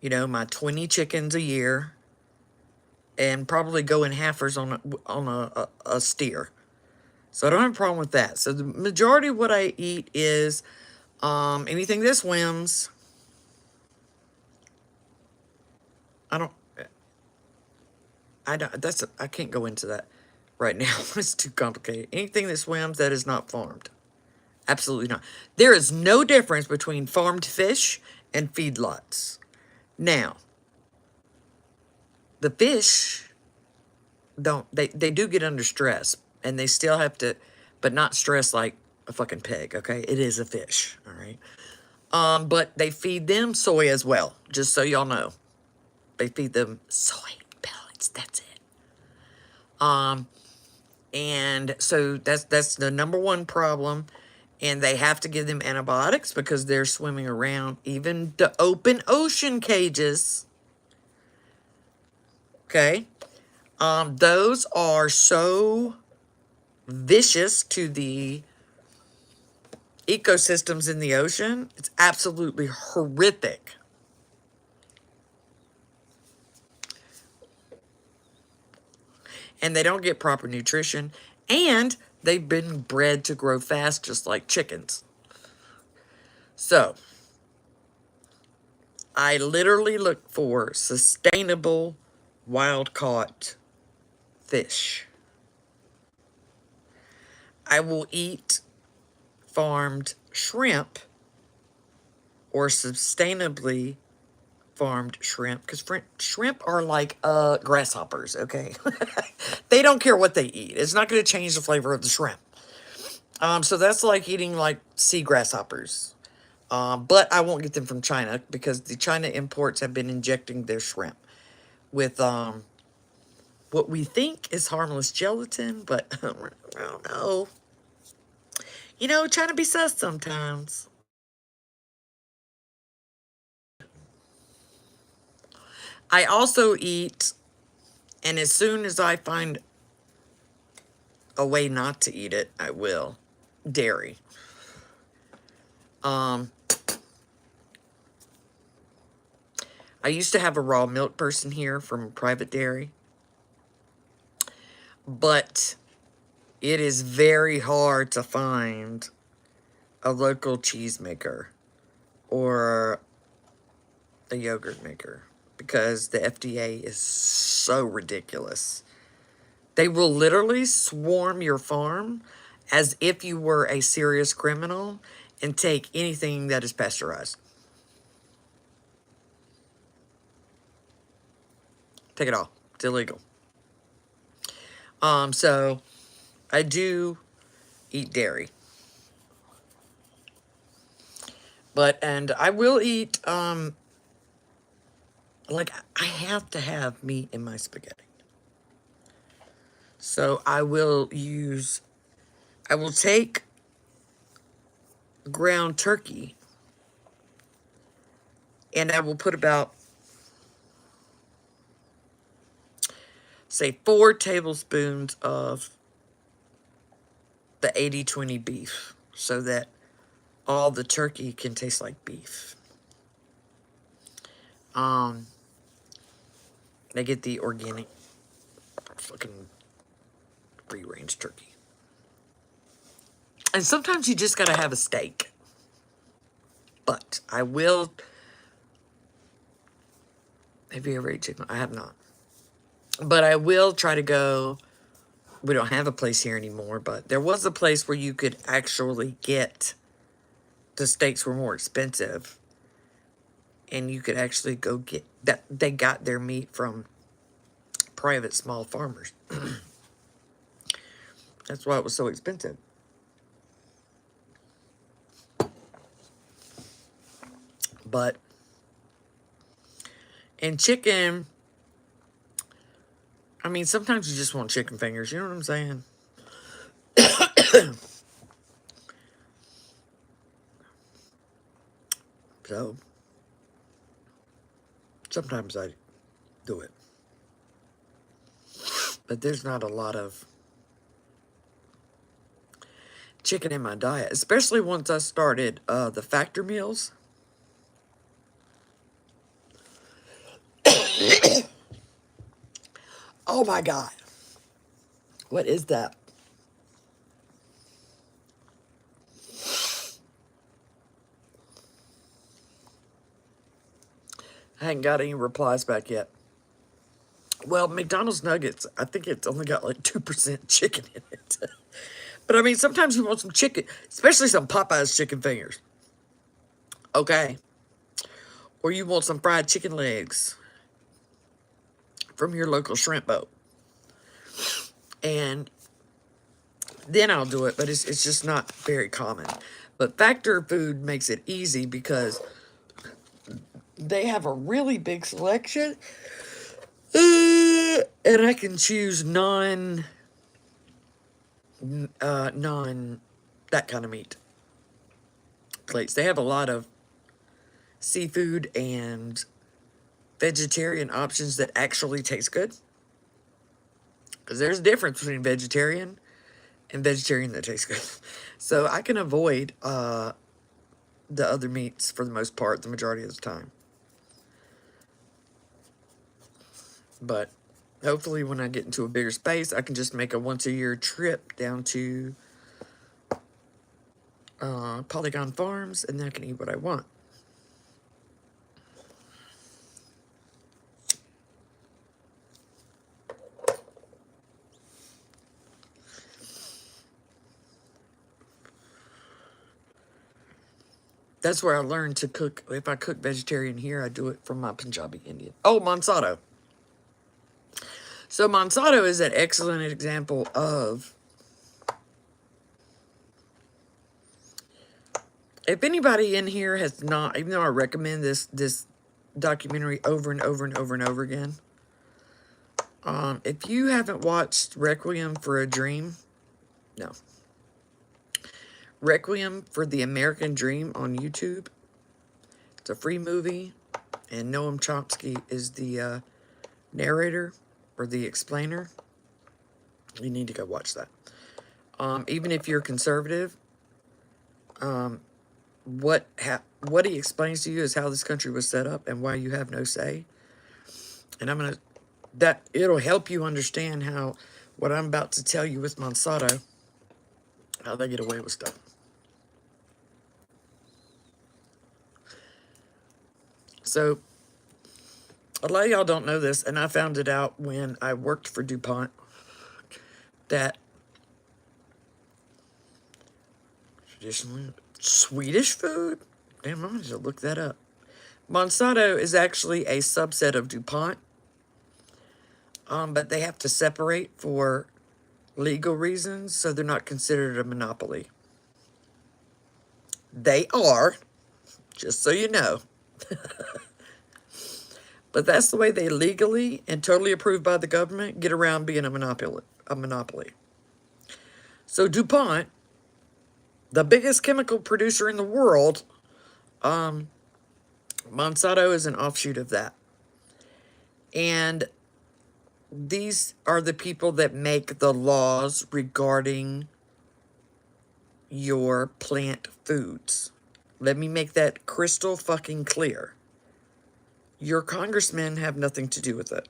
Speaker 1: my 20 chickens a year, and probably go in halfers on a steer. So I don't have a problem with that. So the majority of what I eat is anything that swims. I don't, I can't go into that right now. It's too complicated. Anything that swims that is not farmed. Absolutely not. There is no difference between farmed fish and feedlots. Now, the fish they do get under stress, and they still have to, but not stress like a fucking pig, okay? It is a fish, all right? But they feed them soy as well, just so y'all know. They feed them soy pellets, that's it. And so that's the number one problem. And they have to give them antibiotics because they're swimming around even the open ocean cages. Okay? Those are so vicious to the ecosystems in the ocean. It's absolutely horrific. And they don't get proper nutrition. And they've been bred to grow fast just like chickens. So, I literally look for sustainable, wild-caught fish. I will eat farmed shrimp or sustainably farmed shrimp because shrimp are like grasshoppers, okay? They don't care what they eat. It's not going to change the flavor of the shrimp. So that's like eating like sea grasshoppers. But I won't get them from China because the China imports have been injecting their shrimp with what we think is harmless gelatin, but I don't know. Trying to be sus sometimes. I also eat, and as soon as I find a way not to eat it, I will, dairy. I used to have a raw milk person here from private dairy, but it is very hard to find a local cheese maker or a yogurt maker because the FDA is so ridiculous. They will literally swarm your farm as if you were a serious criminal and take anything that is pasteurized. Take it all. It's illegal. So I do eat dairy. And I will eat, like, I have to have meat in my spaghetti. So I will take ground turkey and I will put about, say, 4 tablespoons of the 80/20 beef so that all the turkey can taste like beef. I get the organic fucking free range turkey. And sometimes you just gotta have a steak. But I will. Have you ever ate chicken? I have not. But I will try to go. We don't have a place here anymore, but there was a place where you could actually get, the steaks were more expensive. And you could actually go get that. They got their meat from private small farmers. That's why it was so expensive. But, and chicken, I mean, sometimes you just want chicken fingers. You know what I'm saying? So, sometimes I do it. But there's not a lot of chicken in my diet, especially once I started the factor meals. Oh my God. What is that? I hadn't got any replies back yet. Well, McDonald's nuggets, I think it's only got like 2% chicken in it. But I mean, sometimes you want some chicken, especially some Popeyes chicken fingers. Okay. Or you want some fried chicken legs from your local shrimp boat. And then I'll do it, but it's just not very common. But Factor Food makes it easy because they have a really big selection. And I can choose non, that kind of meat plates. They have a lot of seafood and vegetarian options that actually taste good. Because there's a difference between vegetarian and vegetarian that tastes good. So I can avoid the other meats for the most part, the majority of the time. But hopefully when I get into a bigger space, I can just make a once-a-year trip down to Polygon Farms, and then I can eat what I want. That's where I learned to cook. If I cook vegetarian here, I do it from my Punjabi Indian. Oh, Monsanto. So Monsanto is an excellent example of, if anybody in here has not, even though I recommend this documentary over and over and over and over again, if you haven't watched Requiem for a Dream, no. Requiem for the American Dream on YouTube. It's a free movie, and Noam Chomsky is the narrator or the explainer. You need to go watch that. Even if you're conservative, what he explains to you is how this country was set up and why you have no say. And it'll help you understand how what I'm about to tell you with Monsanto, how they get away with stuff. So, a lot of y'all don't know this, and I found it out when I worked for DuPont, that traditionally Swedish food, damn, I'm going to look that up. Monsanto is actually a subset of DuPont, but they have to separate for legal reasons, so they're not considered a monopoly. They are, Just so you know. But that's the way they legally and totally approved by the government get around being a monopoly. So DuPont, the biggest chemical producer in the world, Monsanto is an offshoot of that. And these are the people that make the laws regarding your plant foods. Let me make that crystal fucking clear. Your congressmen have nothing to do with it.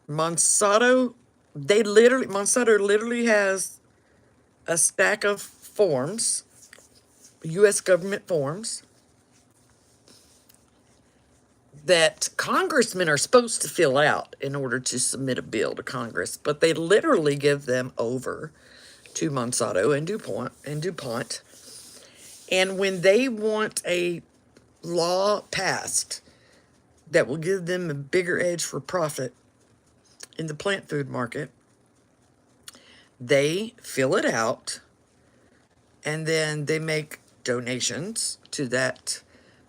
Speaker 1: Monsanto literally has a stack of forms, U.S. government forms, that congressmen are supposed to fill out in order to submit a bill to Congress, but they literally give them over to Monsanto and DuPont. And when they want a law passed that will give them a bigger edge for profit in the plant food market, they fill it out and then they make donations to that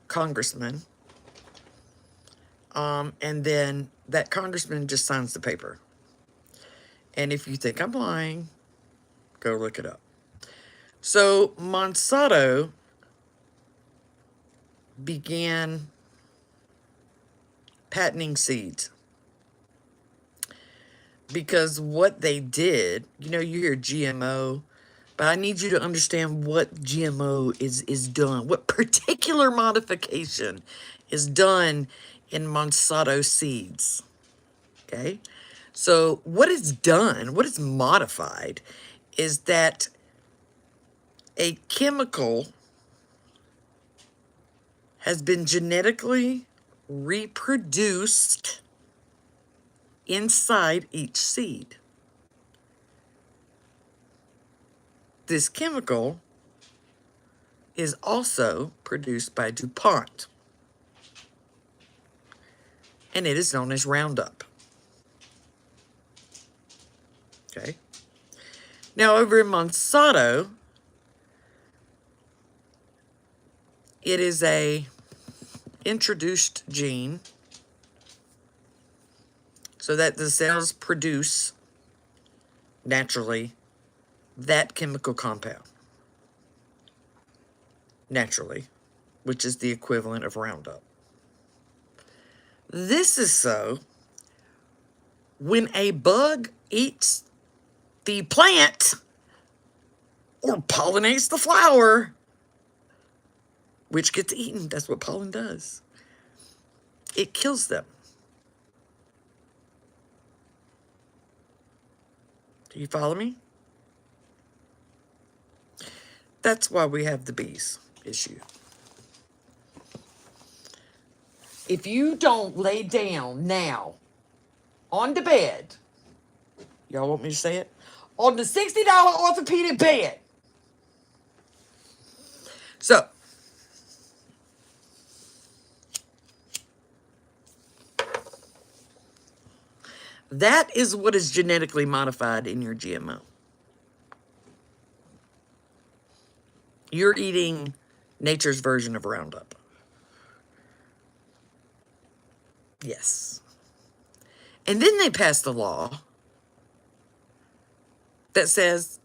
Speaker 1: congressman. And then that congressman just signs the paper. And if you think I'm lying, go look it up. So Monsanto began patenting seeds because what they did, you hear GMO, but I need you to understand what GMO is done, what particular modification is done in Monsanto seeds. Okay? So what is done, what is modified, is that a chemical has been genetically reproduced inside each seed. This chemical is also produced by DuPont, and it is known as Roundup. Okay? Now, over in Monsanto, it is a introduced gene so that the cells produce naturally that chemical compound. Naturally, which is the equivalent of Roundup. This is so when a bug eats the plant or pollinates the flower, which gets eaten, that's what pollen does, it kills them. Do you follow me? That's why we have the bees issue. If you don't lay down now on the bed, y'all want me to say it? On the $60 orthopedic bed. So, that is what is genetically modified in your GMO. You're eating nature's version of Roundup. Yes. And then they passed a law that says,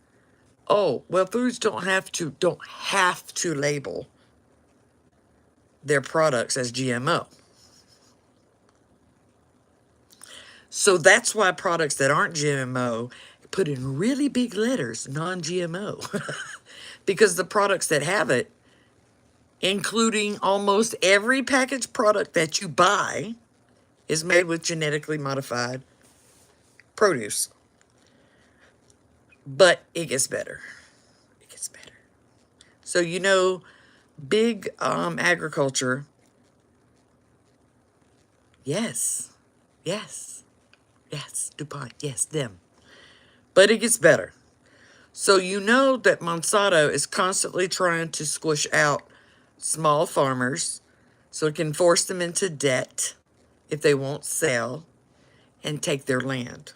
Speaker 1: oh, well, foods don't have to label their products as GMO. So that's why products that aren't GMO put in really big letters, non-GMO. Because the products that have it, including almost every packaged product that you buy, is made with genetically modified produce. But it gets better. It gets better. So, big agriculture, yes, DuPont, yes, them. But it gets better. So you know that Monsanto is constantly trying to squish out small farmers so it can force them into debt if they won't sell and take their land.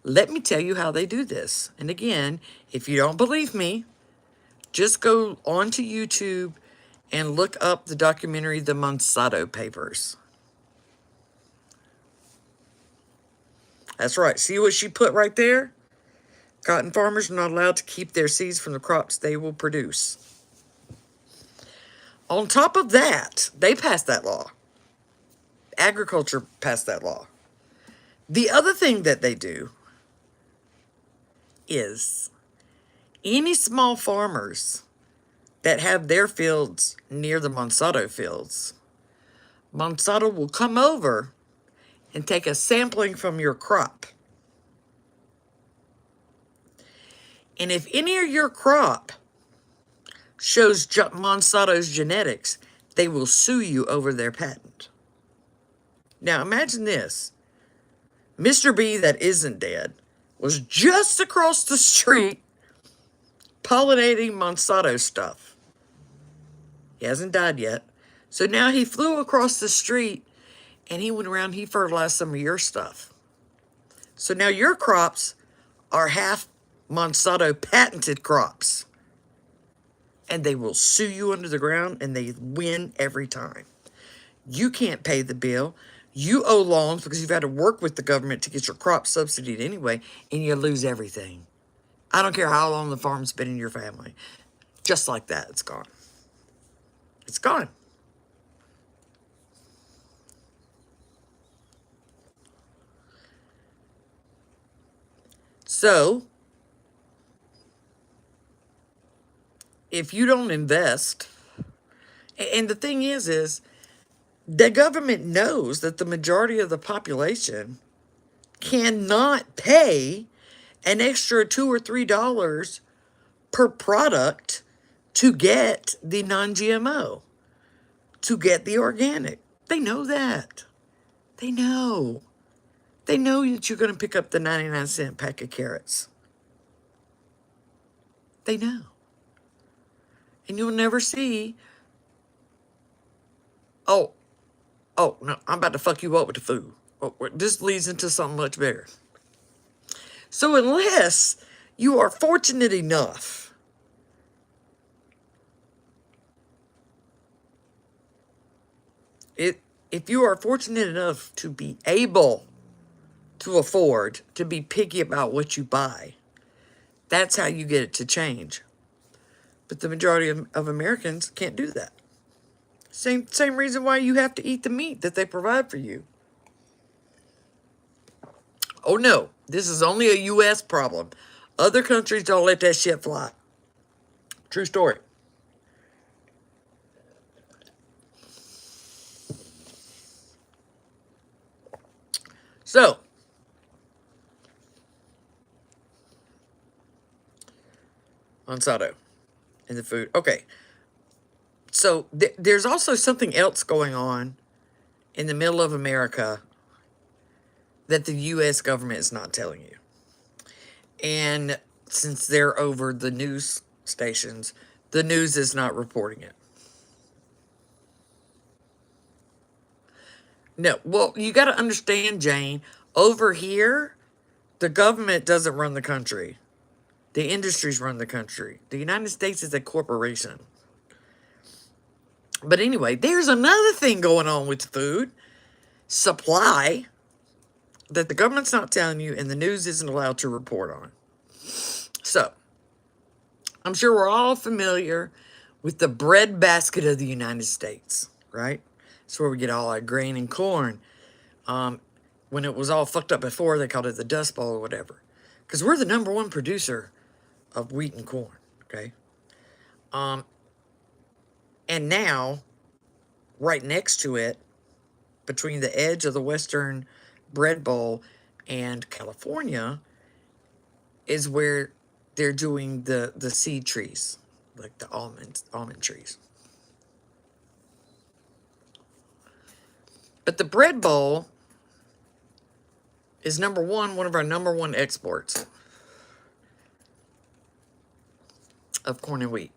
Speaker 1: Let me tell you how they do this. And again, if you don't believe me, Just go onto YouTube and look up the documentary, The Monsanto Papers. That's right. See what she put right there? Cotton farmers are not allowed to keep their seeds from the crops they will produce. On top of that, they passed that law. Agriculture passed that law. The other thing that they do is any small farmers that have their fields near the Monsanto fields, Monsanto will come over and take a sampling from your crop. And if any of your crop shows Monsanto's genetics, they will sue you over their patent. Now imagine this. Mr. B that isn't dead was just across the street pollinating Monsanto stuff. He hasn't died yet. So now he flew across the street and he went around, he fertilized some of your stuff. So now your crops are half Monsanto patented crops. And they will sue you under the ground and they win every time. You can't pay the bill. You owe loans because you've had to work with the government to get your crop subsidied anyway, and you lose everything. I don't care how long the farm's been in your family. Just like that, it's gone. It's gone. So, if you don't invest, and the thing is the government knows that the majority of the population cannot pay an extra $2 or $3 per product to get the non-GMO, to get the organic. They know that. They know. They know that you're going to pick up the 99-cent pack of carrots. They know. And you'll never see, oh, no, I'm about to fuck you up with the food. Oh, this leads into something much bigger. So unless you are fortunate enough if you are fortunate enough to be able to afford to be picky about what you buy, that's how you get it to change. But the majority of Americans can't do that. Same reason why you have to eat the meat that they provide for you. Oh no, this is only a U.S. problem. Other countries don't let that shit fly. True story. So, Monsanto in the food. Okay. So there's also something else going on in the middle of America that the U.S. government is not telling you. And since they're over the news stations, the news is not reporting it. No, well, you got to understand, Jane, over here, the government doesn't run the country. The industries run the country. The United States is a corporation. But anyway, there's another thing going on with food supply that the government's not telling you and the news isn't allowed to report on. So, I'm sure we're all familiar with the breadbasket of the United States, right? It's where we get all our grain and corn. When it was all fucked up before, they called it the Dust Bowl or whatever. Because we're the #1 producer of wheat and corn, okay? And now, right next to it, between the edge of the Western Bread Bowl and California, is where they're doing the seed trees, like the almond trees. But the Bread Bowl is one of our #1 exports of corn and wheat.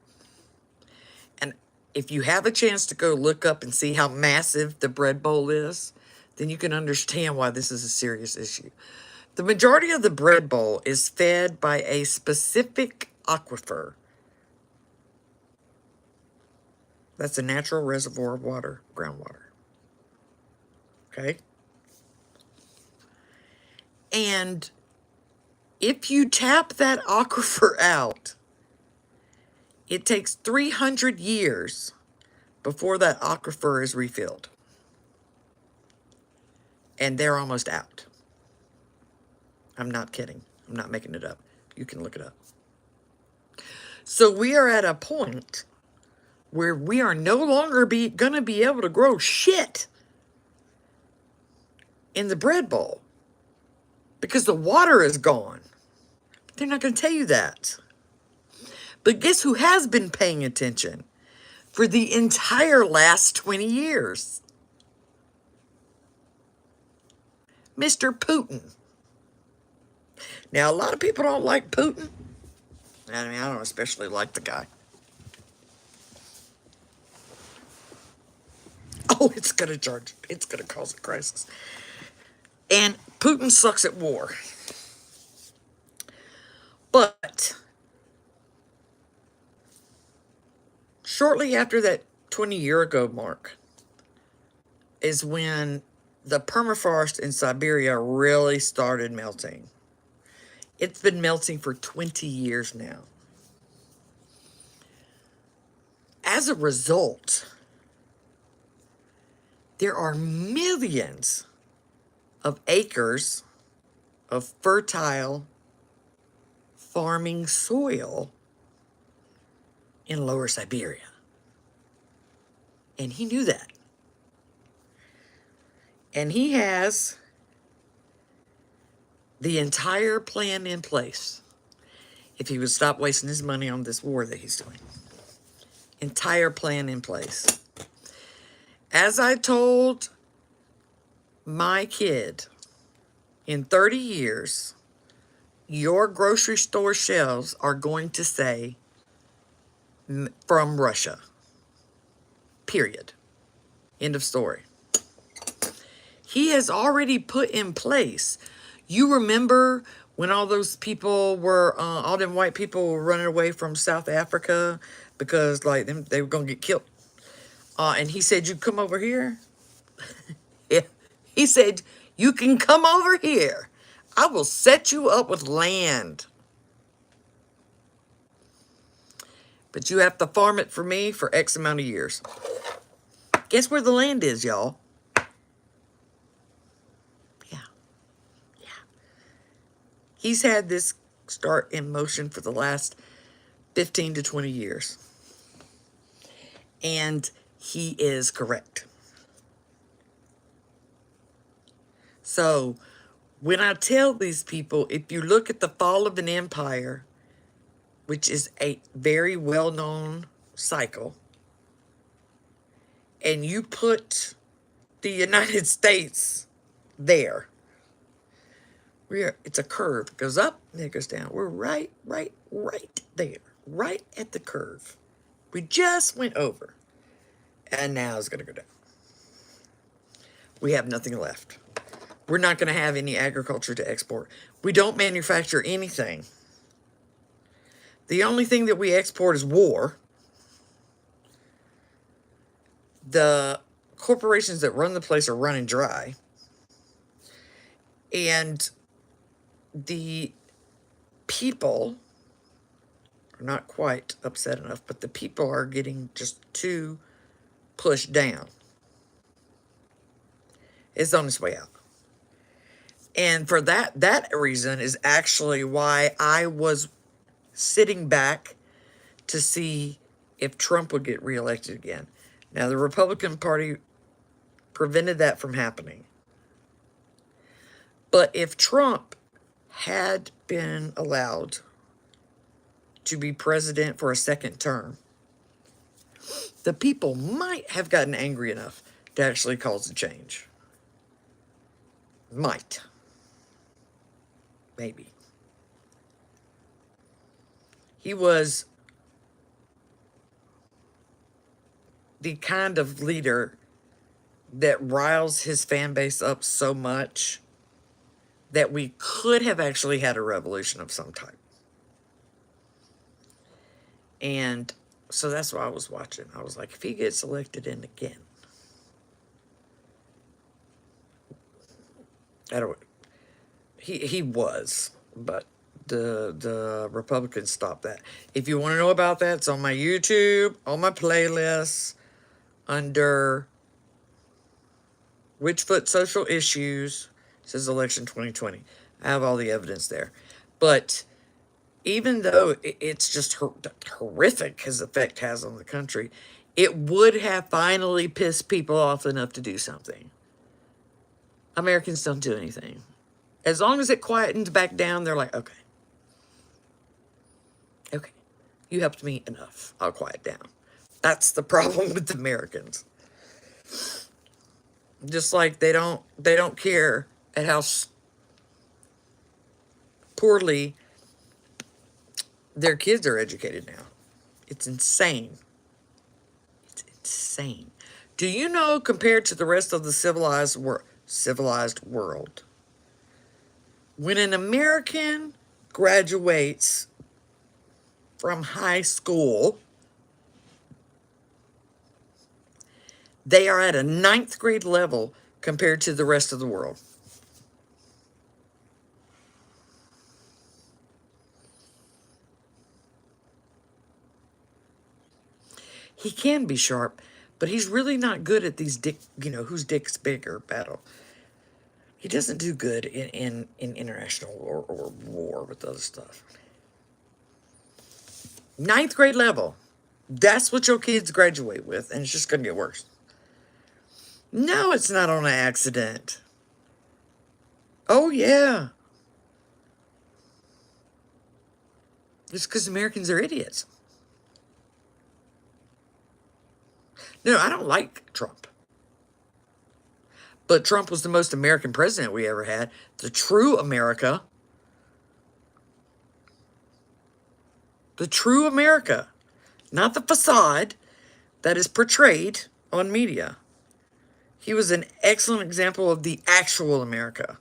Speaker 1: And if you have a chance to go look up and see how massive the Bread Bowl is, then you can understand why this is a serious issue. The majority of the Bread Bowl is fed by a specific aquifer That's a natural reservoir of water, groundwater. Okay? And if you tap that aquifer out, it takes 300 years before that aquifer is refilled. And they're almost out. I'm not kidding. I'm not making it up. You can look it up. So we are at a point where we are no longer going to be able to grow shit in the bread bowl because the water is gone. They're not going to tell you that. But guess who has been paying attention for the entire last 20 years? Mr. Putin. Now, a lot of people don't like Putin. I mean, I don't especially like the guy. Oh, it's going to charge. It's going to cause a crisis. And Putin sucks at war. But shortly after that 20-year-ago mark is when the permafrost in Siberia really started melting. It's been melting for 20 years now. As a result, there are millions of acres of fertile farming soil in Lower Siberia. And he knew that. And he has the entire plan in place if he would stop wasting his money on this war that he's doing. Entire plan in place. As I told my kid, in 30 years, your grocery store shelves are going to say, from Russia. Period. End of story. He has already put in place. You remember when all those people were, all them white people were running away from South Africa because like they were going to get killed. And he said, you come over here? Yeah. He said, you can come over here. I will set you up with land. But you have to farm it for me for X amount of years. Guess where the land is, y'all? Yeah. Yeah. He's had this start in motion for the last 15 to 20 years. And he is correct. So when I tell these people, if you look at the fall of an empire, which is a very well-known cycle, and you put the United States there, it's a curve. It goes up and it goes down. We're right there, right at the curve. We just went over, and now it's going to go down. We have nothing left. We're not going to have any agriculture to export. We don't manufacture anything. The only thing that we export is war. The corporations that run the place are running dry. And the people are not quite upset enough, but the people are getting just too pushed down. It's on its way out. And for that reason is actually why I was sitting back to see if Trump would get reelected again. Now, the Republican Party prevented that from happening. But if Trump had been allowed to be president for a second term, the people might have gotten angry enough to actually cause a change. Might. Maybe. He was the kind of leader that riles his fan base up so much that we could have actually had a revolution of some type. And So that's what I was watching. I was like, if he gets elected in again, I don't. He was, but the Republicans stopped that. If you want to know about that, it's on my YouTube, on my playlist, under Witchfoot Social Issues. It says election 2020. I have all the evidence there, but even though it's just horrific his effect has on the country, it would have finally pissed people off enough to do something. Americans don't do anything. As long as it quietens back down, they're like, okay. Okay. You helped me enough. I'll quiet down. That's the problem with Americans. Just like they don't care at how poorly their kids are educated now. It's insane. It's insane. Do you know, compared to the rest of the civilized world, when an American graduates from high school, they are at a 9th grade level compared to the rest of the world. He can be sharp, but he's really not good at these whose dick's bigger battle. He doesn't do good in international or war with other stuff. 9th grade level. That's what your kids graduate with, and it's just going to get worse. No, it's not on an accident. Oh, yeah. Just because Americans are idiots. No, I don't like Trump. But Trump was the most American president we ever had. The true America. The true America. Not the facade that is portrayed on media. He was an excellent example of the actual America.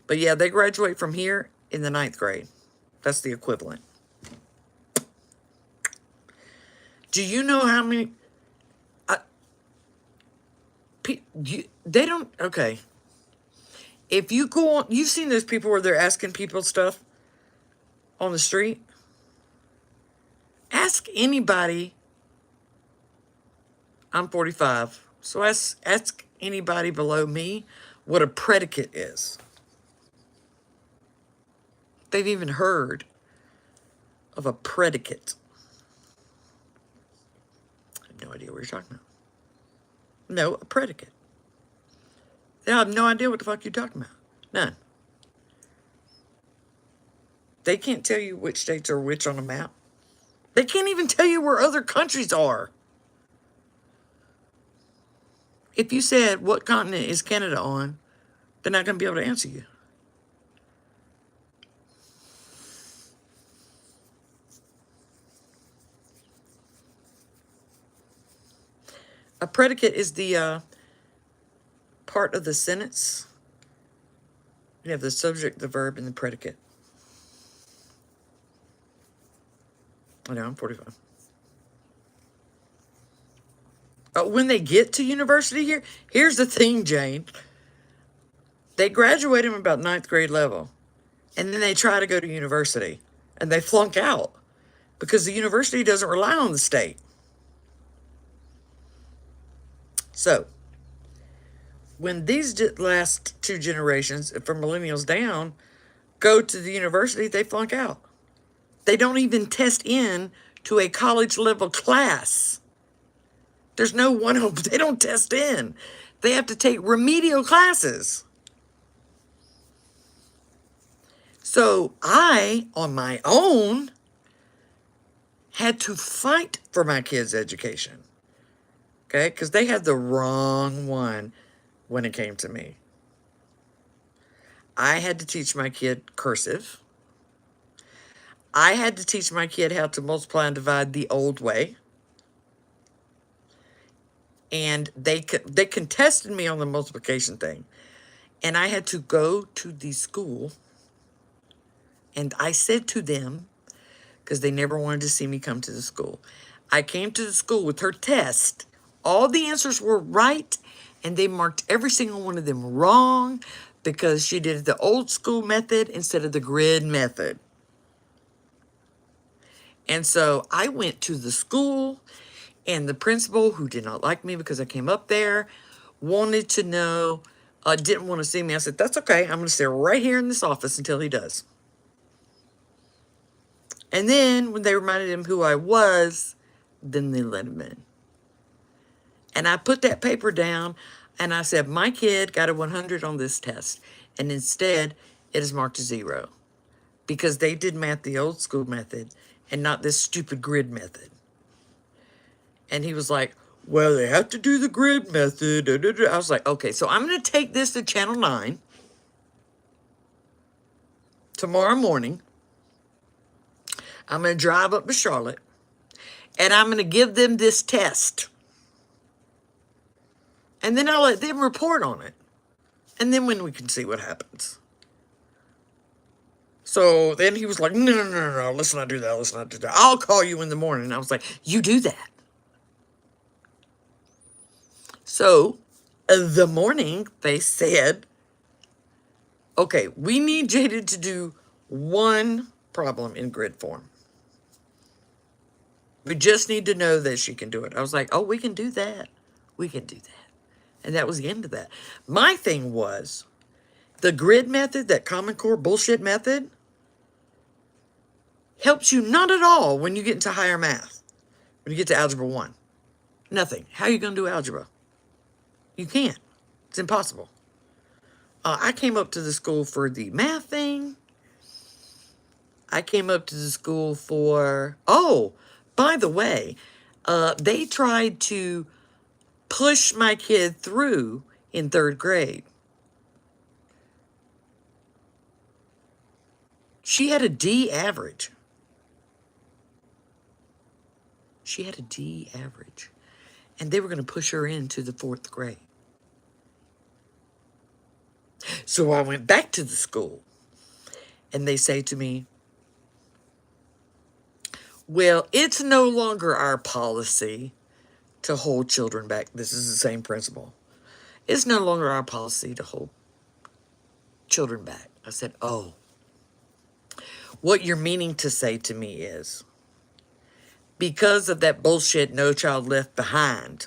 Speaker 1: But yeah, they graduate from here in the 9th grade. That's the equivalent. Do you know how many... they don't... Okay. If you go on... You've seen those people where they're asking people stuff on the street? Ask anybody... I'm 45. So ask anybody below me what a predicate is. They've even heard of a predicate. I have no idea what you're talking about. No, a predicate. They have no idea what the fuck you're talking about. None. They can't tell you which states are which on a map. They can't even tell you where other countries are. If you said, what continent is Canada on, they're not going to be able to answer you. A predicate is the part of the sentence. You have the subject, the verb, and the predicate. I know, I'm 45. When they get to university here, here's the thing, Jane. They graduate them about 9th grade level. And then they try to go to university. And they flunk out. Because the university doesn't rely on the state. So, when these last 2 generations, from millennials down, go to the university, they flunk out. They don't even test in to a college level class. There's no one, they don't test in. They have to take remedial classes. So I, on my own, had to fight for my kids' education. Okay? Because they had the wrong one when it came to me. I had to teach my kid cursive. I had to teach my kid how to multiply and divide the old way. And they contested me on the multiplication thing. And I had to go to the school. And I said to them, because they never wanted to see me come to the school. I came to the school with her test. All the answers were right, and they marked every single one of them wrong because she did it the old school method instead of the grid method. And so I went to the school, and the principal, who did not like me because I came up there, wanted to know, didn't want to see me. I said, that's okay. I'm going to stay right here in this office until he does. And then when they reminded him who I was, then they let him in. And I put that paper down, and I said, my kid got a 100 on this test, and instead it is marked a 0 because they did math the old school method and not this stupid grid method. And he was like, well, they have to do the grid method. I was like, okay, so I'm going to take this to Channel 9 tomorrow morning. I'm going to drive up to Charlotte, and I'm going to give them this test. And then I'll let them report on it. And then when we can see what happens. So then he was like, no, let's not do that, let's not do that. I'll call you in the morning. And I was like, you do that. So the morning they said, okay, we need Jada to do one problem in grid form. We just need to know that she can do it. I was like, oh, we can do that. We can do that. And that was the end of that. My thing was, the grid method, that Common Core bullshit method, helps you not at all when you get into higher math. When you get to Algebra 1. Nothing. How are you going to do algebra? You can't. It's impossible. I came up to the school for the math thing. I came up to the school for... Oh, by the way, they tried to push my kid through in 3rd grade. She had a D average. She had a D average. And they were going to push her into the 4th grade. So I went back to the school. And they say to me, well, it's no longer our policy to hold children back. This is the same principle. It's no longer our policy to hold children back. I said, oh. What you're meaning to say to me is, because of that bullshit No Child Left Behind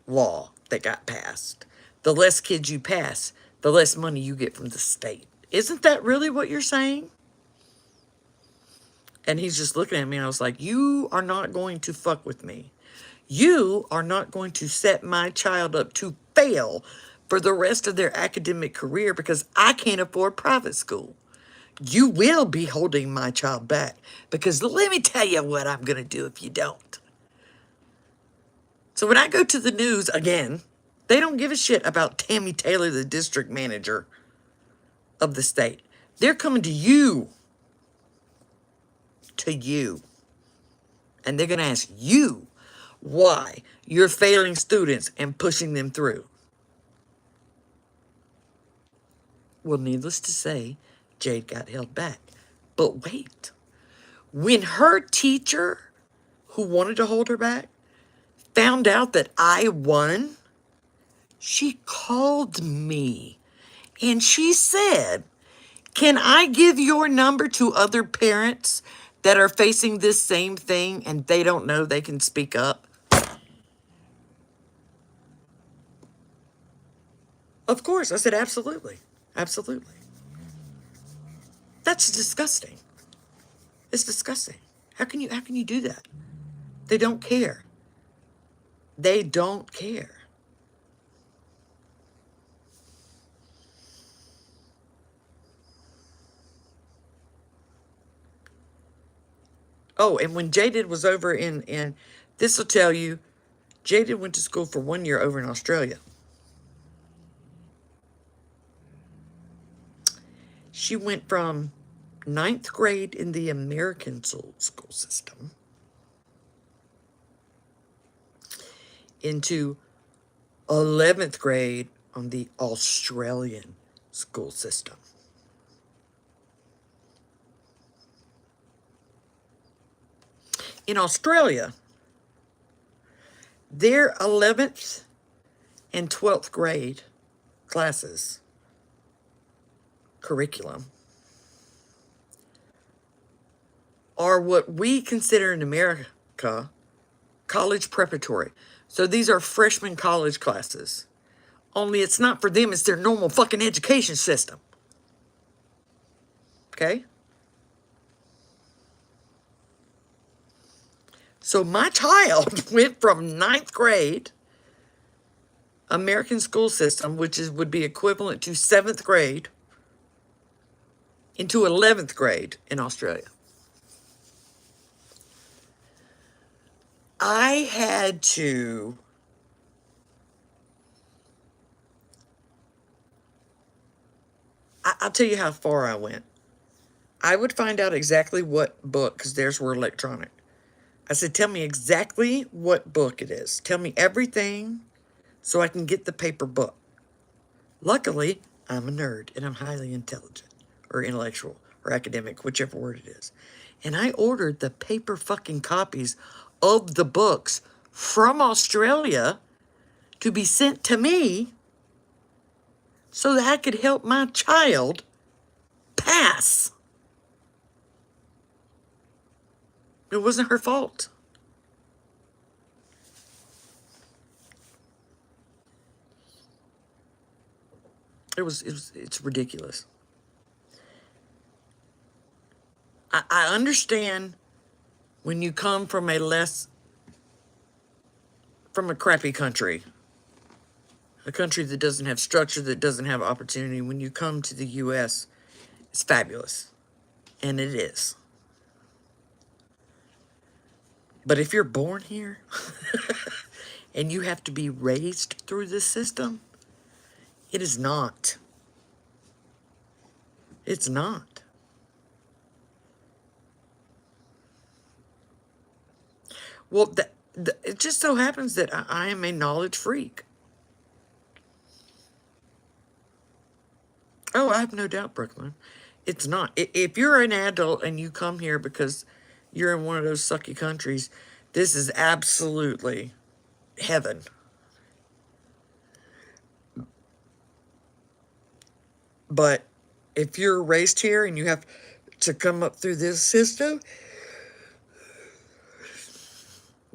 Speaker 1: law that got passed, the less kids you pass, the less money you get from the state. Isn't that really what you're saying? And he's just looking at me, and I was like, you are not going to fuck with me. You are not going to set my child up to fail for the rest of their academic career because I can't afford private school. You will be holding my child back because let me tell you what I'm going to do if you don't. So when I go to the news again, they don't give a shit about Tammy Taylor, the district manager of the state. They're coming to you. To you. And they're going to ask you why you're failing students and pushing them through. Well, needless to say, Jade got held back. But wait. When her teacher, who wanted to hold her back, found out that I won, she called me. And she said, can I give your number to other parents that are facing this same thing and they don't know they can speak up? Of course. I said, absolutely. Absolutely. That's disgusting. It's disgusting. How can you do that? They don't care. They don't care. Oh, and when Jaded was over in this will tell you, Jaded went to school for 1 year over in Australia. She went from 9th grade in the American school system into 11th grade on the Australian school system. In Australia, their 11th and 12th grade classes, curriculum, are what we consider in America college preparatory. So these are freshman college classes. Only it's not for them, it's their normal fucking education system. Okay? So my child went from ninth grade American school system, which would be equivalent to 7th grade, into 11th grade in Australia. I had to I'll tell you how far I went. I would find out exactly what book, because theirs were electronic. I said, tell me exactly what book it is. Tell me everything so I can get the paper book. Luckily, I'm a nerd and I'm highly intelligent or intellectual or academic, whichever word it is. And I ordered the paper fucking copies of the books from Australia to be sent to me so that I could help my child pass. It wasn't her fault. It's ridiculous. I understand when you come from from a crappy country, a country that doesn't have structure, that doesn't have opportunity. When you come to the U.S., it's fabulous. And it is. But if you're born here and you have to be raised through this system, it is not. It's not. Well, it just so happens that I am a knowledge freak. Oh, I have no doubt, Brooklyn. It's not. If you're an adult and you come here because you're in one of those sucky countries, this is absolutely heaven. But if you're raised here and you have to come up through this system,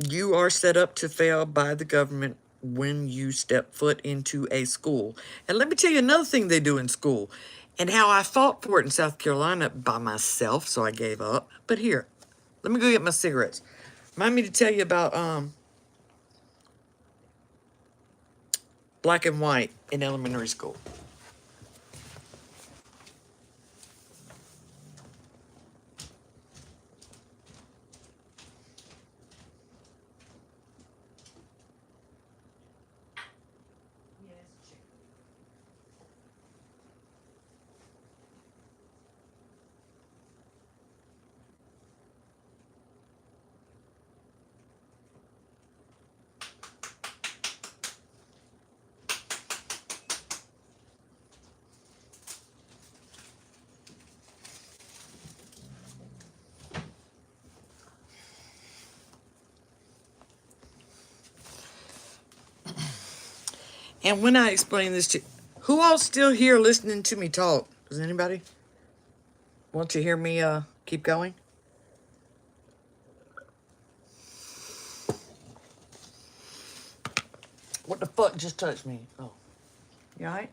Speaker 1: you are set up to fail by the government when you step foot into a school. And let me tell you another thing they do in school and how I fought for it in South Carolina by myself, so I gave up. But here, let me go get my cigarettes. Remind me to tell you about black and white in elementary school. And when I explain this to who all still here listening to me talk? Does anybody want to hear me keep going? What the fuck just touched me? Oh, you all right?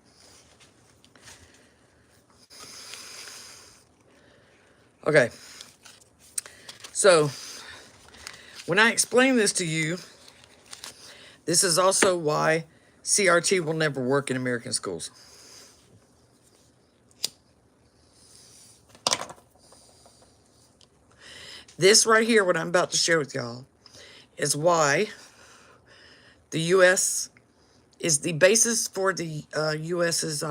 Speaker 1: Okay. So, when I explain this to you, this is also why CRT will never work in American schools. This right here, what I'm about to share with y'all, is why the U.S. is the basis for the U.S.'s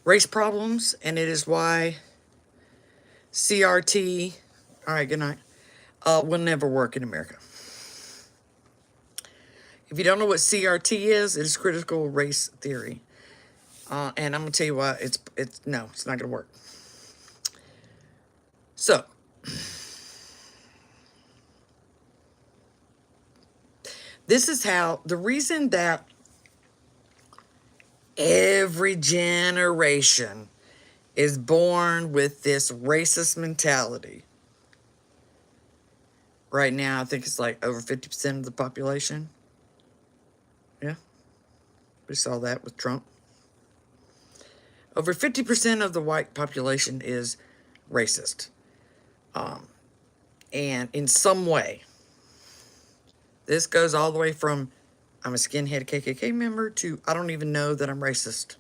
Speaker 1: race problems, and it is why CRT, all right, good night, will never work in America. If you don't know what CRT is, it is critical race theory. And I'm going to tell you why it's not going to work. So, This is how, the reason that every generation is born with this racist mentality. Right now, I think it's like over 50% of the population. Yeah, we saw that with Trump. Over 50% of the white population is racist. And in some way, this goes all the way from I'm a skinhead KKK member to I don't even know that I'm racist.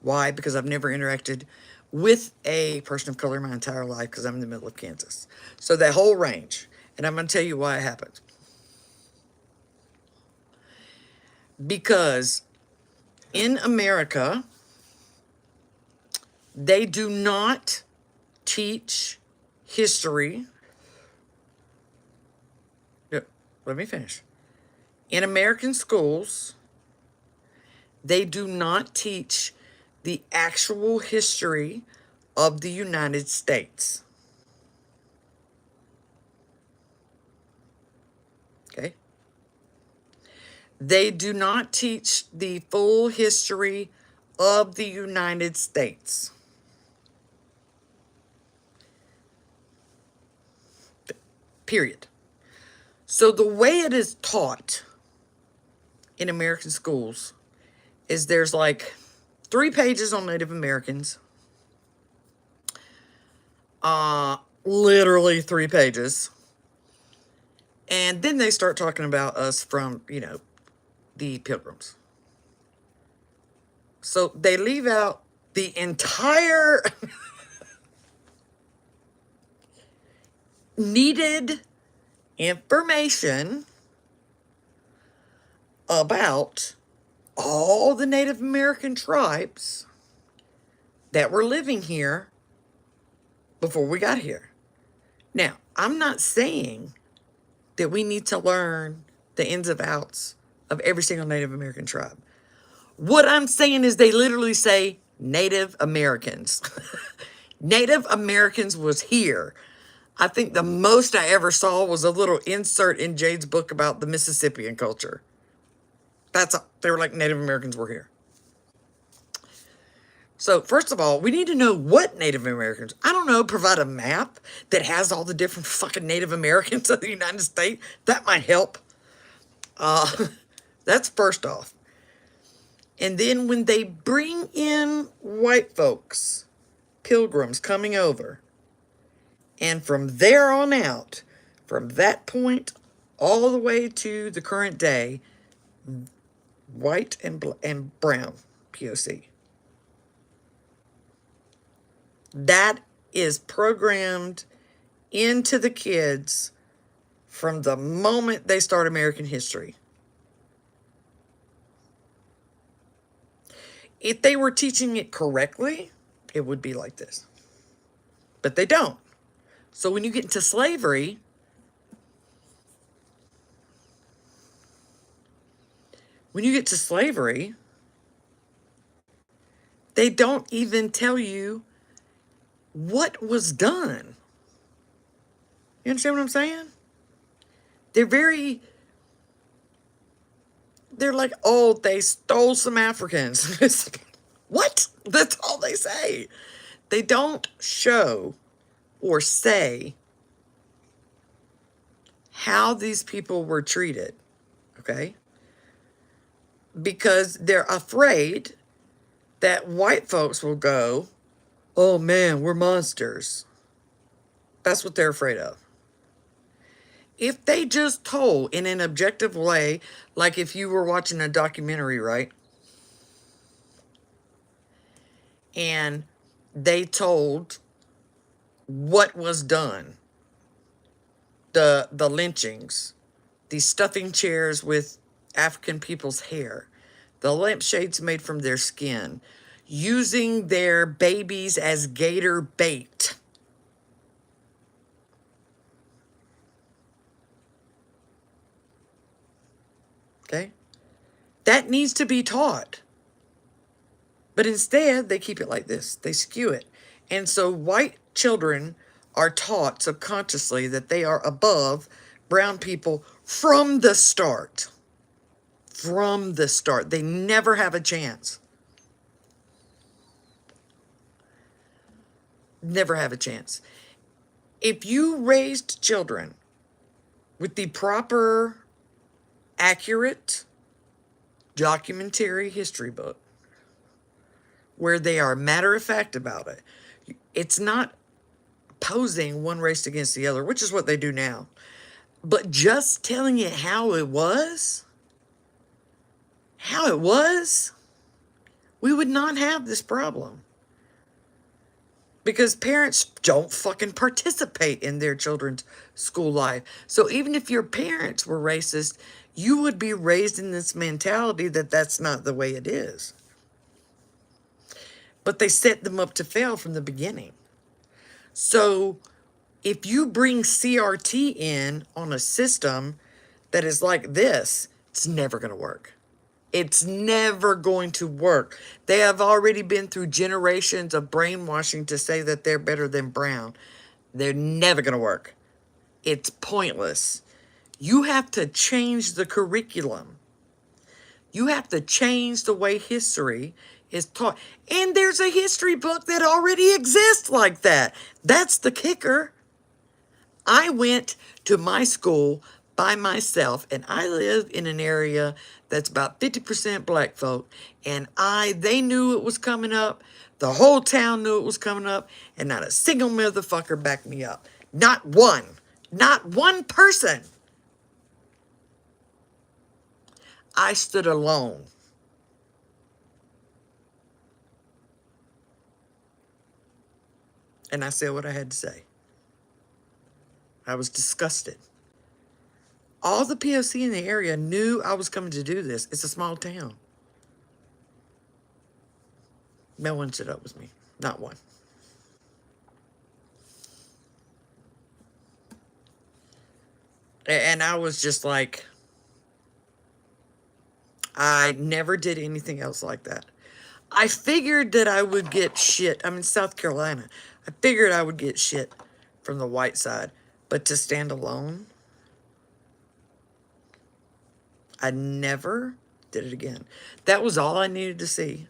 Speaker 1: Why? Because I've never interacted with a person of color my entire life because I'm in the middle of Kansas. So that whole range. And I'm going to tell you why it happened. Because in America, they do not teach history. Let me finish. In American schools, they do not teach the actual history of the United States. Okay? They do not teach the full history of the United States. Period. So the way it is taught in American schools is there's like 3 pages on Native Americans. Literally 3 pages. And then they start talking about us from, the Pilgrims. So they leave out the entire needed information about all the Native American tribes that were living here before we got here. Now, I'm not saying that we need to learn the ins and outs of every single Native American tribe. What I'm saying is they literally say Native Americans. Native Americans was here. I think the most I ever saw was a little insert in Jade's book about the Mississippian culture. They were like Native Americans were here. So first of all, we need to know what Native Americans, I don't know, provide a map that has all the different fucking Native Americans of the United States. That might help. That's first off. And then when they bring in white folks, pilgrims coming over, and from there on out, from that point all the way to the current day, white and brown POC. That is programmed into the kids from the moment they start American history. If they were teaching it correctly, it would be like this. But they don't. So when you get into slavery, they don't even tell you what was done. You understand what I'm saying? They're like, oh, they stole some Africans. What? That's all they say. They don't show or say how these people were treated, okay? Because they're afraid that white folks will go, oh man, we're monsters. That's what they're afraid of. If they just told in an objective way, like if you were watching a documentary, right? And they told what was done, the lynchings, the stuffing chairs with African people's hair, the lampshades made from their skin, using their babies as gator bait. Okay? That needs to be taught. But instead, they keep it like this. They skew it. And so white children are taught subconsciously that they are above brown people from the start. from the start. They never have a chance. Never have a chance. If you raised children with the proper, accurate, documentary history book, where they are matter of fact about it, it's not posing one race against the other, which is what they do now, but just telling it how it was, we would not have this problem. Because parents don't fucking participate in their children's school life. So even if your parents were racist, you would be raised in this mentality that that's not the way it is. But they set them up to fail from the beginning. So if you bring CRT in on a system that is like this, it's never going to work. It's never going to work. They have already been through generations of brainwashing to say that they're better than brown. They're never going to work. It's pointless. You have to change the curriculum. You have to change the way history is taught. And there's a history book that already exists like that. That's the kicker. I went to my school by myself, and I live in an area that's about 50% black folk, and they knew it was coming up. The whole town knew it was coming up, and not a single motherfucker backed me up. Not one. Not one person. I stood alone. And I said what I had to say. I was disgusted. All the POC in the area knew I was coming to do this. It's a small town. No one stood up with me. Not one. And I was just like, I never did anything else like that. I figured that I would get shit. I'm in South Carolina. I figured I would get shit from the white side. But to stand alone, I never did it again. That was all I needed to see.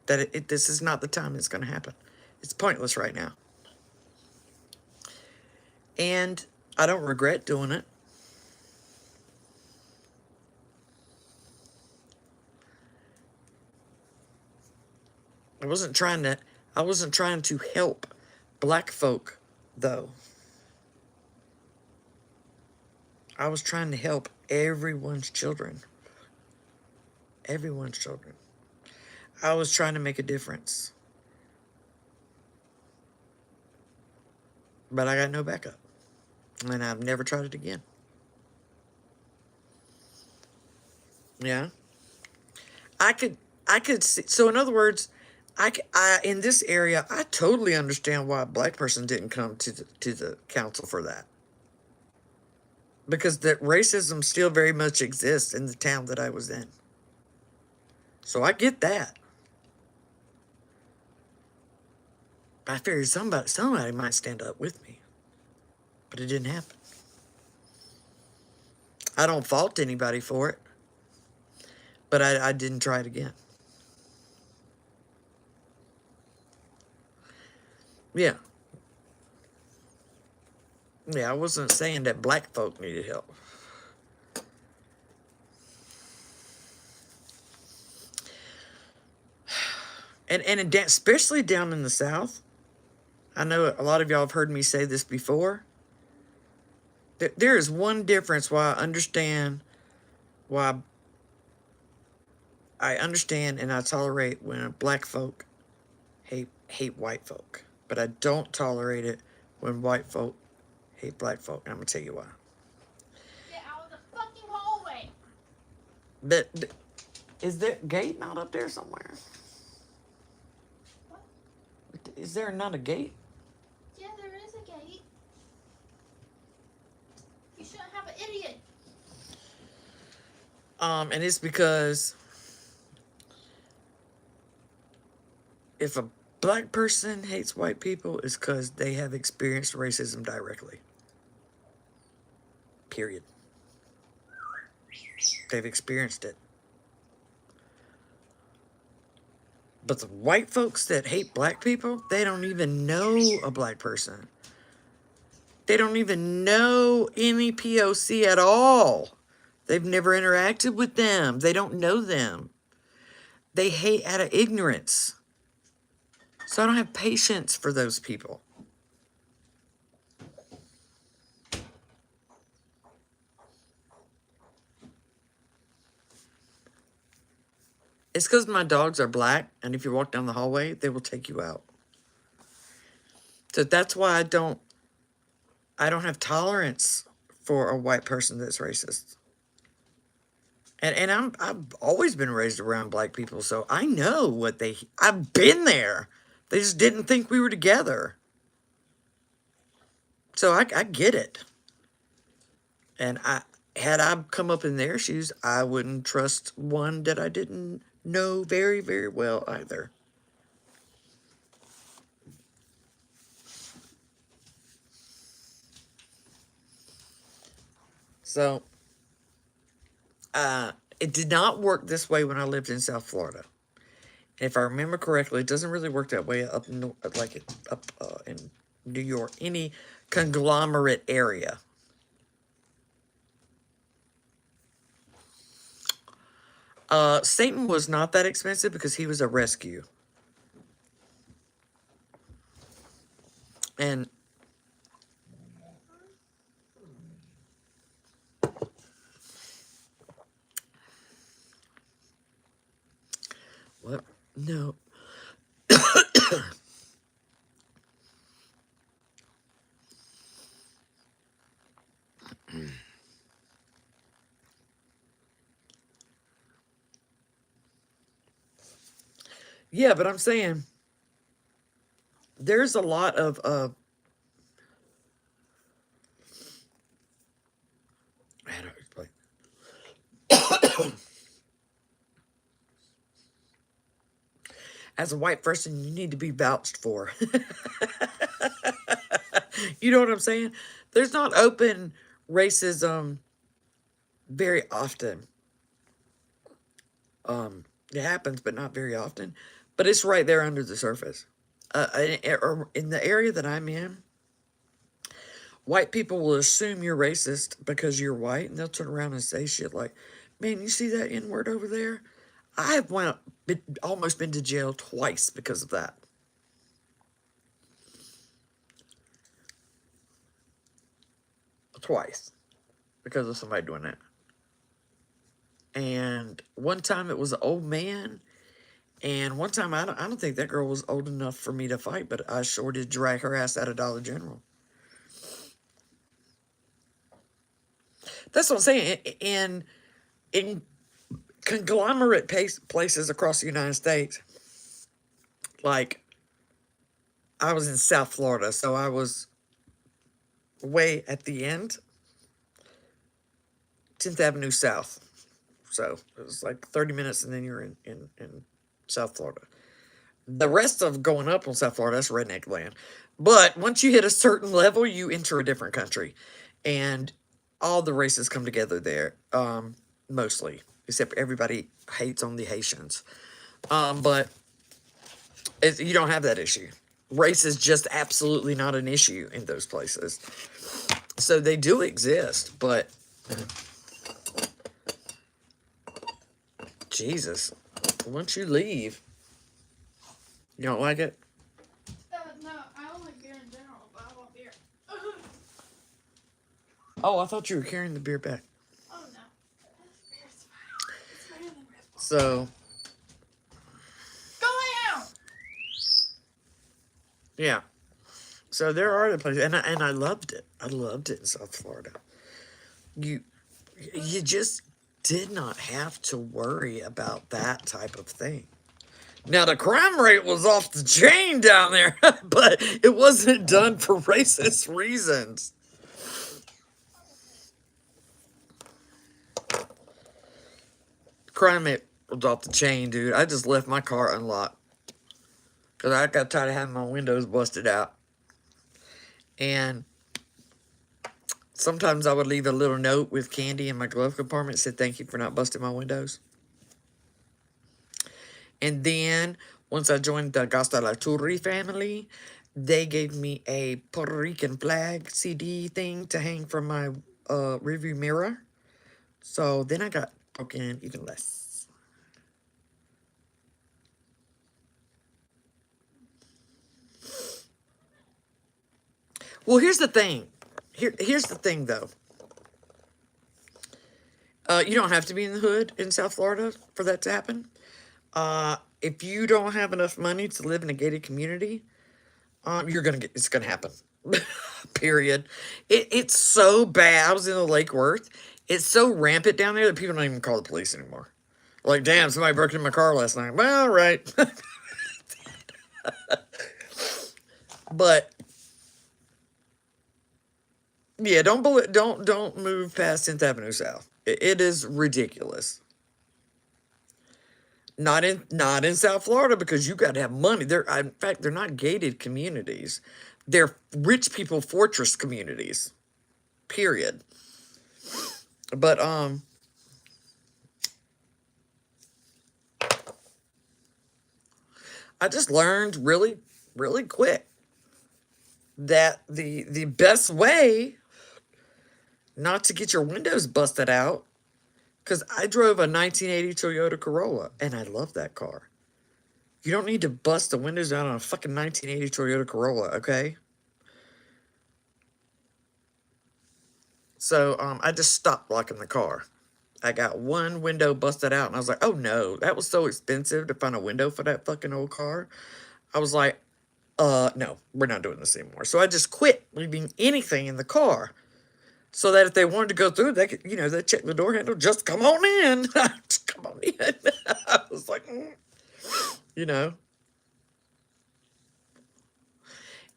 Speaker 1: That this is not the time it's going to happen. It's pointless right now. And I don't regret doing it. I wasn't trying to help black folk, though. I was trying to help everyone's children. Everyone's children. I was trying to make a difference. But I got no backup. And I've never tried it again. Yeah. I could see. So in other words, I in this area, I totally understand why a black person didn't come to the council for that. Because that racism still very much exists in the town that I was in. So I get that. But I figured somebody might stand up with me. But it didn't happen. I don't fault anybody for it. But I didn't try it again. Yeah. Yeah, I wasn't saying that black folk needed help. And especially down in the South, I know a lot of y'all have heard me say this before. There is one difference why I understand and I tolerate when black folk hate white folk. But I don't tolerate it when white folk hate black folk. And I'm going to tell you why.
Speaker 2: Get out of the fucking hallway.
Speaker 1: But is there a gate not up there somewhere?
Speaker 2: What?
Speaker 1: Is there not a gate?
Speaker 2: Yeah, there is a gate. You shouldn't have an idiot.
Speaker 1: And it's because if a black person hates white people, it's because they have experienced racism directly. Period. They've experienced it. But the white folks that hate black people, they don't even know a black person. They don't even know any POC at all. They've never interacted with them. They don't know them. They hate out of ignorance. So I don't have patience for those people. It's because my dogs are black, and if you walk down the hallway, they will take you out. So that's why I don't have tolerance for a white person that's racist. And I've always been raised around black people, so I know what I've been there. They just didn't think we were together. So I get it. And had I come up in their shoes, I wouldn't trust one that I didn't know very, very well either. So, it did not work this way when I lived in South Florida. And if I remember correctly, it doesn't really work that way up in New York, any conglomerate area. Satan was not that expensive because he was a rescue. And what? No. Yeah, but I'm saying there's a lot of how do I explain? As a white person, you need to be vouched for. You know what I'm saying? There's not open racism very often. It happens, but not very often. But it's right there under the surface. In the area that I'm in, white people will assume you're racist because you're white, and they'll turn around and say shit like, "Man, you see that N word over there?" I have almost been to jail twice because of that. Twice because of somebody doing that. And one time it was an old man. And one time I don't think that girl was old enough for me to fight, but I sure did drag her ass out of Dollar General. That's what I'm saying. In conglomerate places across the United States, like I was in South Florida, so I was way at the end, 10th Avenue South. So it was like 30 minutes, and then you're in South Florida. The rest of going up on South Florida, that's redneck land. But once you hit a certain level, you enter a different country. And all the races come together there, mostly. Except everybody hates on the Haitians. But you don't have that issue. Race is just absolutely not an issue in those places. So they do exist, but Jesus, once you leave, you don't like it?
Speaker 2: No, I don't like beer in general, but I want beer.
Speaker 1: Oh, I thought you were carrying the beer back.
Speaker 2: Oh no, this beer's fine. It's better than Red Bull.
Speaker 1: So,
Speaker 2: Go lay down.
Speaker 1: yeah. So there are the places, and I loved it. I loved it in South Florida. You just did not have to worry about that type of thing. Now, the crime rate was off the chain down there, but it wasn't done for racist reasons. Crime rate was off the chain, dude. I just left my car unlocked because I got tired of having my windows busted out. And Sometimes I would leave a little note with candy in my glove compartment that said, "Thank you for not busting my windows." And then once I joined the Gasta La Turri family, they gave me a Puerto Rican flag CD thing to hang from my rearview mirror. So then I got broken in even less. Well, here's the thing. Here's the thing, though. You don't have to be in the hood in South Florida for that to happen. If you don't have enough money to live in a gated community, it's gonna happen. Period. It's so bad. I was in the Lake Worth. It's so rampant down there that people don't even call the police anymore. Like, damn, somebody broke into my car last night. Well, right. But yeah, don't move past 10th Avenue South. It is ridiculous. Not in South Florida because you got to have money. In fact, they're not gated communities. They're rich people fortress communities. Period. But I just learned really really quick that the best way not to get your windows busted out, because I drove a 1980 Toyota Corolla and I love that car. You don't need to bust the windows out on a fucking 1980 Toyota Corolla, okay? So I just stopped locking the car. I got one window busted out and I was like, oh no, that was so expensive to find a window for that fucking old car. I was like, no, we're not doing this anymore. So I just quit leaving anything in the car so that if they wanted to go through, they could, they check the door handle, just come on in. Just come on in. I was like, you know.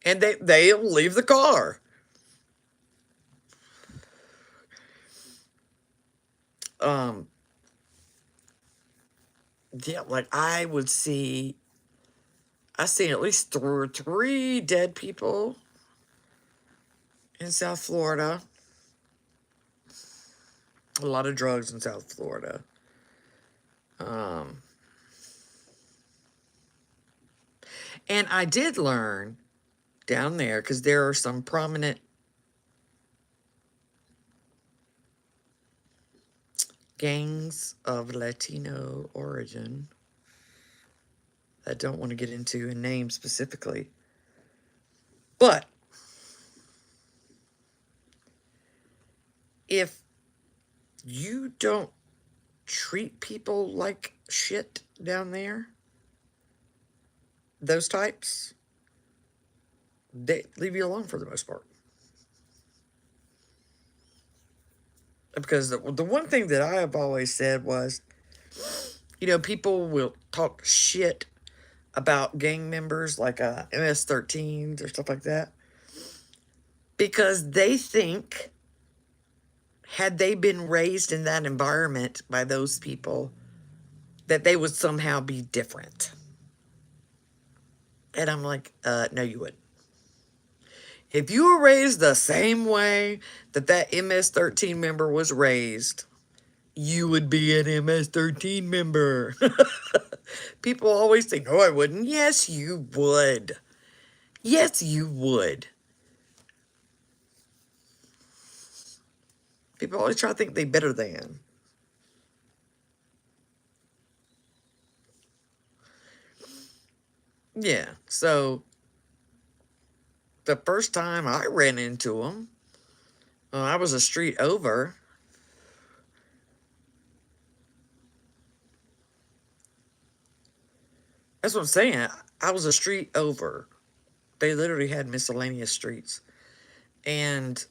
Speaker 1: And they'll leave the car. Um, yeah, like I seen at least three dead people in South Florida. A lot of drugs in South Florida. And I did learn down there because there are some prominent gangs of Latino origin. I don't want to get into a name specifically. But if you don't treat people like shit down there, those types, they leave you alone for the most part. Because the one thing that I have always said was, people will talk shit about gang members like MS-13s or stuff like that because they think had they been raised in that environment by those people that they would somehow be different. And I'm like, no, you wouldn't. If you were raised the same way that MS-13 member was raised, you would be an MS-13 member. People always think, no, I wouldn't. Yes, you would. Yes, you would. People always try to think they better than. Yeah, so the first time I ran into them, I was a street over. That's what I'm saying. I was a street over. They literally had miscellaneous streets. And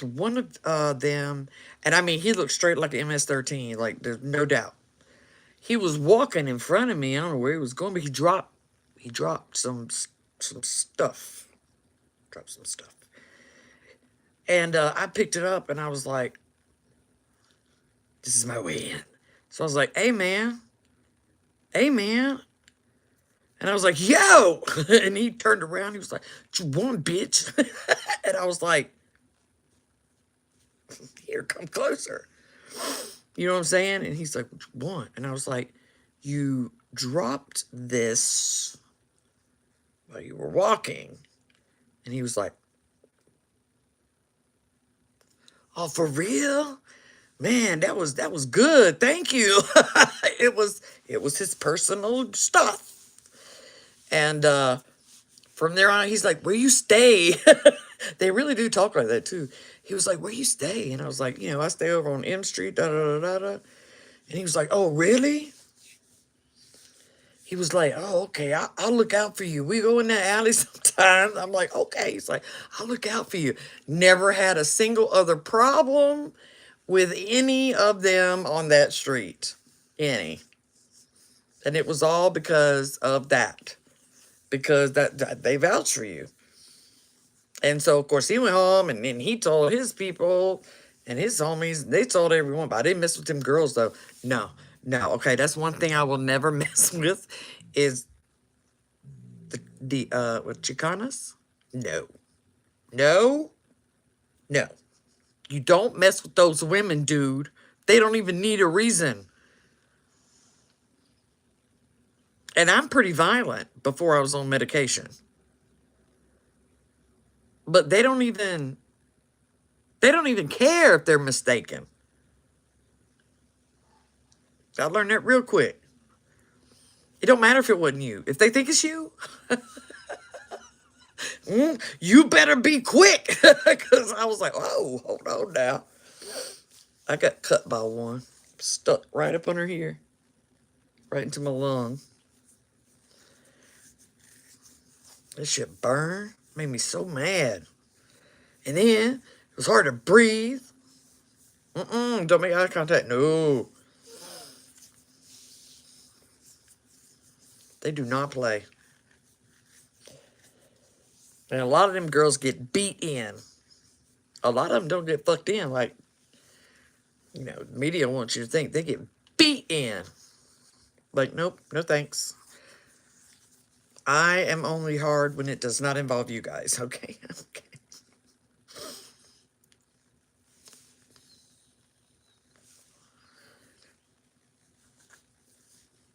Speaker 1: one of them, and I mean, he looked straight like an MS-13, like there's no doubt. He was walking in front of me. I don't know where he was going, but he dropped some stuff. Dropped some stuff. And I picked it up and I was like, this is my way in. So I was like, hey man. Hey man. And I was like, yo! And he turned around. He was like, what you want, bitch? And I was like, Here, come closer. You know what I'm saying? And he's like, what you want? And I was like, you dropped this while you were walking. And he was like, oh, for real? Man, that was good. Thank you. it was his personal stuff. And from there on, he's like, where you stay? They really do talk like that too. He was like, where you stay? And I was like, I stay over on M Street, da da da da da. And he was like, oh, really? He was like, oh, okay, I'll look out for you. We go in that alley sometimes. I'm like, okay. He's like, I'll look out for you. Never had a single other problem with any of them on that street. Any. And it was all because of that. Because that they vouched for you. And so, of course, he went home and then he told his people and his homies. They told everyone, but I didn't mess with them girls, though. No, no. Okay, that's one thing I will never mess with is with Chicanas. No, no, no. You don't mess with those women, dude. They don't even need a reason. And I'm pretty violent before I was on medication. But they don't even care if they're mistaken. I learned that real quick. It don't matter if it wasn't you. If they think it's you, you better be quick. Because I was like, oh, hold on now. I got cut by one. Stuck right up under here. Right into my lung. This shit burned. Made me so mad. And then, it was hard to breathe. Don't make eye contact. No. They do not play. And a lot of them girls get beat in. A lot of them don't get fucked in. Like, the media wants you to think they get beat in. Like, nope, no thanks. I am only hard when it does not involve you guys, okay? Okay.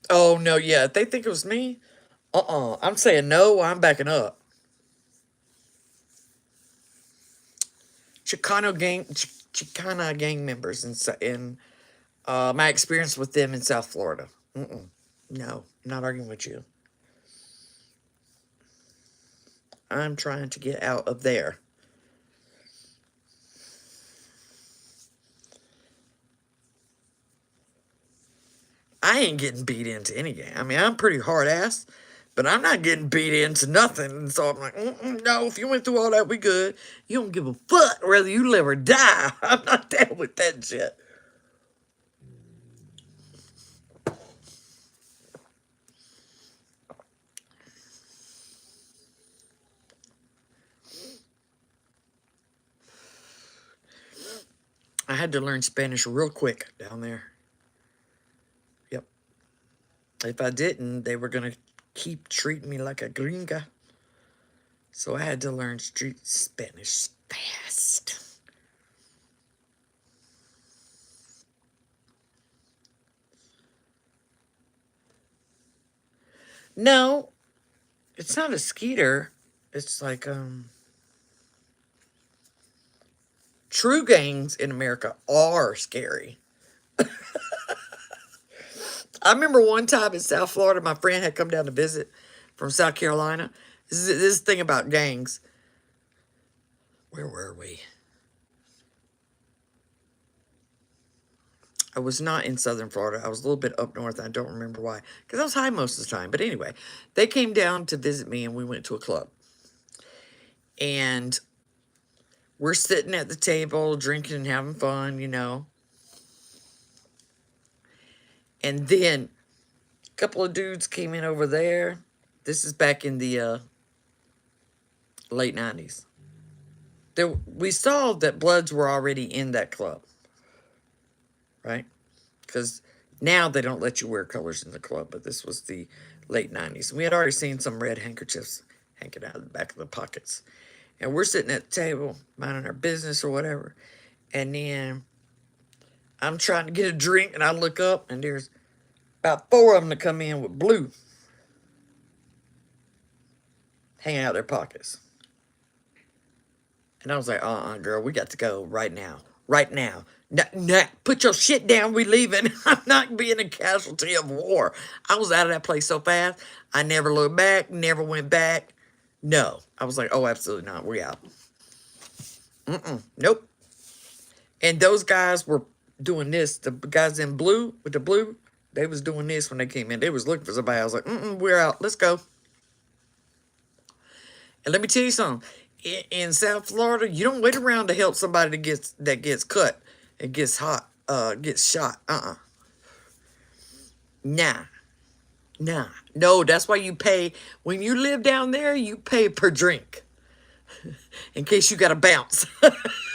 Speaker 1: Oh, no, yeah, if they think it was me, I'm saying no, I'm backing up. Chicana gang members in my experience with them in South Florida. No, not arguing with you. I'm trying to get out of there. I ain't getting beat into any game. I mean, I'm pretty hard ass, but I'm not getting beat into nothing. And so I'm like, no, if you went through all that, we good. You don't give a fuck whether you live or die. I'm not down with that shit. I had to learn Spanish real quick down there. Yep. If I didn't, they were going to keep treating me like a gringa. So I had to learn street Spanish fast. No, it's not a skeeter. It's like, true gangs in America are scary. I remember one time in South Florida, my friend had come down to visit from South Carolina. This thing about gangs. Where were we? I was not in Southern Florida. I was a little bit up north. I don't remember why. Because I was high most of the time. But anyway, they came down to visit me and we went to a club. And we're sitting at the table, drinking and having fun, And then a couple of dudes came in over there. This is back in the late 90s. We saw that Bloods were already in that club. Right? Because now they don't let you wear colors in the club, but this was the late 90s. We had already seen some red handkerchiefs hanging out of the back of the pockets. And we're sitting at the table, minding our business or whatever. And then I'm trying to get a drink, and I look up, and there's about 4 of them that come in with blue hanging out their pockets. And I was like, girl, we got to go right now. Right now. Put your shit down. We leaving. I'm not being a casualty of war. I was out of that place so fast. I never looked back, never went back. No. I was like, oh, absolutely not. We out. Nope. And those guys were doing this. The guys in blue, with the blue, they was doing this when they came in. They was looking for somebody. I was like, we're out. Let's go. And let me tell you something. In South Florida, you don't wait around to help somebody that gets cut and gets gets shot. Nah. Nah. No, that's why you pay. When you live down there, you pay per drink. In case you got to bounce.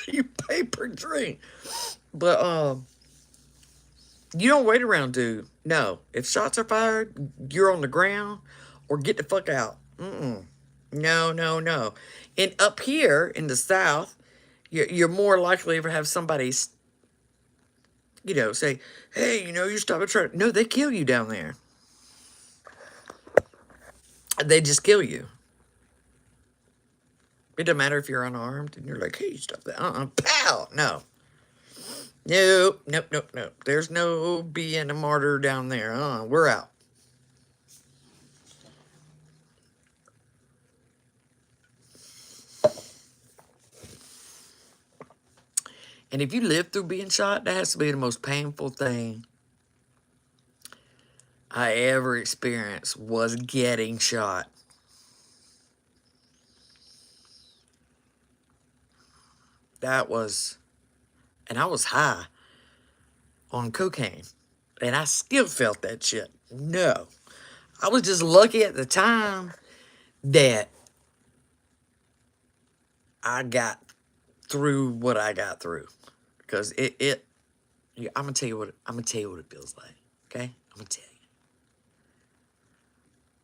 Speaker 1: You pay per drink. But, you don't wait around, dude. No. If shots are fired, you're on the ground or get the fuck out. No, no, no. And up here in the South, you're more likely to have somebody, say, hey, you stop a truck. No, they kill you down there. They just kill you. It doesn't matter if you're unarmed and you're like, hey, stop that. Pow. No. Nope, nope, nope, nope. There's no being a martyr down there. We're out. And if you live through being shot, that has to be the most painful thing I ever experienced was getting shot. That was, and I was high on cocaine, and I still felt that shit. No. I was just lucky at the time that I got through what I got through. Because I'm gonna tell you what it feels like. Okay? I'm gonna tell you.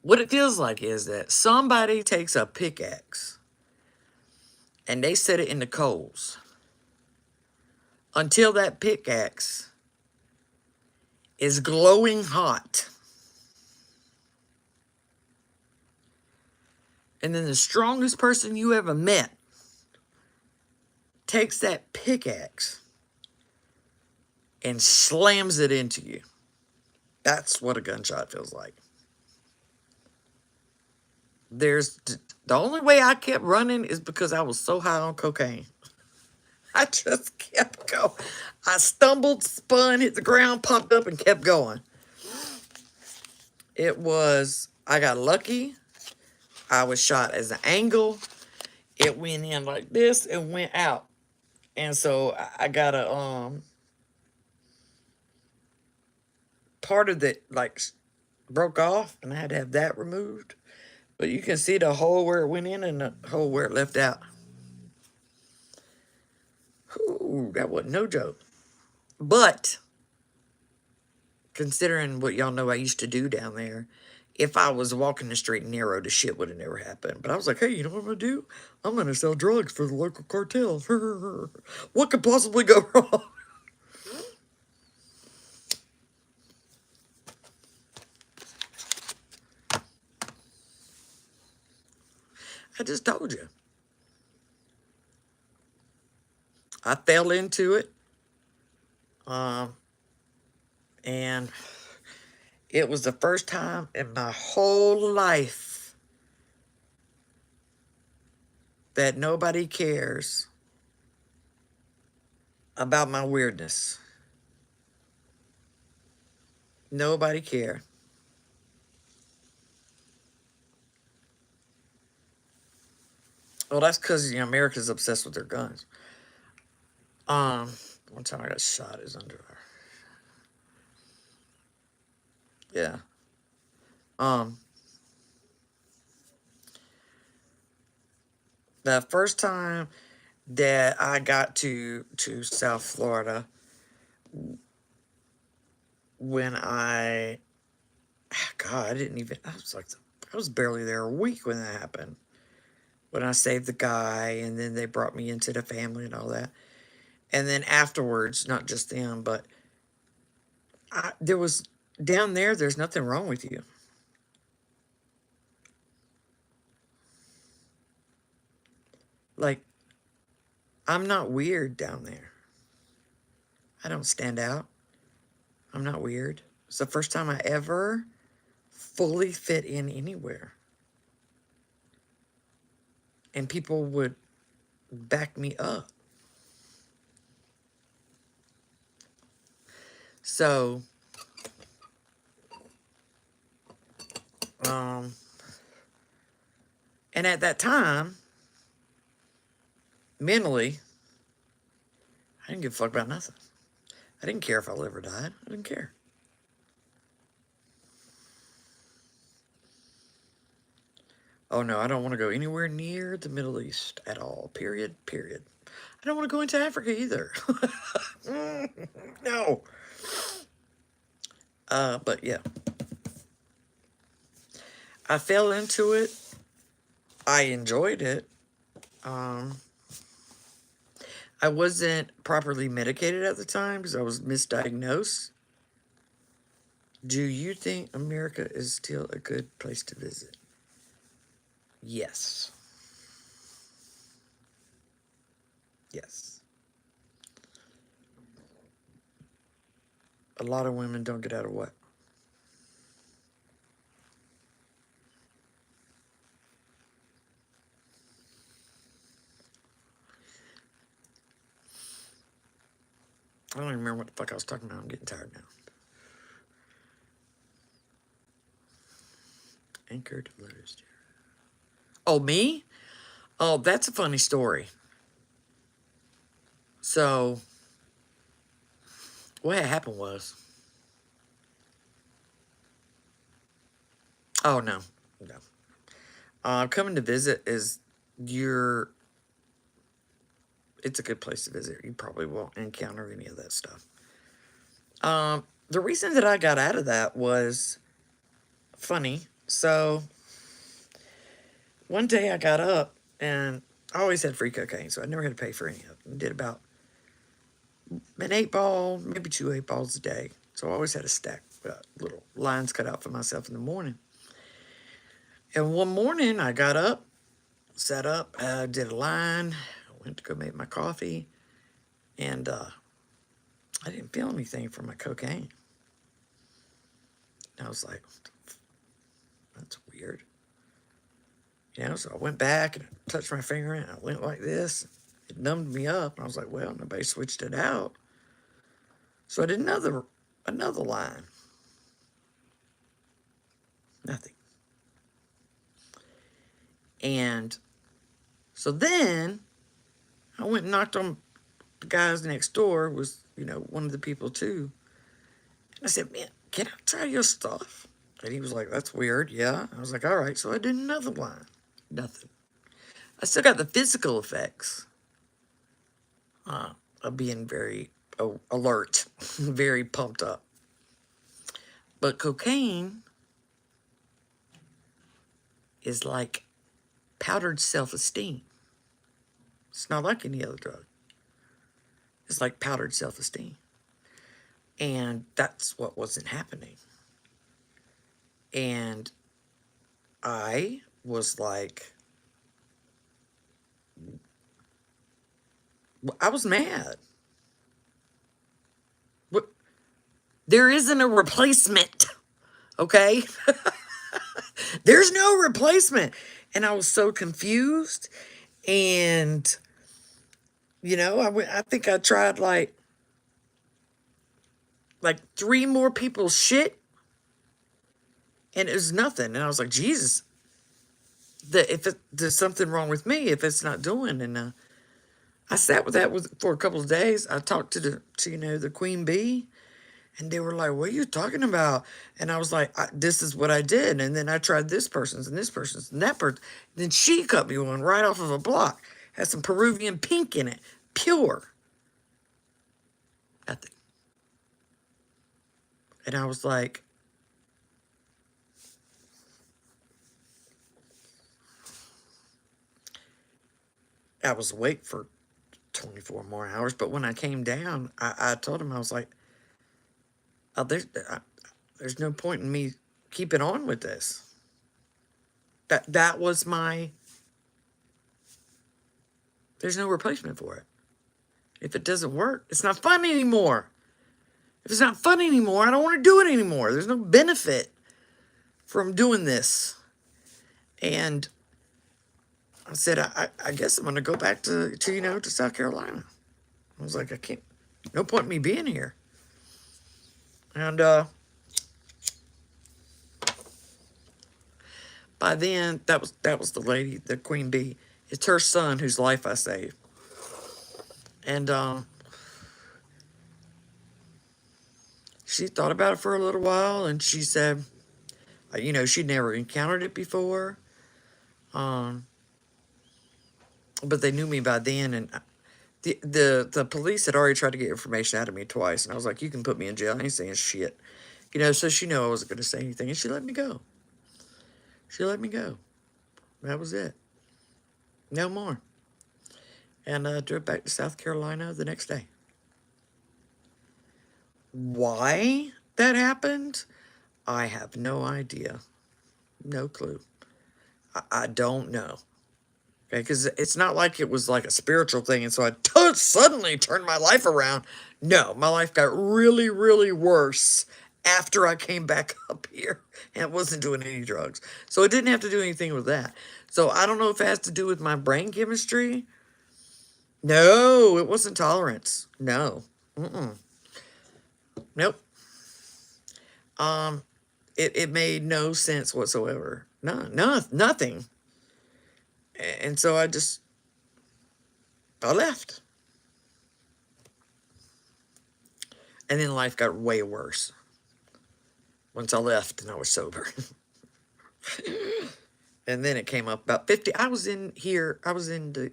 Speaker 1: What it feels like is that somebody takes a pickaxe and they set it in the coals until that pickaxe is glowing hot. And then the strongest person you ever met takes that pickaxe and slams it into you. That's what a gunshot feels like. The only way I kept running is because I was so high on cocaine. I just kept going. I stumbled, spun, hit the ground, popped up, and kept going. I got lucky. I was shot as an angle. It went in like this and went out. And so I got part of it like broke off, and I had to have that removed. But you can see the hole where it went in and the hole where it left out. Ooh, that wasn't no joke. But considering what y'all know I used to do down there, if I was walking the street narrow, the shit would have never happened. But I was like, hey, you know what I'm going to do? I'm going to sell drugs for the local cartel. What could possibly go wrong? I just told you. I fell into it. And it was the first time in my whole life that nobody cares about my weirdness. Nobody cared. Well, that's because America's obsessed with their guns. One time I got shot is under there. Yeah. The first time that I got to South Florida, when I didn't even, I was barely there a week when that happened. When I saved the guy, and then they brought me into the family and all that. And then afterwards, not just them, but there was down there, there's nothing wrong with you. Like, I'm not weird down there. I don't stand out. I'm not weird. It's the first time I ever fully fit in anywhere. And people would back me up. So, and at that time, mentally, I didn't give a fuck about nothing. I didn't care if I lived or died. I didn't care. Oh no, I don't want to go anywhere near the Middle East at all. Period. Period. I don't want to go into Africa either. No. But yeah, I fell into it. I enjoyed it. I wasn't properly medicated at the time because I was misdiagnosed. Do you think America is still a good place to visit? Yes. Yes. A lot of women don't get out of what? I don't even remember what the fuck I was talking about. I'm getting tired now. Anchored letters. Oh, me? Oh, that's a funny story. So, what had happened was, oh no, no. Coming to visit is your. It's a good place to visit. You probably won't encounter any of that stuff. The reason that I got out of that was funny. So, one day I got up and I always had free cocaine, so I never had to pay for any of it. I did about an 8 ball, maybe 2 8 balls a day. So I always had a stack, little lines cut out for myself in the morning. And one morning I got up, sat up, did a line, went to go make my coffee, and I didn't feel anything from my cocaine. And I was like, that's weird. So I went back and I touched my finger and I went like this. It numbed me up. And I was like, well, nobody switched it out. So I did another line. Nothing. And so then I went and knocked on the guys next door, was, one of the people too. And I said, man, can I try your stuff? And he was like, that's weird. Yeah. I was like, all right. So I did another line. Nothing. I still got the physical effects of being very alert, very pumped up. But cocaine is like powdered self-esteem. It's not like any other drug. It's like powdered self-esteem. And that's what wasn't happening. And I was like, I was mad. What? There isn't a replacement, okay? There's no replacement. And I was so confused. And, I think I tried like 3 more people's shit. And it was nothing. And I was like, Jesus, there's something wrong with me if it's not doing. And I sat with that for a couple of days. I talked to the queen bee. And they were like, what are you talking about? And I was like, this is what I did. And then I tried this person's and this person's and that person. Then she cut me one right off of a block. Had some Peruvian pink in it. Pure. Nothing. And I was like, I was awake for 24 more hours. But when I came down, I told him, I was like, oh, there's no point in me keeping on with this. That was my, there's no replacement for it. If it doesn't work, it's not fun anymore. If it's not fun anymore, I don't want to do it anymore. There's no benefit from doing this. And I said, I guess I'm going to go back to South Carolina. I was like, I can't, no point in me being here. And by then, that was the lady, the queen bee. It's her son whose life I saved. And she thought about it for a little while, and she said, she'd never encountered it before. But they knew me by then, and the police had already tried to get information out of me twice, and I was like, you can put me in jail. I ain't saying shit. So she knew I wasn't going to say anything, and she let me go. She let me go. That was it. No more. And I drove back to South Carolina the next day. Why that happened, I have no idea. No clue. I don't know. Okay, because it's not like it was like a spiritual thing, and so I suddenly turned my life around. No, my life got really, really worse after I came back up here and wasn't doing any drugs. So it didn't have to do anything with that. So I don't know if it has to do with my brain chemistry. No, it wasn't tolerance. No. Nope. It made no sense whatsoever. Nothing. And so I left. And then life got way worse once I left and I was sober. And then it came up about 50. I was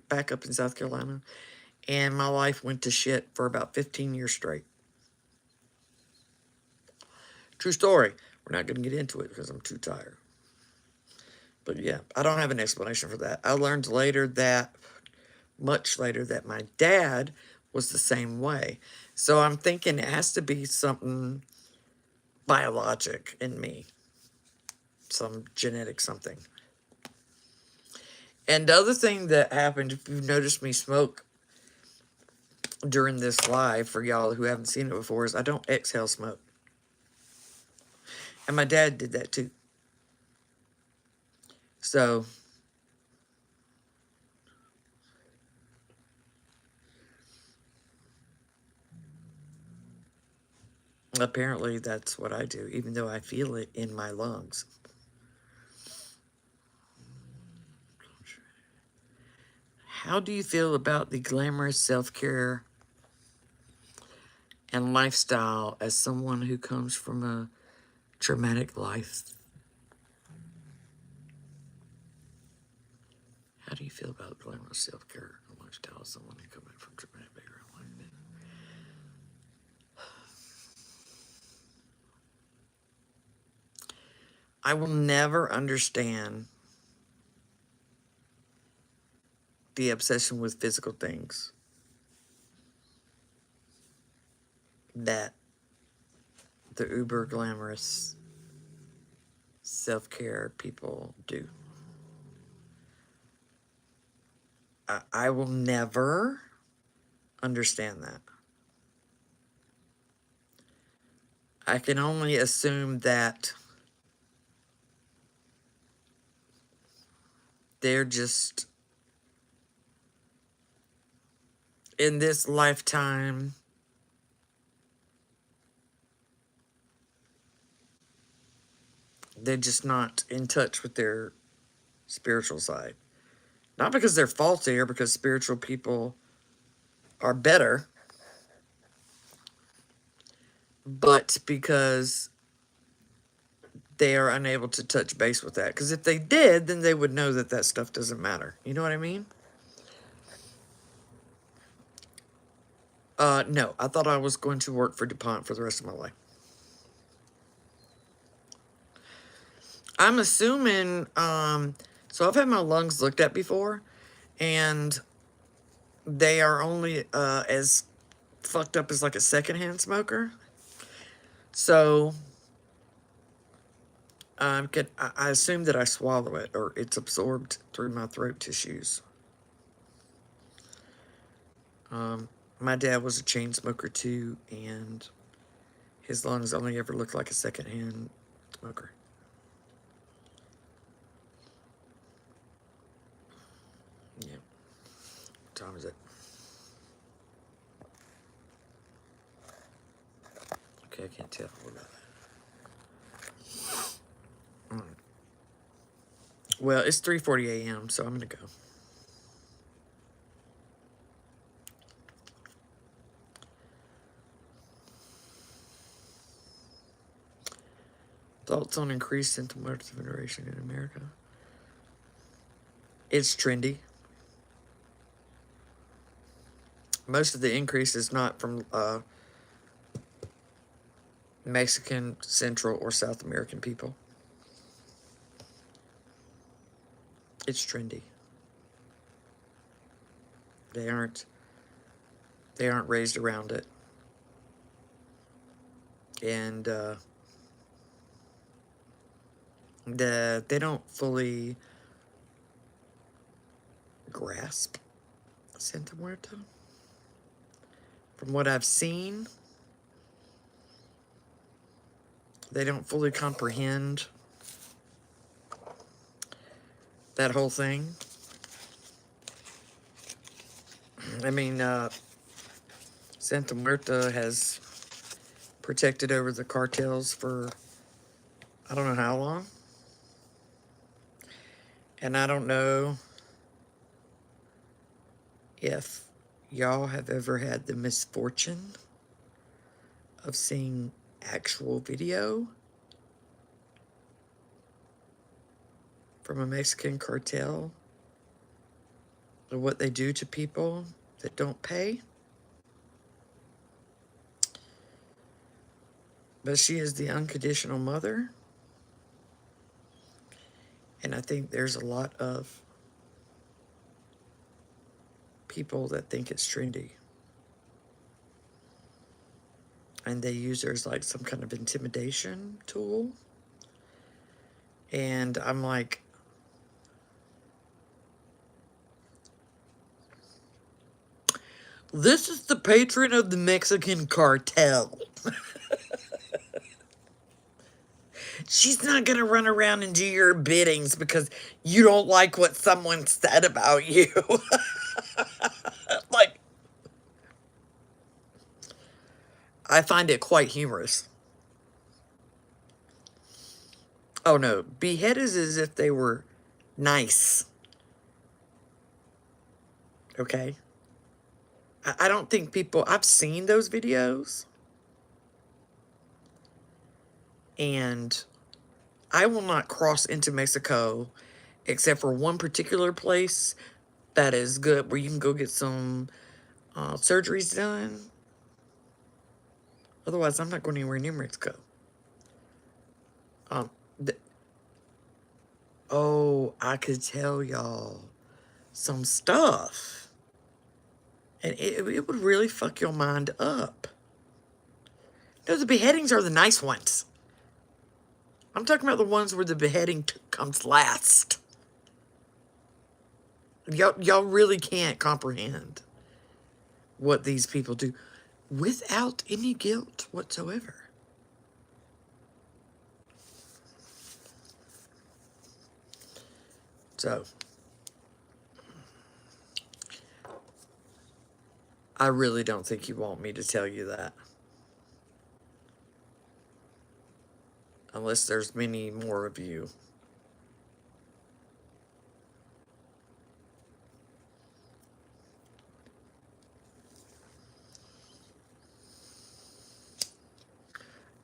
Speaker 1: back up in South Carolina, and my life went to shit for about 15 years straight. True story. We're not going to get into it because I'm too tired. But yeah, I don't have an explanation for that. I learned much later, that my dad was the same way. So I'm thinking it has to be something biologic in me. Some genetic something. And the other thing that happened, if you've noticed me smoke during this live, for y'all who haven't seen it before, is I don't exhale smoke. And my dad did that too. So apparently that's what I do, even though I feel it in my lungs. How do you feel about the glamorous self-care and lifestyle as someone who comes from a traumatic life? How do you feel about glamorous self-care and lifestyle as someone who comes from a traumatic background like that? I will never understand the obsession with physical things that the uber glamorous self-care people do. I will never understand that. I can only assume that they're just in this lifetime they're just not in touch with their spiritual side. Not because they're faulty or because spiritual people are better, but because they are unable to touch base with that. Because if they did, then they would know that that stuff doesn't matter. You know what I mean? No, I thought I was going to work for DuPont for the rest of my life. I'm assuming, so I've had my lungs looked at before, and they are only as fucked up as like a secondhand smoker. So I assume that I swallow it or it's absorbed through my throat tissues. My dad was a chain smoker too, and his lungs only ever looked like a secondhand smoker. Yeah. What time is it? Okay, I can't tell. What about that? Well, it's 3:40 a.m., so I'm gonna go. Thoughts on increased sentimental veneration in America? It's trendy. Most of the increase is not from Mexican, Central, or South American people. It's trendy. They aren't raised around it, and they don't fully grasp Santa Muerta. From what I've seen, they don't fully comprehend that whole thing. I mean, Santa Muerta has protected over the cartels for I don't know how long. And I don't know if y'all have ever had the misfortune of seeing actual video from a Mexican cartel of what they do to people that don't pay. But she is the unconditional mother. And I think there's a lot of people that think it's trendy. And they use her as like some kind of intimidation tool. And I'm like, this is the patron of the Mexican cartel. She's not going to run around and do your biddings because you don't like what someone said about you. Like, I find it quite humorous. Oh no, behead is as if they were nice. Okay? I don't think people, I've seen those videos. And I will not cross into Mexico except for one particular place that is good where you can go get some surgeries done. Otherwise, I'm not going anywhere near Mexico. Um, oh, I could tell y'all some stuff. And it would really fuck your mind up. No, the beheadings are the nice ones. I'm talking about the ones where the beheading comes last. Y'all really can't comprehend what these people do without any guilt whatsoever. So, I really don't think you want me to tell you that. Unless there's many more of you.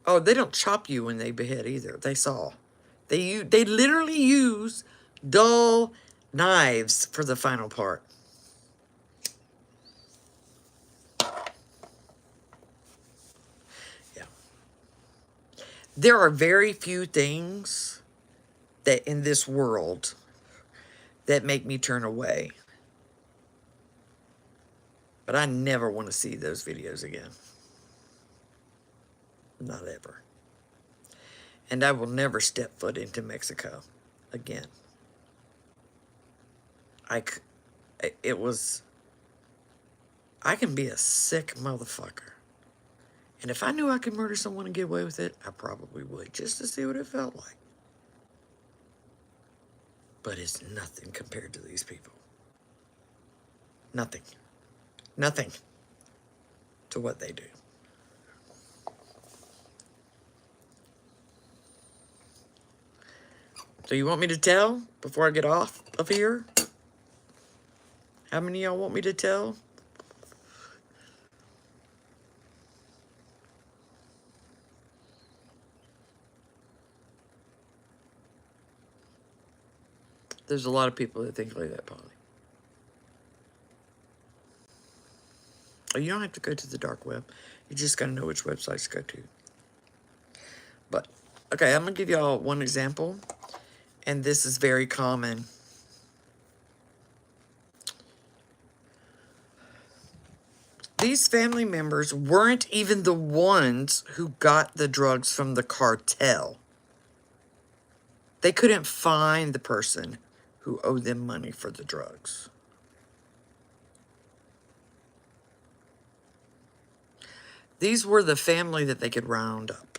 Speaker 1: Oh, they don't chop you when they behead either. They saw. They literally use dull knives for the final part. Yeah. There are very few things that in this world that make me turn away. But I never want to see those videos again. Not ever. And I will never step foot into Mexico again. It was, I can be a sick motherfucker. And if I knew I could murder someone and get away with it, I probably would, just to see what it felt like. But it's nothing compared to these people. Nothing. Nothing to what they do. So you want me to tell before I get off of here? How many of y'all want me to tell? There's a lot of people that think like that, Polly. Oh, you don't have to go to the dark web. You just got to know which websites to go to. But, okay, I'm going to give y'all one example. And this is very common. These family members weren't even the ones who got the drugs from the cartel. They couldn't find the person who owed them money for the drugs. These were the family that they could round up.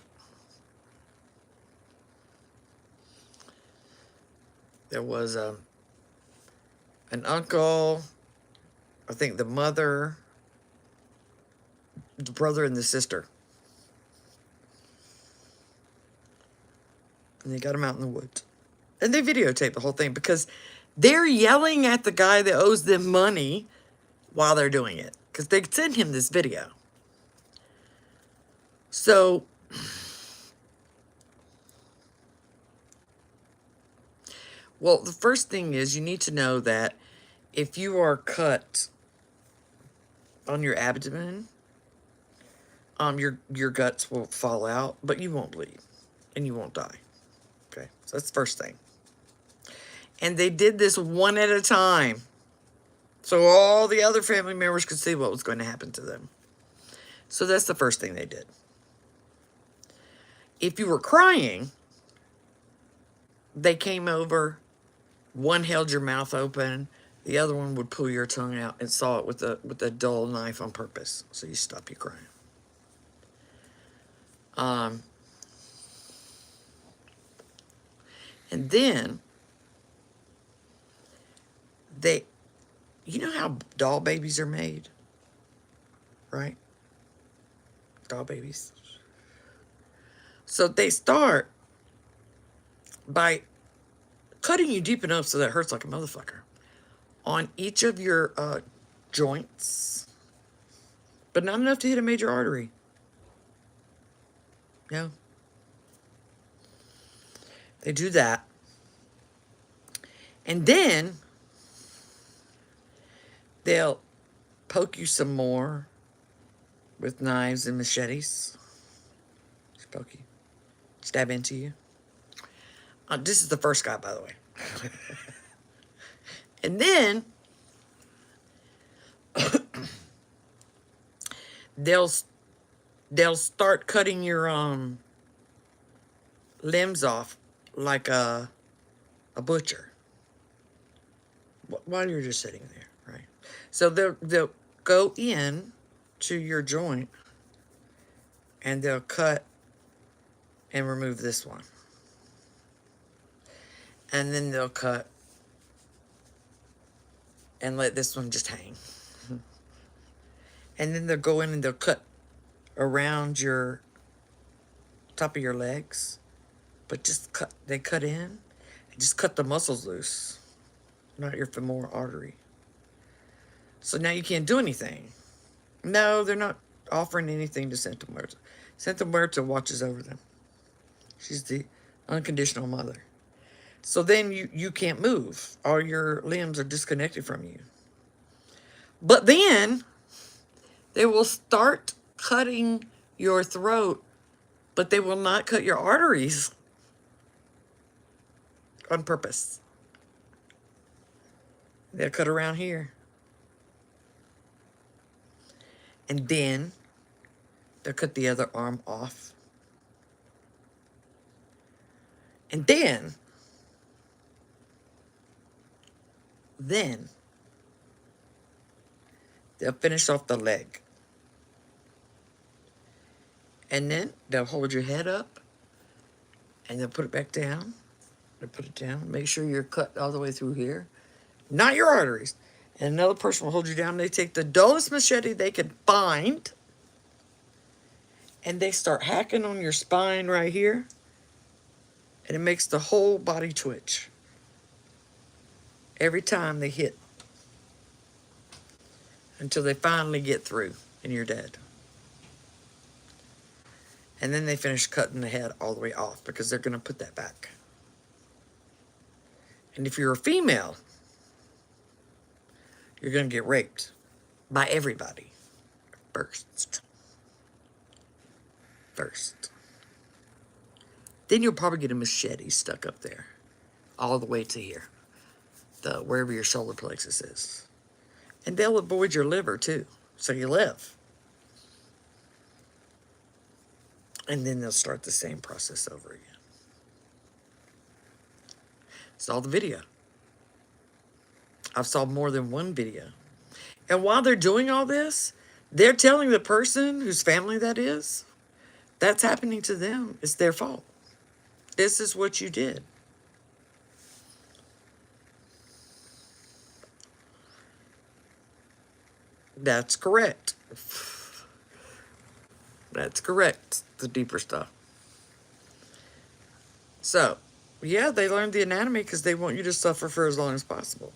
Speaker 1: There was an uncle, I think the mother, the brother, and the sister. And they got them out in the woods. And they videotape the whole thing because they're yelling at the guy that owes them money while they're doing it. Because they sent him this video. So, well, the first thing is you need to know that if you are cut on your abdomen, your guts will fall out, but you won't bleed and you won't die. Okay, so that's the first thing. And they did this one at a time, so all the other family members could see what was going to happen to them. So that's the first thing they did. If you were crying, they came over, one held your mouth open, the other one would pull your tongue out and saw it with a dull knife on purpose, so you stop your crying. And then you know how doll babies are made, right? Doll babies. So they start by cutting you deep enough so that it hurts like a motherfucker on each of your joints, but not enough to hit a major artery. No. They do that. And then they'll poke you some more with knives and machetes. Just poke you. Stab into you. This is the first guy, by the way. And then they'll start cutting your limbs off like a butcher while you're just sitting there, right? So they'll go in to your joint and they'll cut and remove this one. And then they'll cut and let this one just hang. And then they'll go in and they'll cut around your top of your legs. But they cut in and just cut the muscles loose, not your femoral artery. So now you can't do anything. No, they're not offering anything to Santa Muerta. Santa Muerta watches over them. She's the unconditional mother. So then you can't move. All your limbs are disconnected from you. But then they will start cutting your throat, but they will not cut your arteries on purpose. They'll cut around here. And then they'll cut the other arm off. And then they'll finish off the leg. And then they'll hold your head up and they'll put it back down. They'll put it down. Make sure you're cut all the way through here. Not your arteries. And another person will hold you down. They take the dullest machete they can find and they start hacking on your spine right here. And it makes the whole body twitch every time they hit until they finally get through and you're dead. And then they finish cutting the head all the way off because they're going to put that back. And if you're a female, you're going to get raped by everybody first. Then you'll probably get a machete stuck up there all the way to here, wherever your solar plexus is. And they'll avoid your liver too, so you live. And then they'll start the same process over again. Saw the video. I've saw more than one video. And while they're doing all this, they're telling the person whose family that is, that's happening to them. It's their fault. This is what you did. That's correct. That's correct. The deeper stuff. So, yeah, they learned the anatomy because they want you to suffer for as long as possible.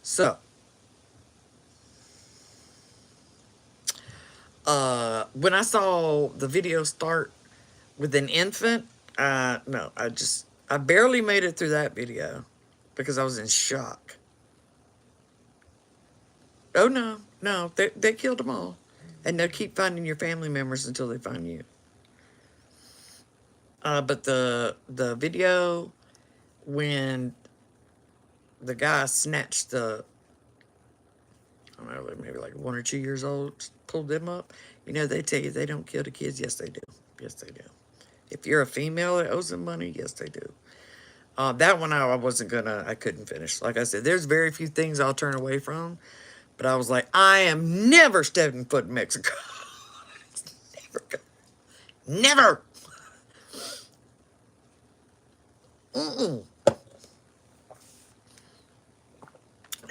Speaker 1: So, when I saw the video start with an infant, no, I barely made it through that video because I was in shock. Oh, no, they killed them all. And they'll keep finding your family members until they find you. But the video when the guy snatched the, I don't know, maybe like 1 or 2 years old, pulled them up. You know, they tell you they don't kill the kids. Yes, they do. Yes, they do. If you're a female that owes them money, yes, they do. That one I couldn't finish. Like I said, there's very few things I'll turn away from. But I was like, I am never stepping foot in Mexico. Never. Mm-mm.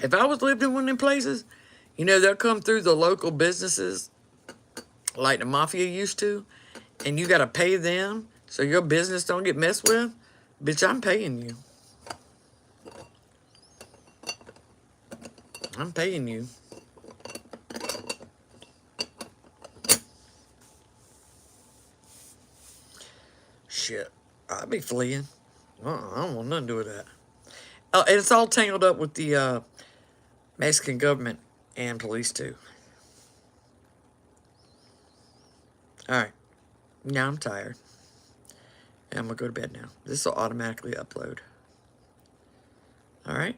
Speaker 1: If I was lived in one of them places, you know, they'll come through the local businesses like the mafia used to, and you got to pay them so your business don't get messed with. Bitch, I'm paying you. I'm paying you. Shit. I'd be fleeing. I don't want nothing to do with that. And it's all tangled up with the Mexican government and police too. Alright. Now I'm tired. And I'm going to go to bed now. This will automatically upload. Alright.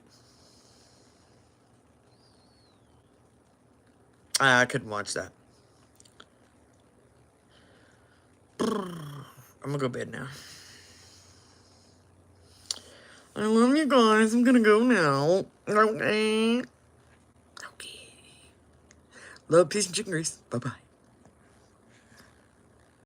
Speaker 1: I couldn't watch that. I'm going to go to bed now. I love you guys. I'm going to go now. Okay. Okay. Love, peace, and chicken grease. Bye-bye.